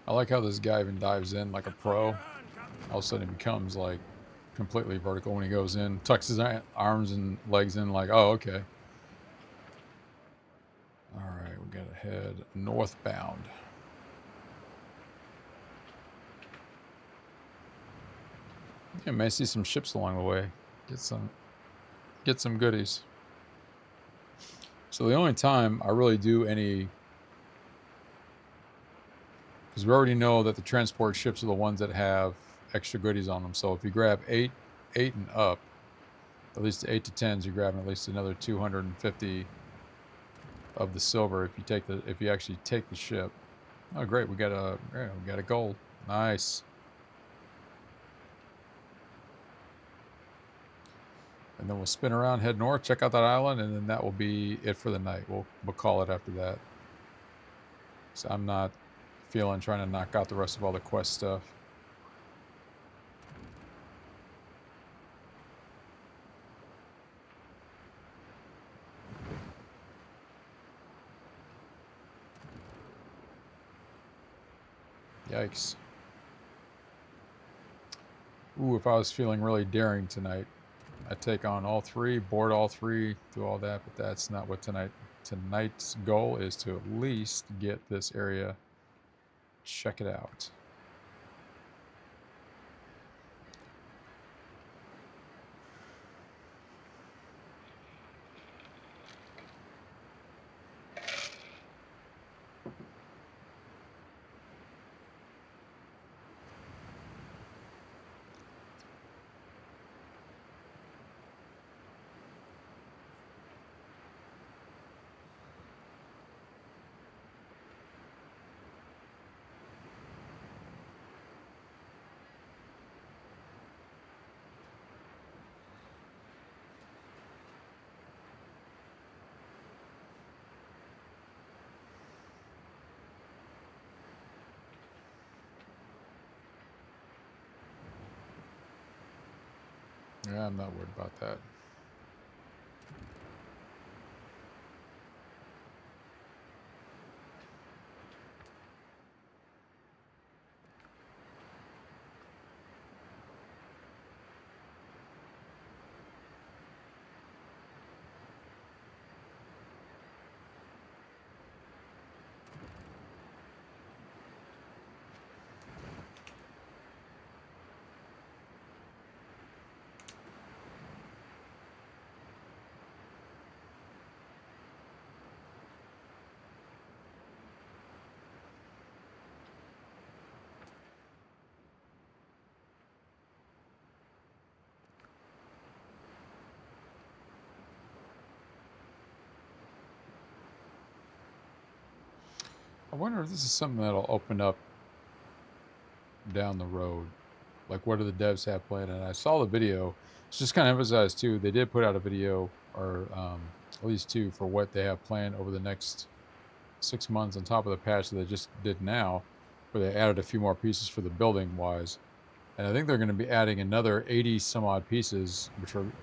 A: I like how this guy even dives in like a pro. All of a sudden he becomes like completely vertical when he goes in, tucks his arms and legs in like, oh, okay. All right, we got to head northbound. Yeah, may see some ships along the way. Get get some goodies. So the only time I really do any, because we already know that the transport ships are the ones that have extra goodies on them. So if you grab 8 and up, at least 8 to 10s, you're grabbing at least another 250 of the silver if you actually take the ship. Oh great, we got a gold. Nice. And then we'll spin around, head north, check out that island, and then that will be it for the night. We'll call it after that. So I'm not feeling trying to knock out the rest of all the quest stuff. Yikes. Ooh, if I was feeling really daring tonight, I'd take on all 3, board all 3, do all that, but that's not what tonight's goal is, to at least get this area, check it out. Yeah, I'm not worried about that. I wonder if this is something that'll open up down the road. Like, what do the devs have planned? And I saw the video. It's just kind of emphasized, too, they did put out a video, or at least 2, for what they have planned over the next 6 months on top of the patch that they just did now, where they added a few more pieces for the building-wise. And I think they're going to be adding another 80 some odd pieces,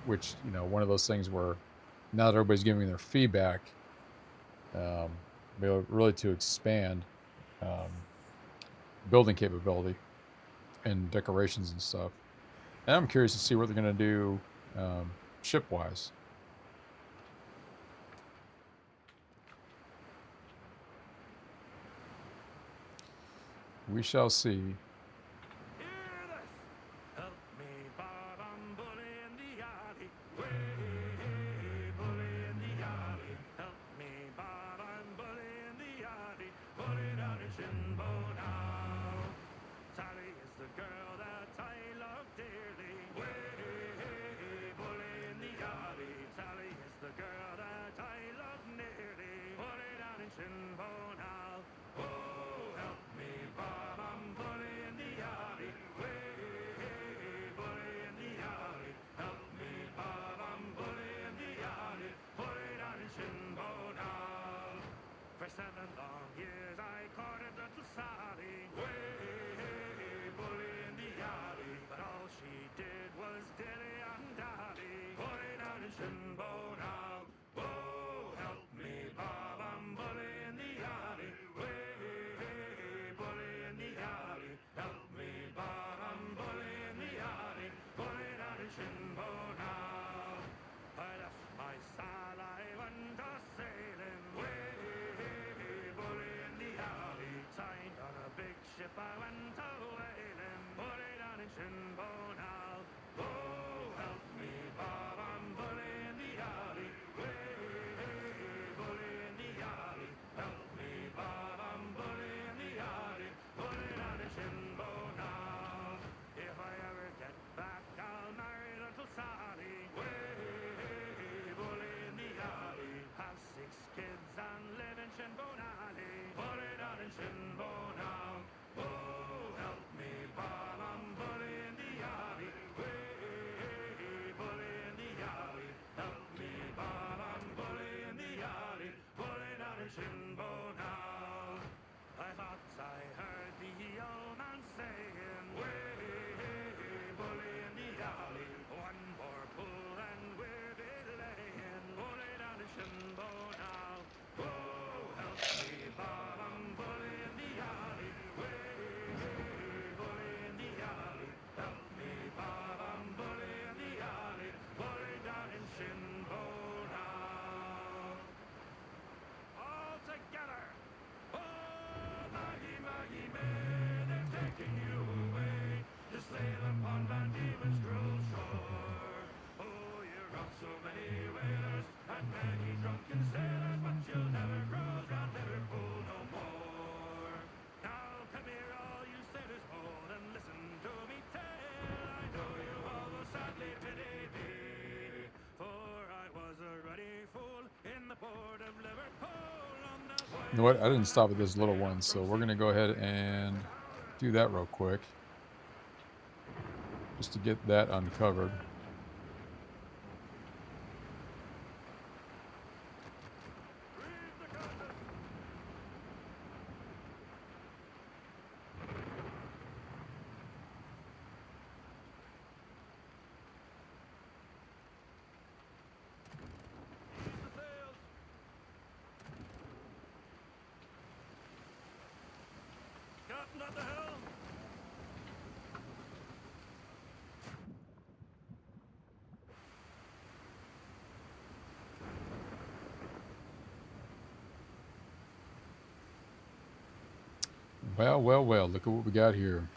A: which you know, one of those things where now that everybody's giving their feedback, really to expand building capability and decorations and stuff. And I'm curious to see what they're going to do ship-wise. We shall see.
C: Hear this! Help me, Bob, I'm bully in the alley. Way, bully in the alley. Help me, Bob, I'm bully in the alley. Bully down in Shinbo now. Sally is the girl that I love dearly. Way, bully in the alley. Sally is the girl that I love nearly. Bully down in Shinbo now. Oh, help me, Bob, I'm bully in the alley. Way, bully in the alley. Help me, Bob, I'm bully in the alley. Bully down in Shinbo now. For 7 long years I courted little Sally. Way, bully in the alley. But all she did was dilly and dally. Bully down in Shinbo now. Oh, help me, Bob, I'm bully in the alley. Way, bully in the alley. Help me, Bob, I'm bully in the alley. Bully down in Shinbo now. I left my stall, I went a sailing. Way, bully in the alley. Signed on a big ship, I went a whaling. Bully down in Shinbo now. Oh, help me, Bob, I'm bully in the shinbo now. I thought I heard the old man saying, way, bully in the alley. One more pull and we're delaying. Bully down the shinbo now. Oh, help me, Bob, I'm bully in the alley. Way, bully in the alley. Help me, Bob, I'm bully in the alley. Bully down in shinbo now. All together! Oh, Maggie, Maggie May, they're taking you away to sail upon Van Diemen's Drill shore. Oh, you're off so many whalers and many drunken sailors, but you'll never cruise round Liverpool no more. Now come here, all you sailors bold, and listen to me tale. I know you all will sadly pity me, for I was a ruddy fool in the port of Liverpool on the
A: You know what? I didn't stop at this little one, so we're going to go ahead and do that real quick. Just to get that uncovered.
C: Captain at the helm!
A: Well, well, well. Look at what we got here.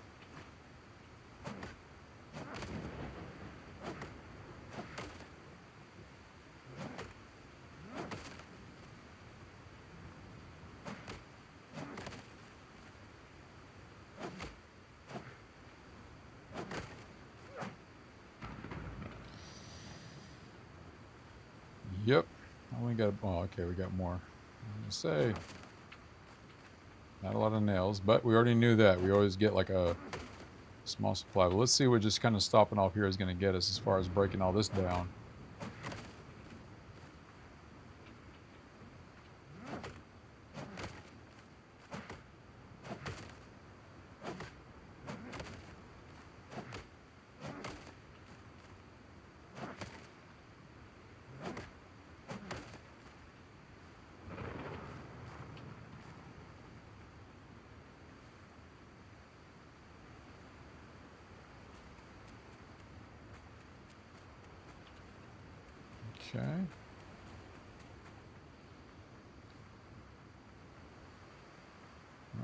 A: Yep. Only got. Oh, okay. We got more. I'm gonna say. Not a lot of nails, but we already knew that. We always get like a small supply. But let's see what just kind of stopping off here is going to get us as far as breaking all this down. Okay.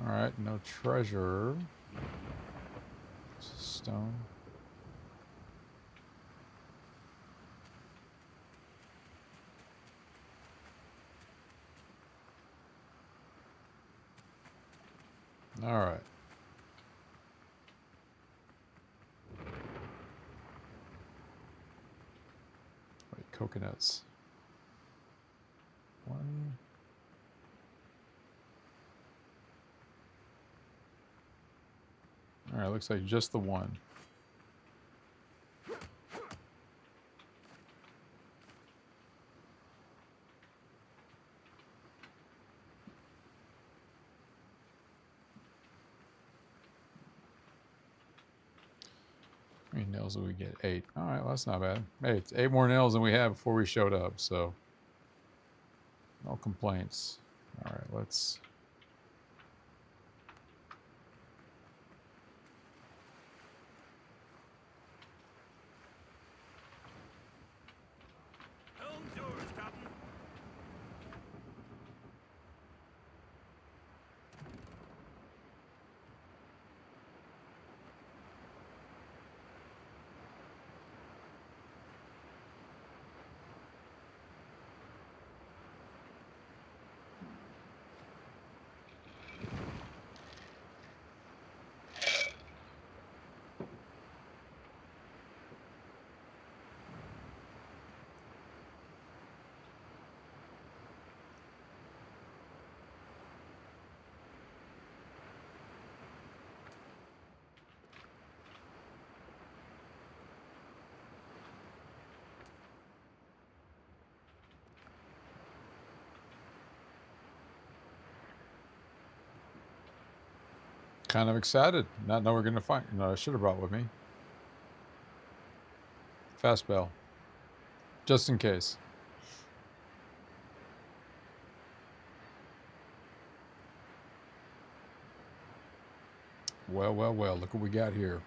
A: All right, no treasure. Stone. All right. Wait, coconuts. 1. All right, looks like just the one. How many nails do we get? 8. All right, well, that's not bad. Hey, it's 8 more nails than we had before we showed up, so no complaints. All right, let's.
C: Helm's yours, Captain.
A: Kind of excited. Not know we're gonna find. You know, I should have brought with me. Fast bell. Just in case. Well, well, well. Look what we got here.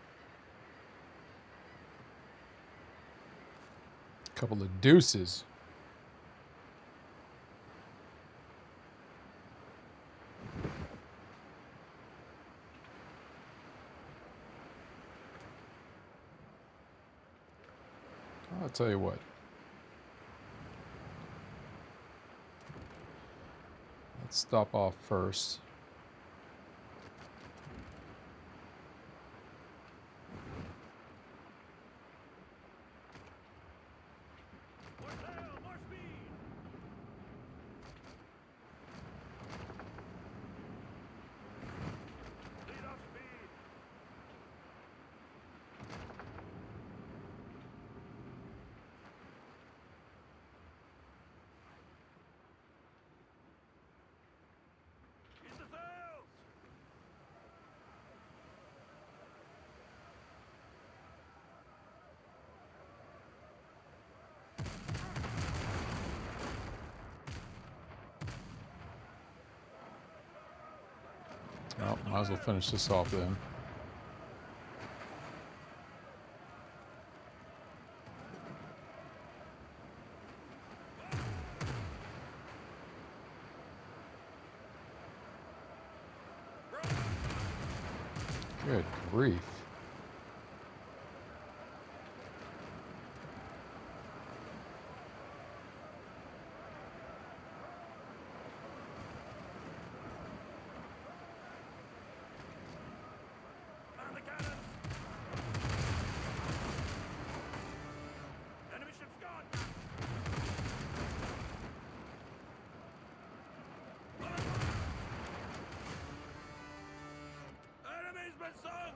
A: A couple of deuces. I'll tell you what. Let's stop off first.
C: More sail, more speed. Lead off speed. Ease the sails.
A: Oh, might as well finish this off then. Good grief.
C: Man the cannons. Enemy ship's gone. Enemy's been sunk.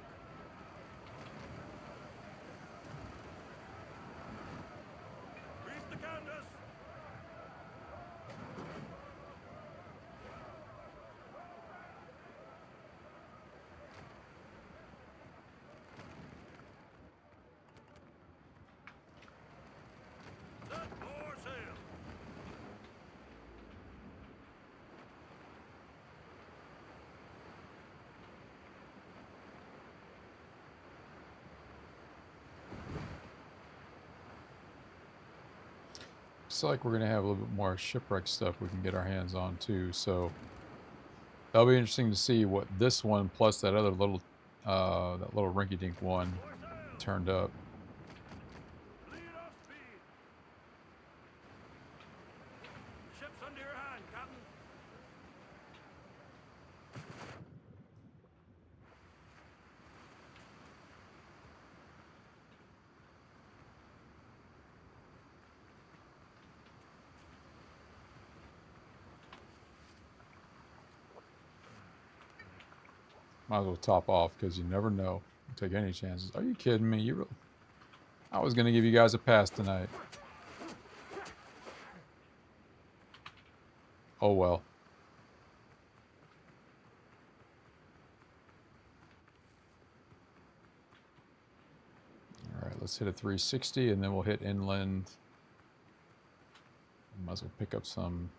C: Reef the canvas. Set more sail.
A: Looks like we're gonna have a little bit more shipwreck stuff we can get our hands on too. So that'll be interesting to see what this one plus that other little, that little rinky-dink one
C: More sail.
A: turned up.
C: Lead off speed. Ship's under your hand, Captain.
A: Might as well top off because you never know. Take any chances. Are you kidding me? You really? I was gonna give you guys a pass tonight. Oh well. All right, let's hit a 360 and then we'll hit inland. Might as well pick up some.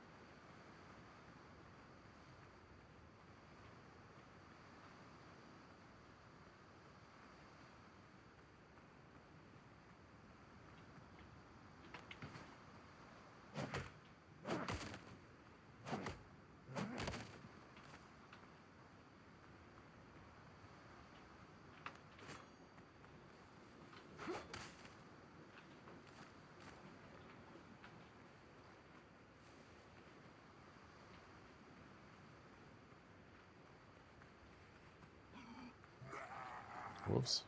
A: Whoops.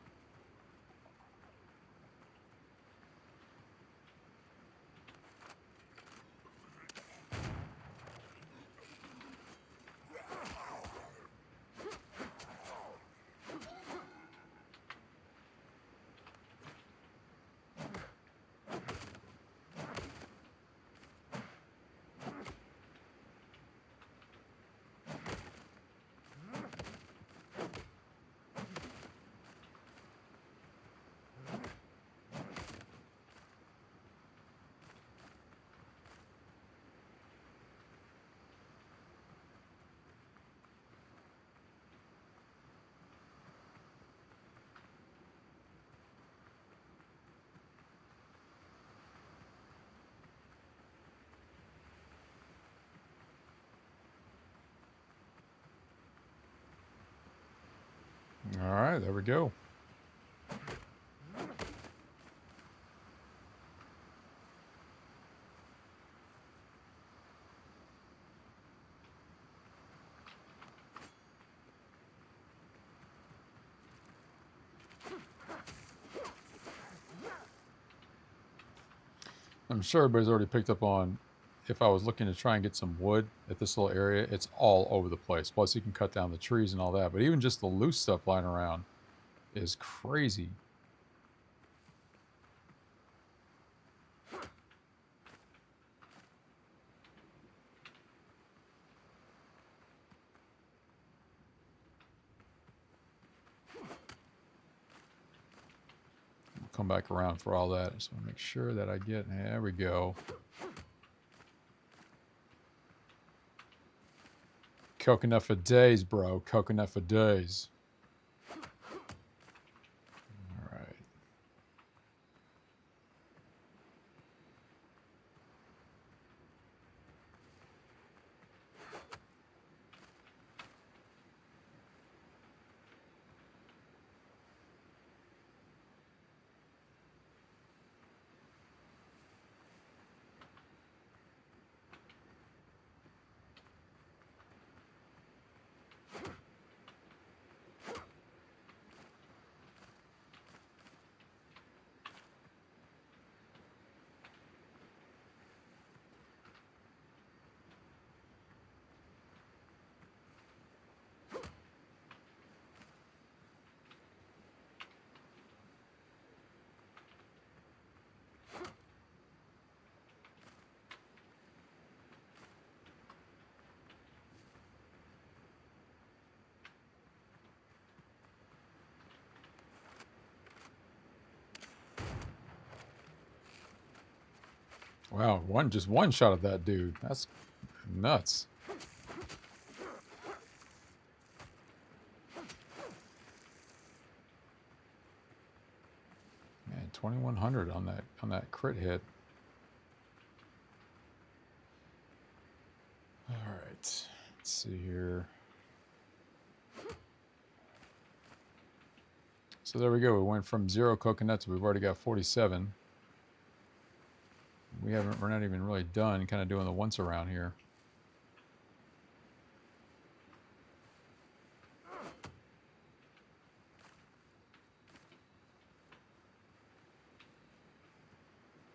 A: right, there we go. I'm sure everybody's already picked up on, if I was looking to try and get some wood at this little area, it's all over the place. Plus, you can cut down the trees and all that. But even just the loose stuff lying around is crazy. I'll come back around for all that. Just want to make sure that I get... There we go. Coconut for days, bro. Coconut for days. All right. Wow, just one shot at that dude. That's nuts. Man, 2100 on that crit hit. All right, let's see here. So there we go. We went from 0 coconuts. We've already got 47. We're not even really done kind of doing the once around here.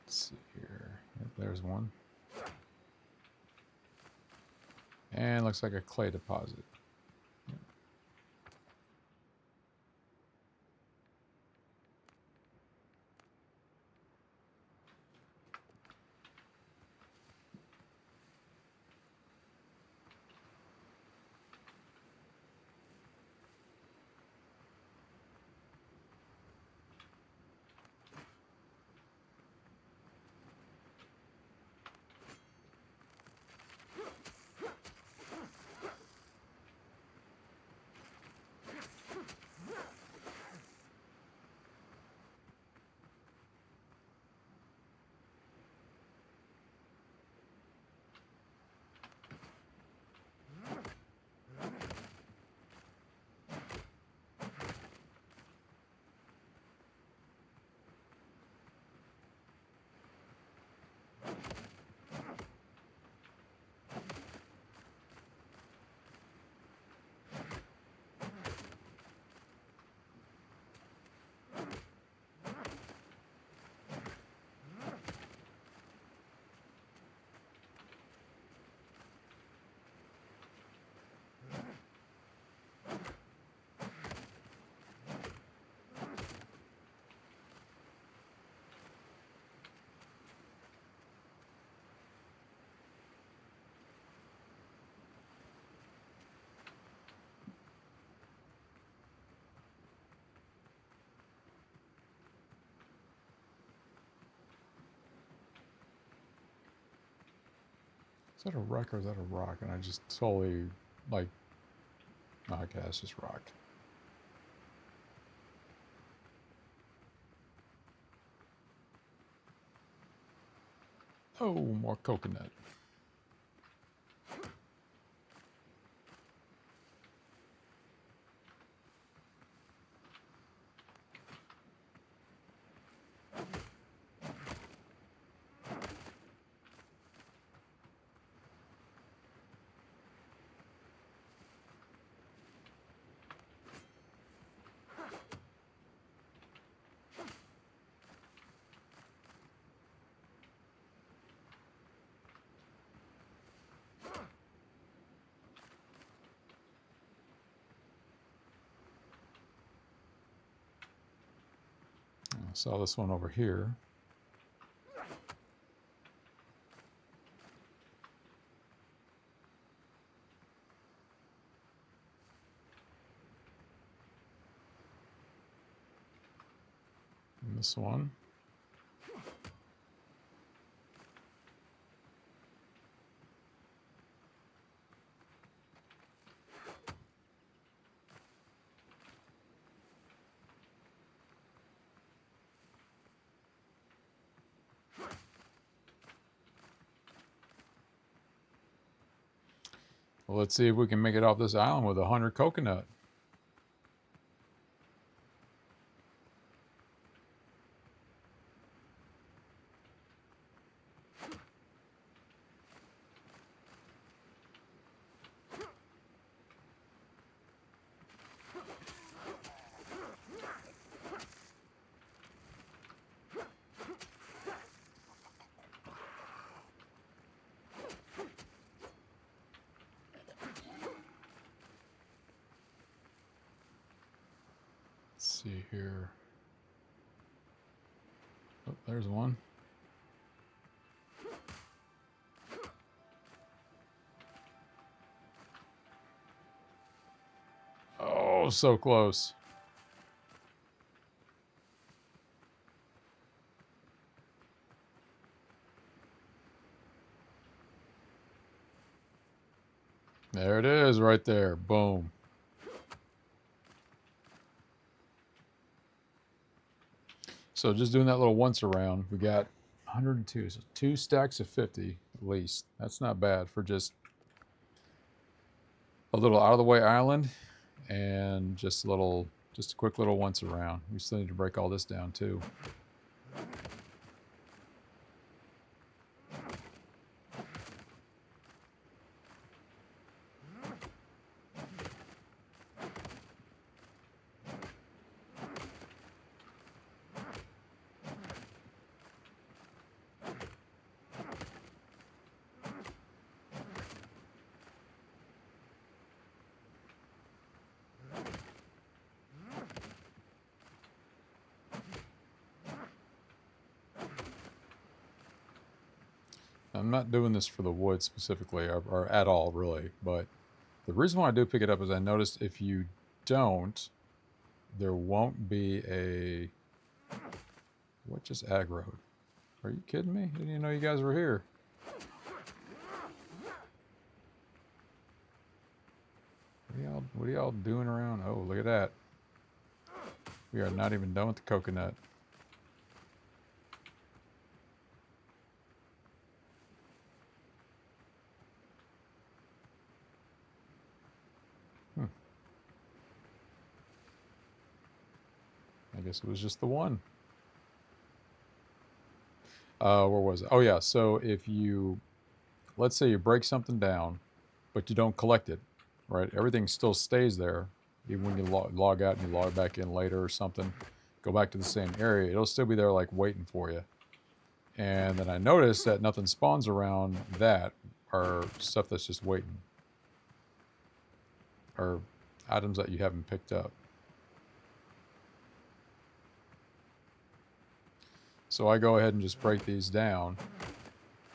A: Let's see here. Yep, there's one. And looks like a clay deposit. Yep. Is that a wreck or is that a rock? And I just totally, like, okay, that's just rock. Oh, more coconut. I saw this one over here. And this one. Well, let's see if we can make it off this island with 100 coconut. See here. Oh, there's one. Oh, so close. There it is right there. Boom. So just doing that little once around, we got 102. So 2 stacks of 50 at least. That's not bad for just a little out of the way island and just a quick little once around. We still need to break all this down too. I'm not doing this for the wood specifically, or at all, really. But the reason why I do pick it up is I noticed if you don't, there won't be a... What just aggroed? Are you kidding me? Didn't even know you guys were here. What are y'all doing around? Oh, look at that. We are not even done with the coconut. I guess it was just the one. Where was it? Oh yeah, so if you, let's say you break something down, but you don't collect it, right? Everything still stays there. Even when you log out and you log back in later or something, go back to the same area, it'll still be there like waiting for you. And then I noticed that nothing spawns around that, or stuff that's just waiting. Or items that you haven't picked up. So I go ahead and just break these down.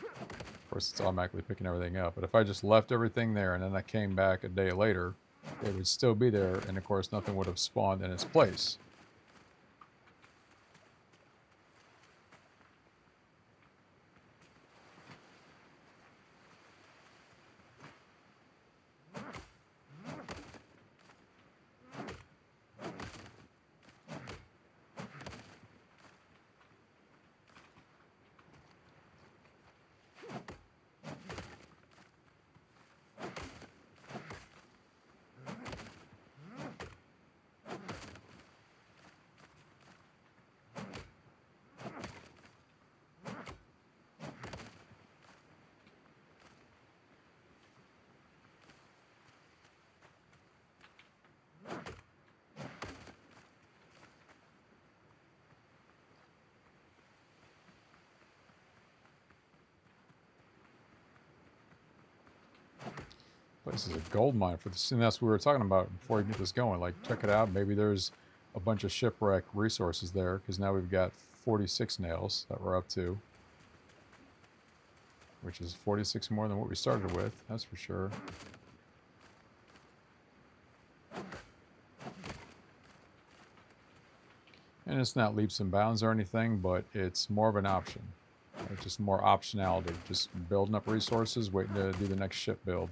A: Of course, it's automatically picking everything up. But if I just left everything there and then I came back a day later, it would still be there. And of course, nothing would have spawned in its place. This is a gold mine for this, and that's what we were talking about before we get this going. Like, check it out. Maybe there's a bunch of shipwreck resources there, because now we've got 46 nails that we're up to, which is 46 more than what we started with, that's for sure. And it's not leaps and bounds or anything, but it's more of an option. It's just more optionality, just building up resources, waiting to do the next ship build.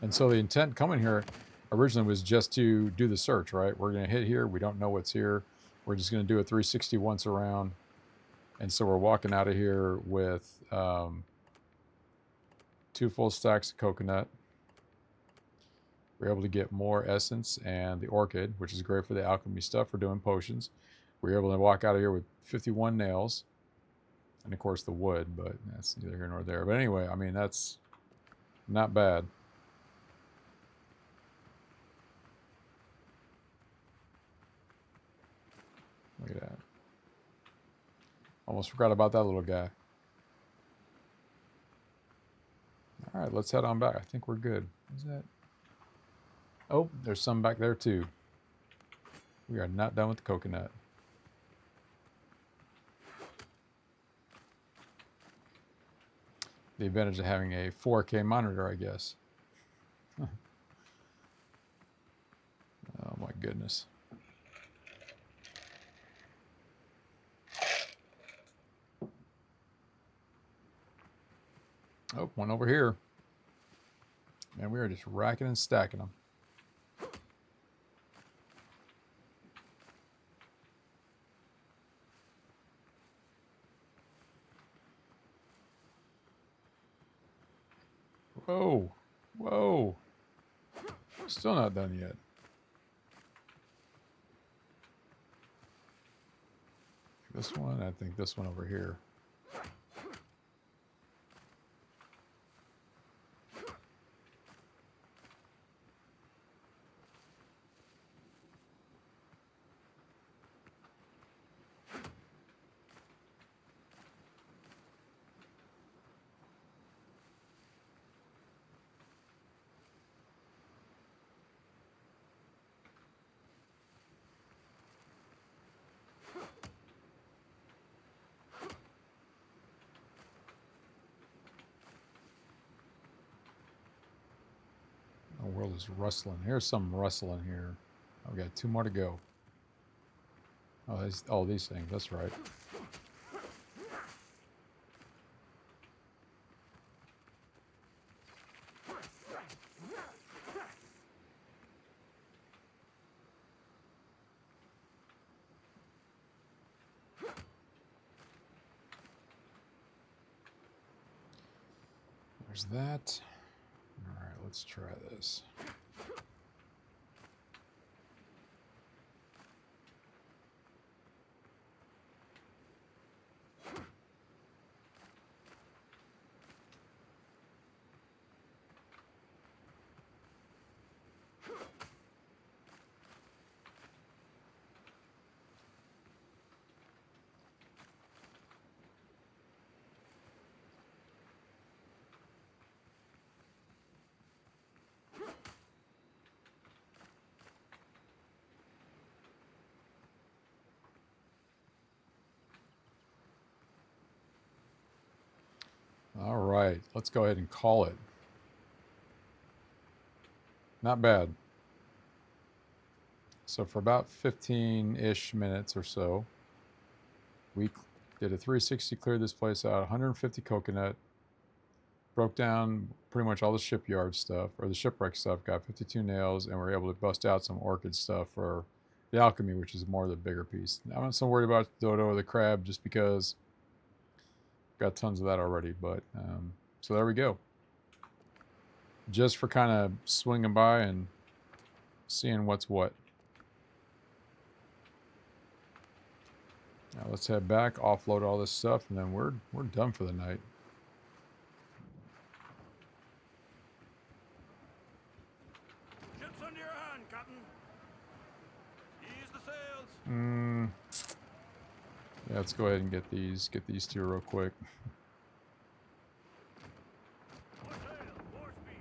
A: And so the intent coming here originally was just to do the search, right? We're going to hit here. We don't know what's here. We're just going to do a 360 once around. And so we're walking out of here with 2 full stacks of coconut. We're able to get more essence and the orchid, which is great for the alchemy stuff for doing potions. We're able to walk out of here with 51 nails. And of course the wood, but that's neither here nor there. But anyway, I mean, that's not bad. Look at that. Almost forgot about that little guy. All right, let's head on back. I think we're good. Is that? Oh, there's some back there too. We are not done with the coconut. The advantage of having a 4K monitor, I guess. Oh my goodness. Oh, one over here. And we are just racking and stacking them. Whoa. Whoa. Still not done yet. This one, I think this one over here. The world is rustling. Here's some rustling here. I've got 2 more to go. Oh, these things. That's right. There's that. All right, let's try this. All right, let's go ahead and call it. Not bad. So for about 15-ish minutes or so, we did a 360, cleared this place out, 150 coconut, broke down pretty much all the shipyard stuff, or the shipwreck stuff, got 52 nails, and we're able to bust out some orchid stuff for the alchemy, which is more the bigger piece. I'm not so worried about the dodo or the crab just because got tons of that already, but so there we go. Just for kind of swinging by and seeing what's what. Now let's head back, offload all this stuff, and then we're done for the night.
C: Ships under your hand, Captain. Ease the sails.
A: Yeah, let's go ahead and get these 2 real quick.
C: More sail, more speed.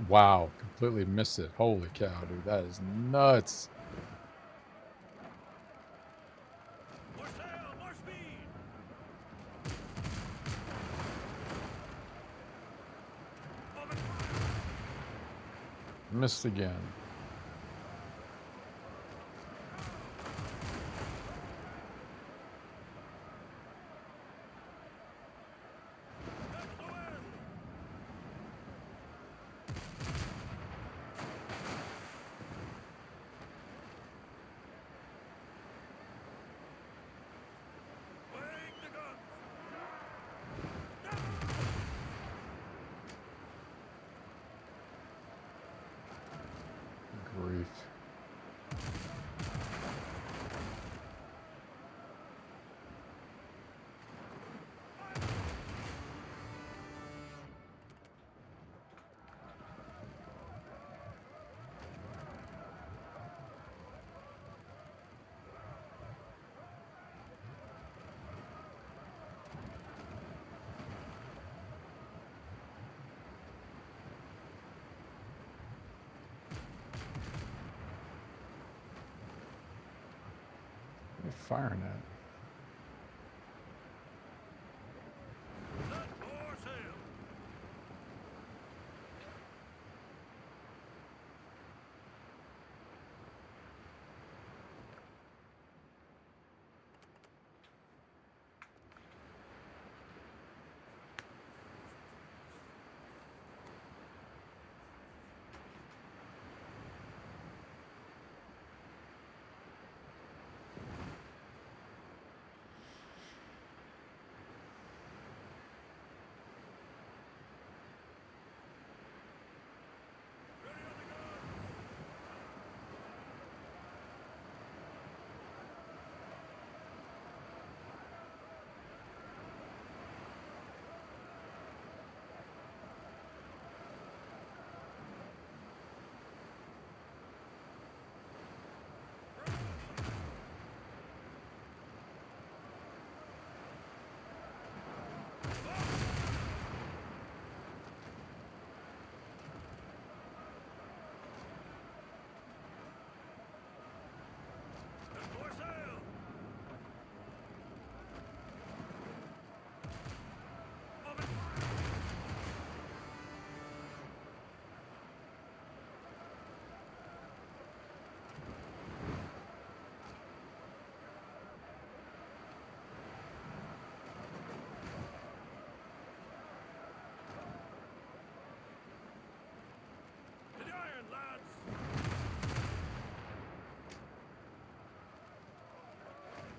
A: Wow, completely missed it. Holy cow, dude. That is nuts.
C: More sail, more speed. Open fire.
A: Missed again.
C: Catch the wind. Wake the guns.
A: Grief. What are you firing at?
C: Set more sail. Ready on the guns. Set more sail. Open fire. To the iron, lads.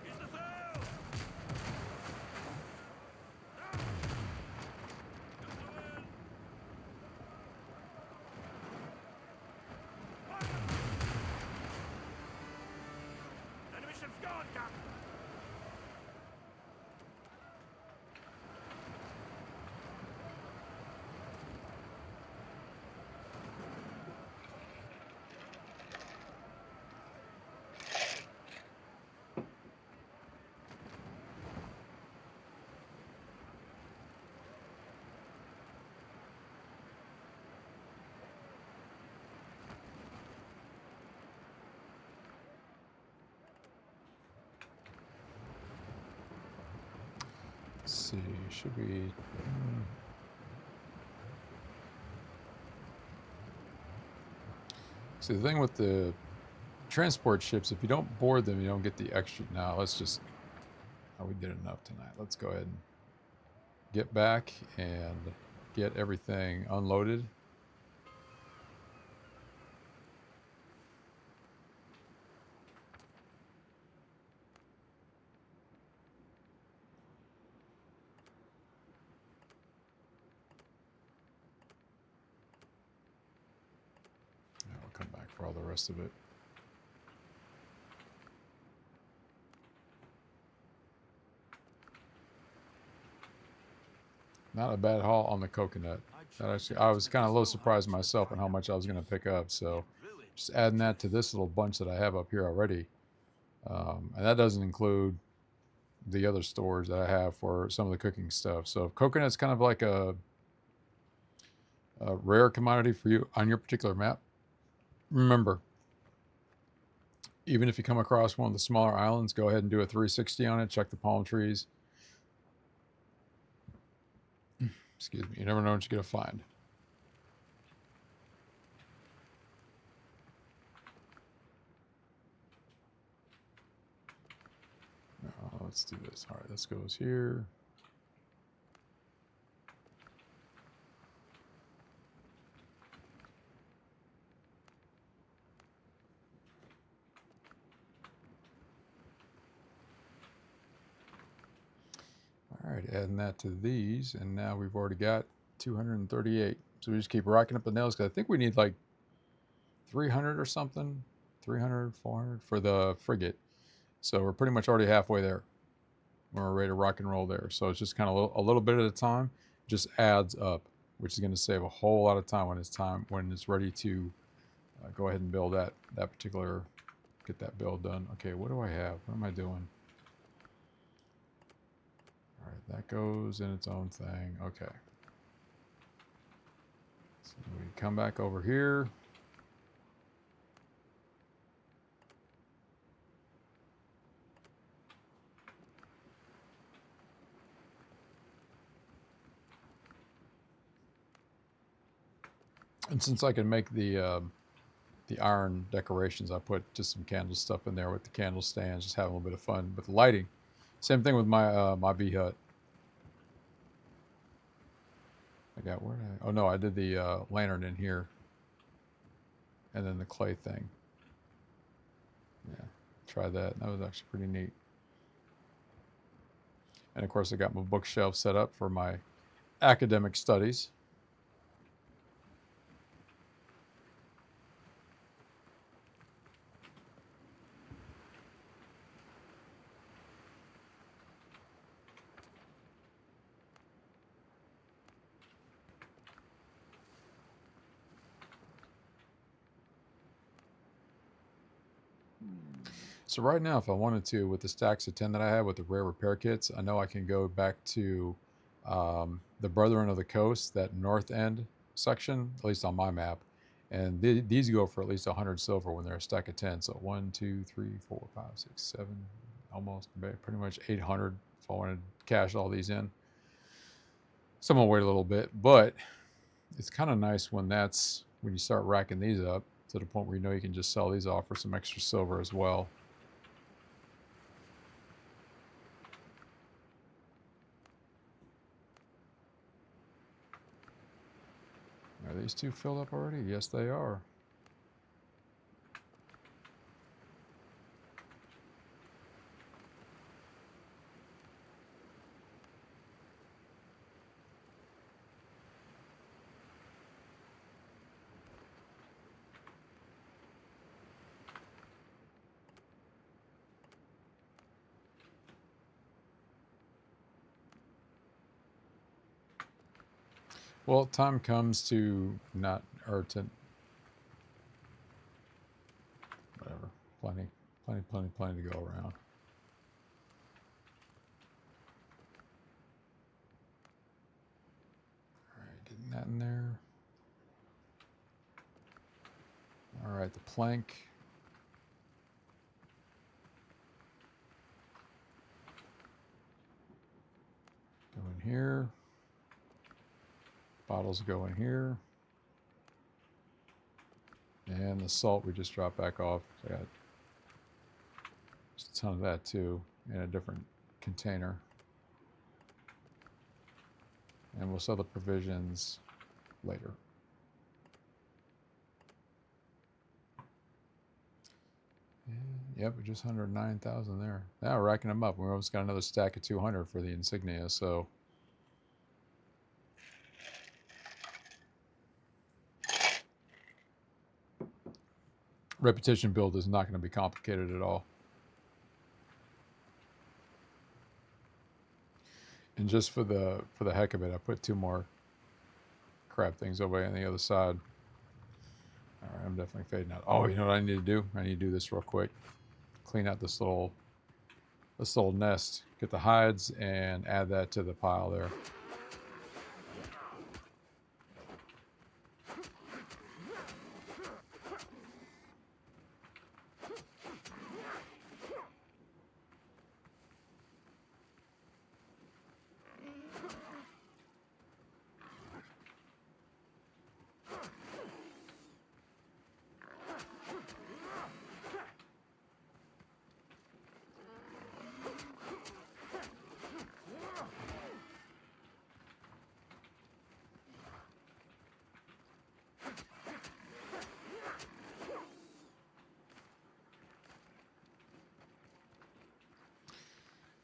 C: Ease the sail. Now. Catch the wind. Fire. Enemy ship's gone, Captain.
A: Let's see. Should we... See, the thing with the transport ships, if you don't board them, you don't get the extra. Now, let's just... Oh, we did enough tonight. Let's go ahead and get back and get everything unloaded. And we'll come back for all the rest of it. Not a bad haul on the coconut. That actually, I was kind of a little surprised myself on how much I was going to pick up. So just adding that to this little bunch that I have up here already. And that doesn't include the other stores that I have for some of the cooking stuff. So coconut's kind of like a rare commodity for you on your particular map. Remember, even if you come across one of the smaller islands, go ahead and do a 360 on it. Check the palm trees. Excuse me. You never know what you're going to find. Let's do this. All right, this goes here. All right, adding that to these, and now we've already got 238. So we just keep racking up the nails, because I think we need like 300 or something, 300, 400 for the frigate. So we're pretty much already halfway there. We're ready to rock and roll there. So it's just kind of a little bit at a time, just adds up, which is going to save a whole lot of time when it's ready to go ahead and build that particular, get that build done. Okay, what do I have? What am I doing? All right, that goes in its own thing. Okay. So we come back over here. And since I can make the iron decorations, I put just some candle stuff in there with the candle stands, just having a little bit of fun with the lighting. Same thing with my my bee hut. I got oh no, I did the lantern in here, and then the clay thing. Yeah, try that. That was actually pretty neat. And of course, I got my bookshelf set up for my academic studies. So right now, if I wanted to, with the stacks of 10 that I have with the rare repair kits, I know I can go back to the Brethren of the Coast, that north end section, at least on my map. And these go for at least 100 silver when they're a stack of 10. So 1, 2, 3, 4, 5, 6, 7, almost pretty much 800 if I wanted to cash all these in. Some will wait a little bit, but it's kind of nice when you start racking these up to the point where you know you can just sell these off for some extra silver as well. Are these two filled up already? Yes, they are. Well, time comes to not, or to, whatever, plenty to go around. All right, getting that in there. All right, the plank. Go in here. Bottles go in here. And the salt we just dropped back off. I got just a ton of that too in a different container. And we'll sell the provisions later. And, yep, just under 9,000 there. Now we're racking them up. We almost got another stack of 200 for the insignia, so. Repetition build is not going to be complicated at all. And just for the heck of it, I put 2 more crab things away on the other side. All right, I'm definitely fading out. Oh, you know what I need to do? I need to do this real quick. Clean out this little nest. Get the hides and add that to the pile there.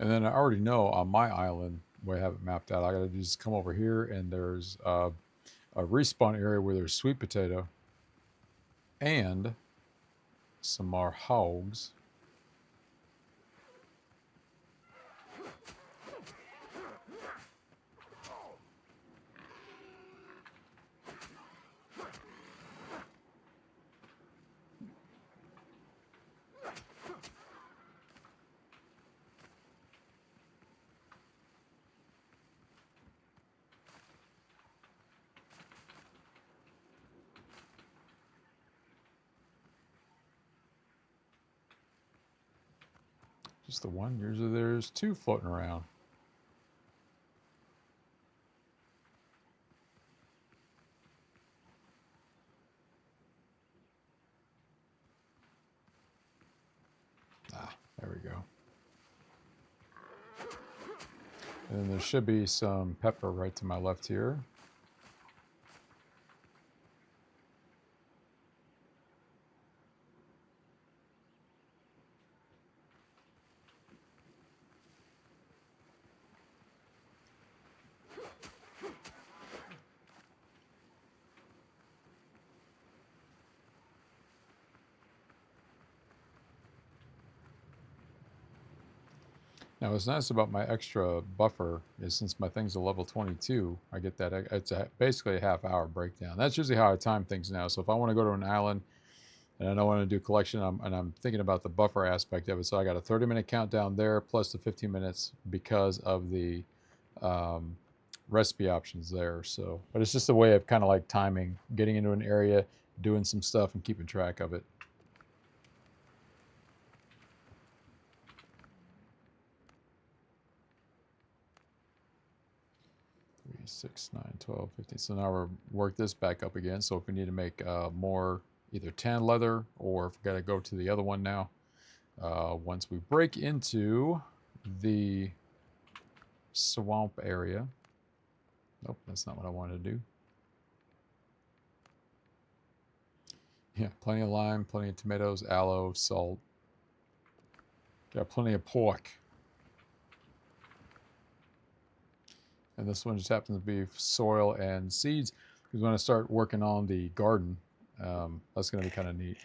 A: And then I already know on my island, where I have it mapped out, I gotta just come over here and there's a respawn area where there's sweet potato and some more hogs. Just the one. Usually there's two floating around. Ah, there we go. And then there should be some pepper right to my left here. Now, what's nice about my extra buffer is since my thing's a level 22, I get that. It's basically a half-hour breakdown. That's usually how I time things now. So if I want to go to an island and I don't want to do collection, and I'm thinking about the buffer aspect of it. So I got a 30-minute countdown there plus the 15 minutes because of the recipe options there. So, but it's just a way of kind of like timing, getting into an area, doing some stuff, and keeping track of it. 6, 9, 12, 15. So now we're work this back up again. So if we need to make more either tan leather or if we got to go to the other one now, once we break into the swamp area. Nope, that's not what I wanted to do. Yeah, plenty of lime, plenty of tomatoes, aloe, salt. Got plenty of pork. And this one just happens to be soil and seeds because when I start working on the garden, that's going to be kind of neat.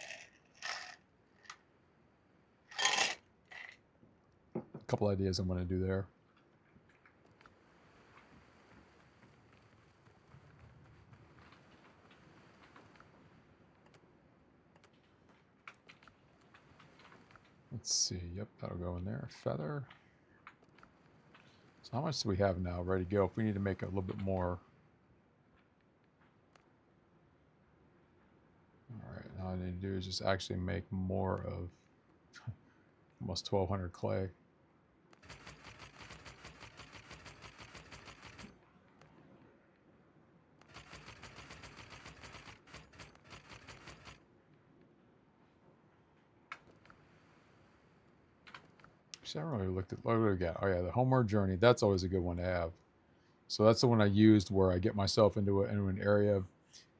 A: A couple ideas I'm going to do there. Let's see. Yep, that'll go in there. Feather. So how much do we have now ready to go? If we need to make a little bit more. All right, now all I need to do is just actually make more of almost 1,200 clay. Actually, I haven't really looked at what do we got. Oh yeah, the homeward journey. That's always a good one to have. So that's the one I used where I get myself into an area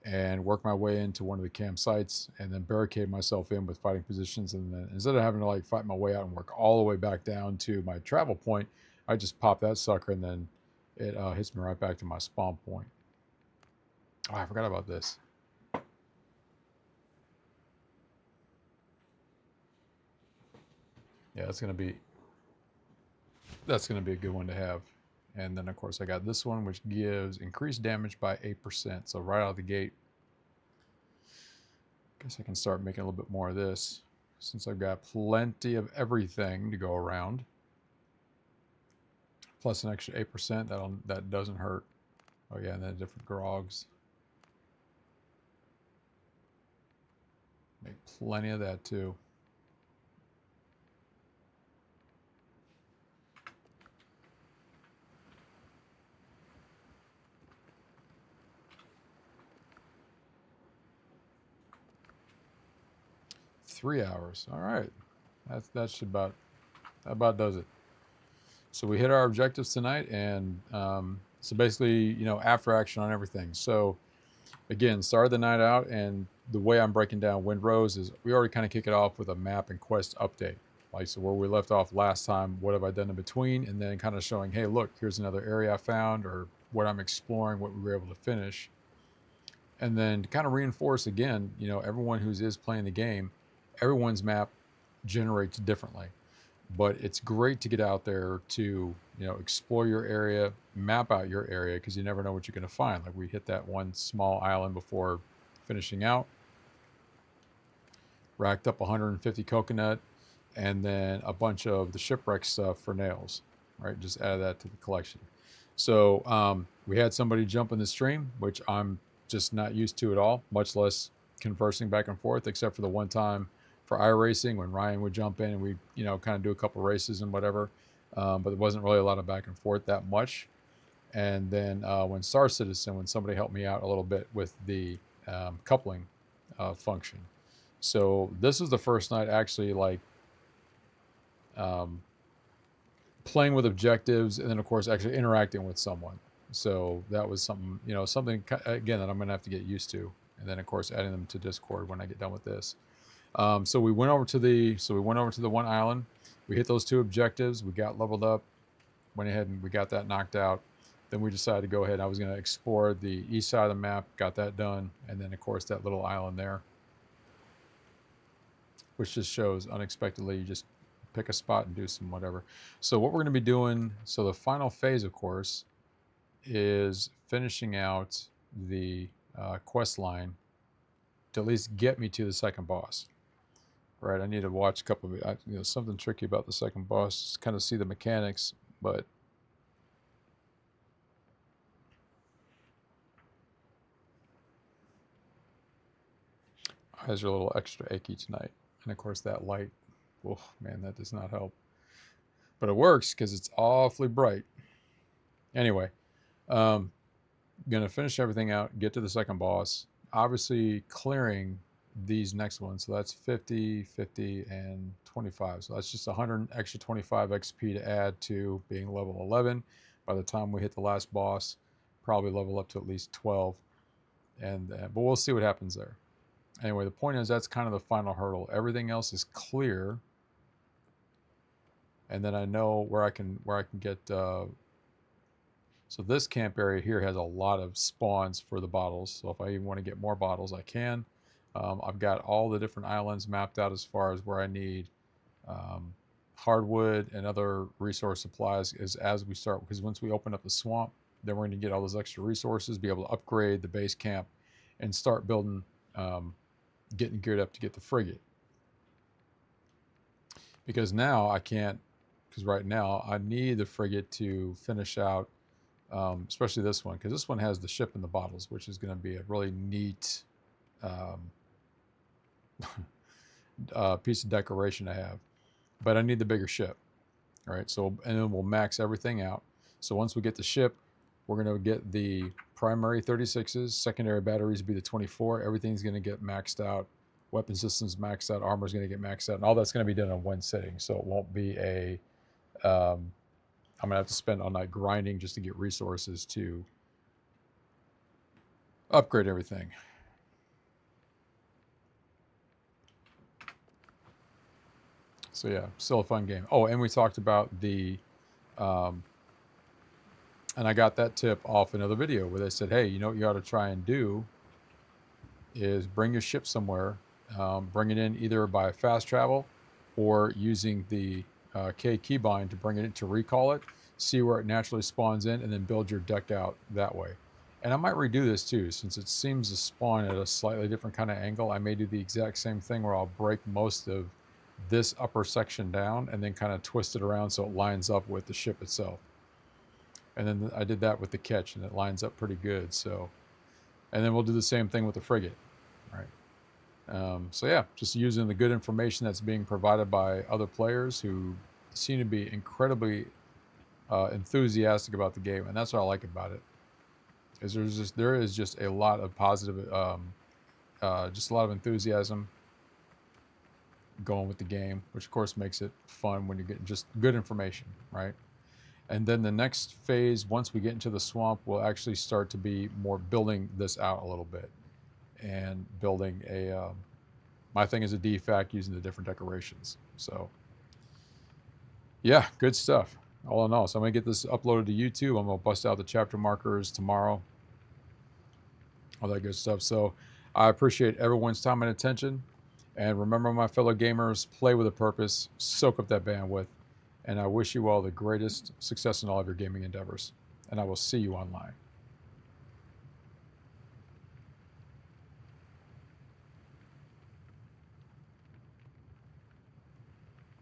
A: and work my way into one of the campsites and then barricade myself in with fighting positions. And then instead of having to like fight my way out and work all the way back down to my travel point, I just pop that sucker and then it hits me right back to my spawn point. Oh, I forgot about this. Yeah, that's gonna be a good one to have. And then of course I got this one which gives increased damage by 8%. So right out of the gate, I guess I can start making a little bit more of this since I've got plenty of everything to go around. Plus an extra 8%, that doesn't hurt. Oh yeah, and then different grogs. Make plenty of that too. Three hours. All right, that should about does it. So we hit our objectives tonight, and so basically, you know, after action on everything. So again, started the night out, and the way I'm breaking down Windrose is we already kind of kick it off with a map and quest update. like, so where we left off last time, what have I done in between, and then kind of showing, hey, look, here's another area I found, or what I'm exploring, what we were able to finish. And then to kind of reinforce again, you know, everyone who is playing the game, everyone's map generates differently. But it's great to get out there to, you know, explore your area, map out your area, because you never know what you're going to find. Like we hit that one small island before finishing out, racked up 150 coconut, and then a bunch of the shipwreck stuff for nails, right? Just add that to the collection. So we had somebody jump in the stream, which I'm just not used to at all, much less conversing back and forth, except for the one time for Iracing when Ryan would jump in and we, you know, kind of do a couple races and whatever. But there wasn't really a lot of back and forth that much. And then when Star Citizen, when somebody helped me out a little bit with the coupling function. So this was the first night actually like playing with objectives, and then of course actually interacting with someone. So that was something, you know, something again that I'm gonna have to get used to, and then of course adding them to Discord when I get done with this. So we went over to the one island. We hit those 2 objectives. We got leveled up, went ahead and we got that knocked out. Then we decided to go ahead. I was going to explore the east side of the map, got that done, and then of course that little island there, which just shows unexpectedly you just pick a spot and do some whatever. So what we're going to be doing, so the final phase, of course, is finishing out the quest line to at least get me to the second boss. Right, I need to watch a couple of, you know, something tricky about the second boss, just kind of see the mechanics, but eyes are a little extra achy tonight. And of course that light, oh man, that does not help. But it works because it's awfully bright. Anyway, gonna finish everything out, get to the second boss. Obviously clearing these next ones. So that's 50, 50, and 25. So that's just 100 extra 25 XP to add to being level 11. By the time we hit the last boss, probably level up to at least 12. And but we'll see what happens there. Anyway, the point is that's kind of the final hurdle. Everything else is clear. And then I know where I can get. So this camp area here has a lot of spawns for the bottles. So if I even want to get more bottles, I can. I've got all the different islands mapped out as far as where I need hardwood and other resource supplies as we start. Because once we open up the swamp, then we're going to get all those extra resources, be able to upgrade the base camp, and start building, getting geared up to get the frigate. Because now I can't, because right now I need the frigate to finish out, especially this one, because this one has the ship in the bottles, which is going to be a really neat piece of decoration to have. But I need the bigger ship, right? So, and then we'll max everything out. So once we get the ship, we're going to get the primary 36s, secondary batteries be the 24. Everything's going to get maxed out. Weapon systems maxed out. Armor's going to get maxed out. And all that's going to be done in one sitting. So it won't be a, I'm going to have to spend all night grinding just to get resources to upgrade everything. So yeah, still a fun game. Oh, and we talked about the, and I got that tip off another video where they said, hey, you know what you ought to try and do is bring your ship somewhere, bring it in either by fast travel or using the K keybind to bring it in to recall it, see where it naturally spawns in, and then build your deck out that way. And I might redo this too, since it seems to spawn at a slightly different kind of angle. I may do the exact same thing where I'll break most of this upper section down and then kind of twist it around so it lines up with the ship itself. And then I did that with the catch and it lines up pretty good. So, and then we'll do the same thing with the frigate, right? So yeah, just using the good information that's being provided by other players who seem to be incredibly enthusiastic about the game, and that's what I like about it. Is there is just a lot of positive, just a lot of enthusiasm going with the game, which of course makes it fun when you're getting just good information, right? And then the next phase, once we get into the swamp, will actually start to be more building this out a little bit and building a, my thing is a defact using the different decorations. So Yeah, good stuff. All in all, so I'm gonna get this uploaded to YouTube. I'm gonna bust out the chapter markers tomorrow. All that good stuff. So I appreciate everyone's time and attention. And remember, my fellow gamers, play with a purpose, soak up that bandwidth, and I wish you all the greatest success in all of your gaming endeavors. And I will see you online.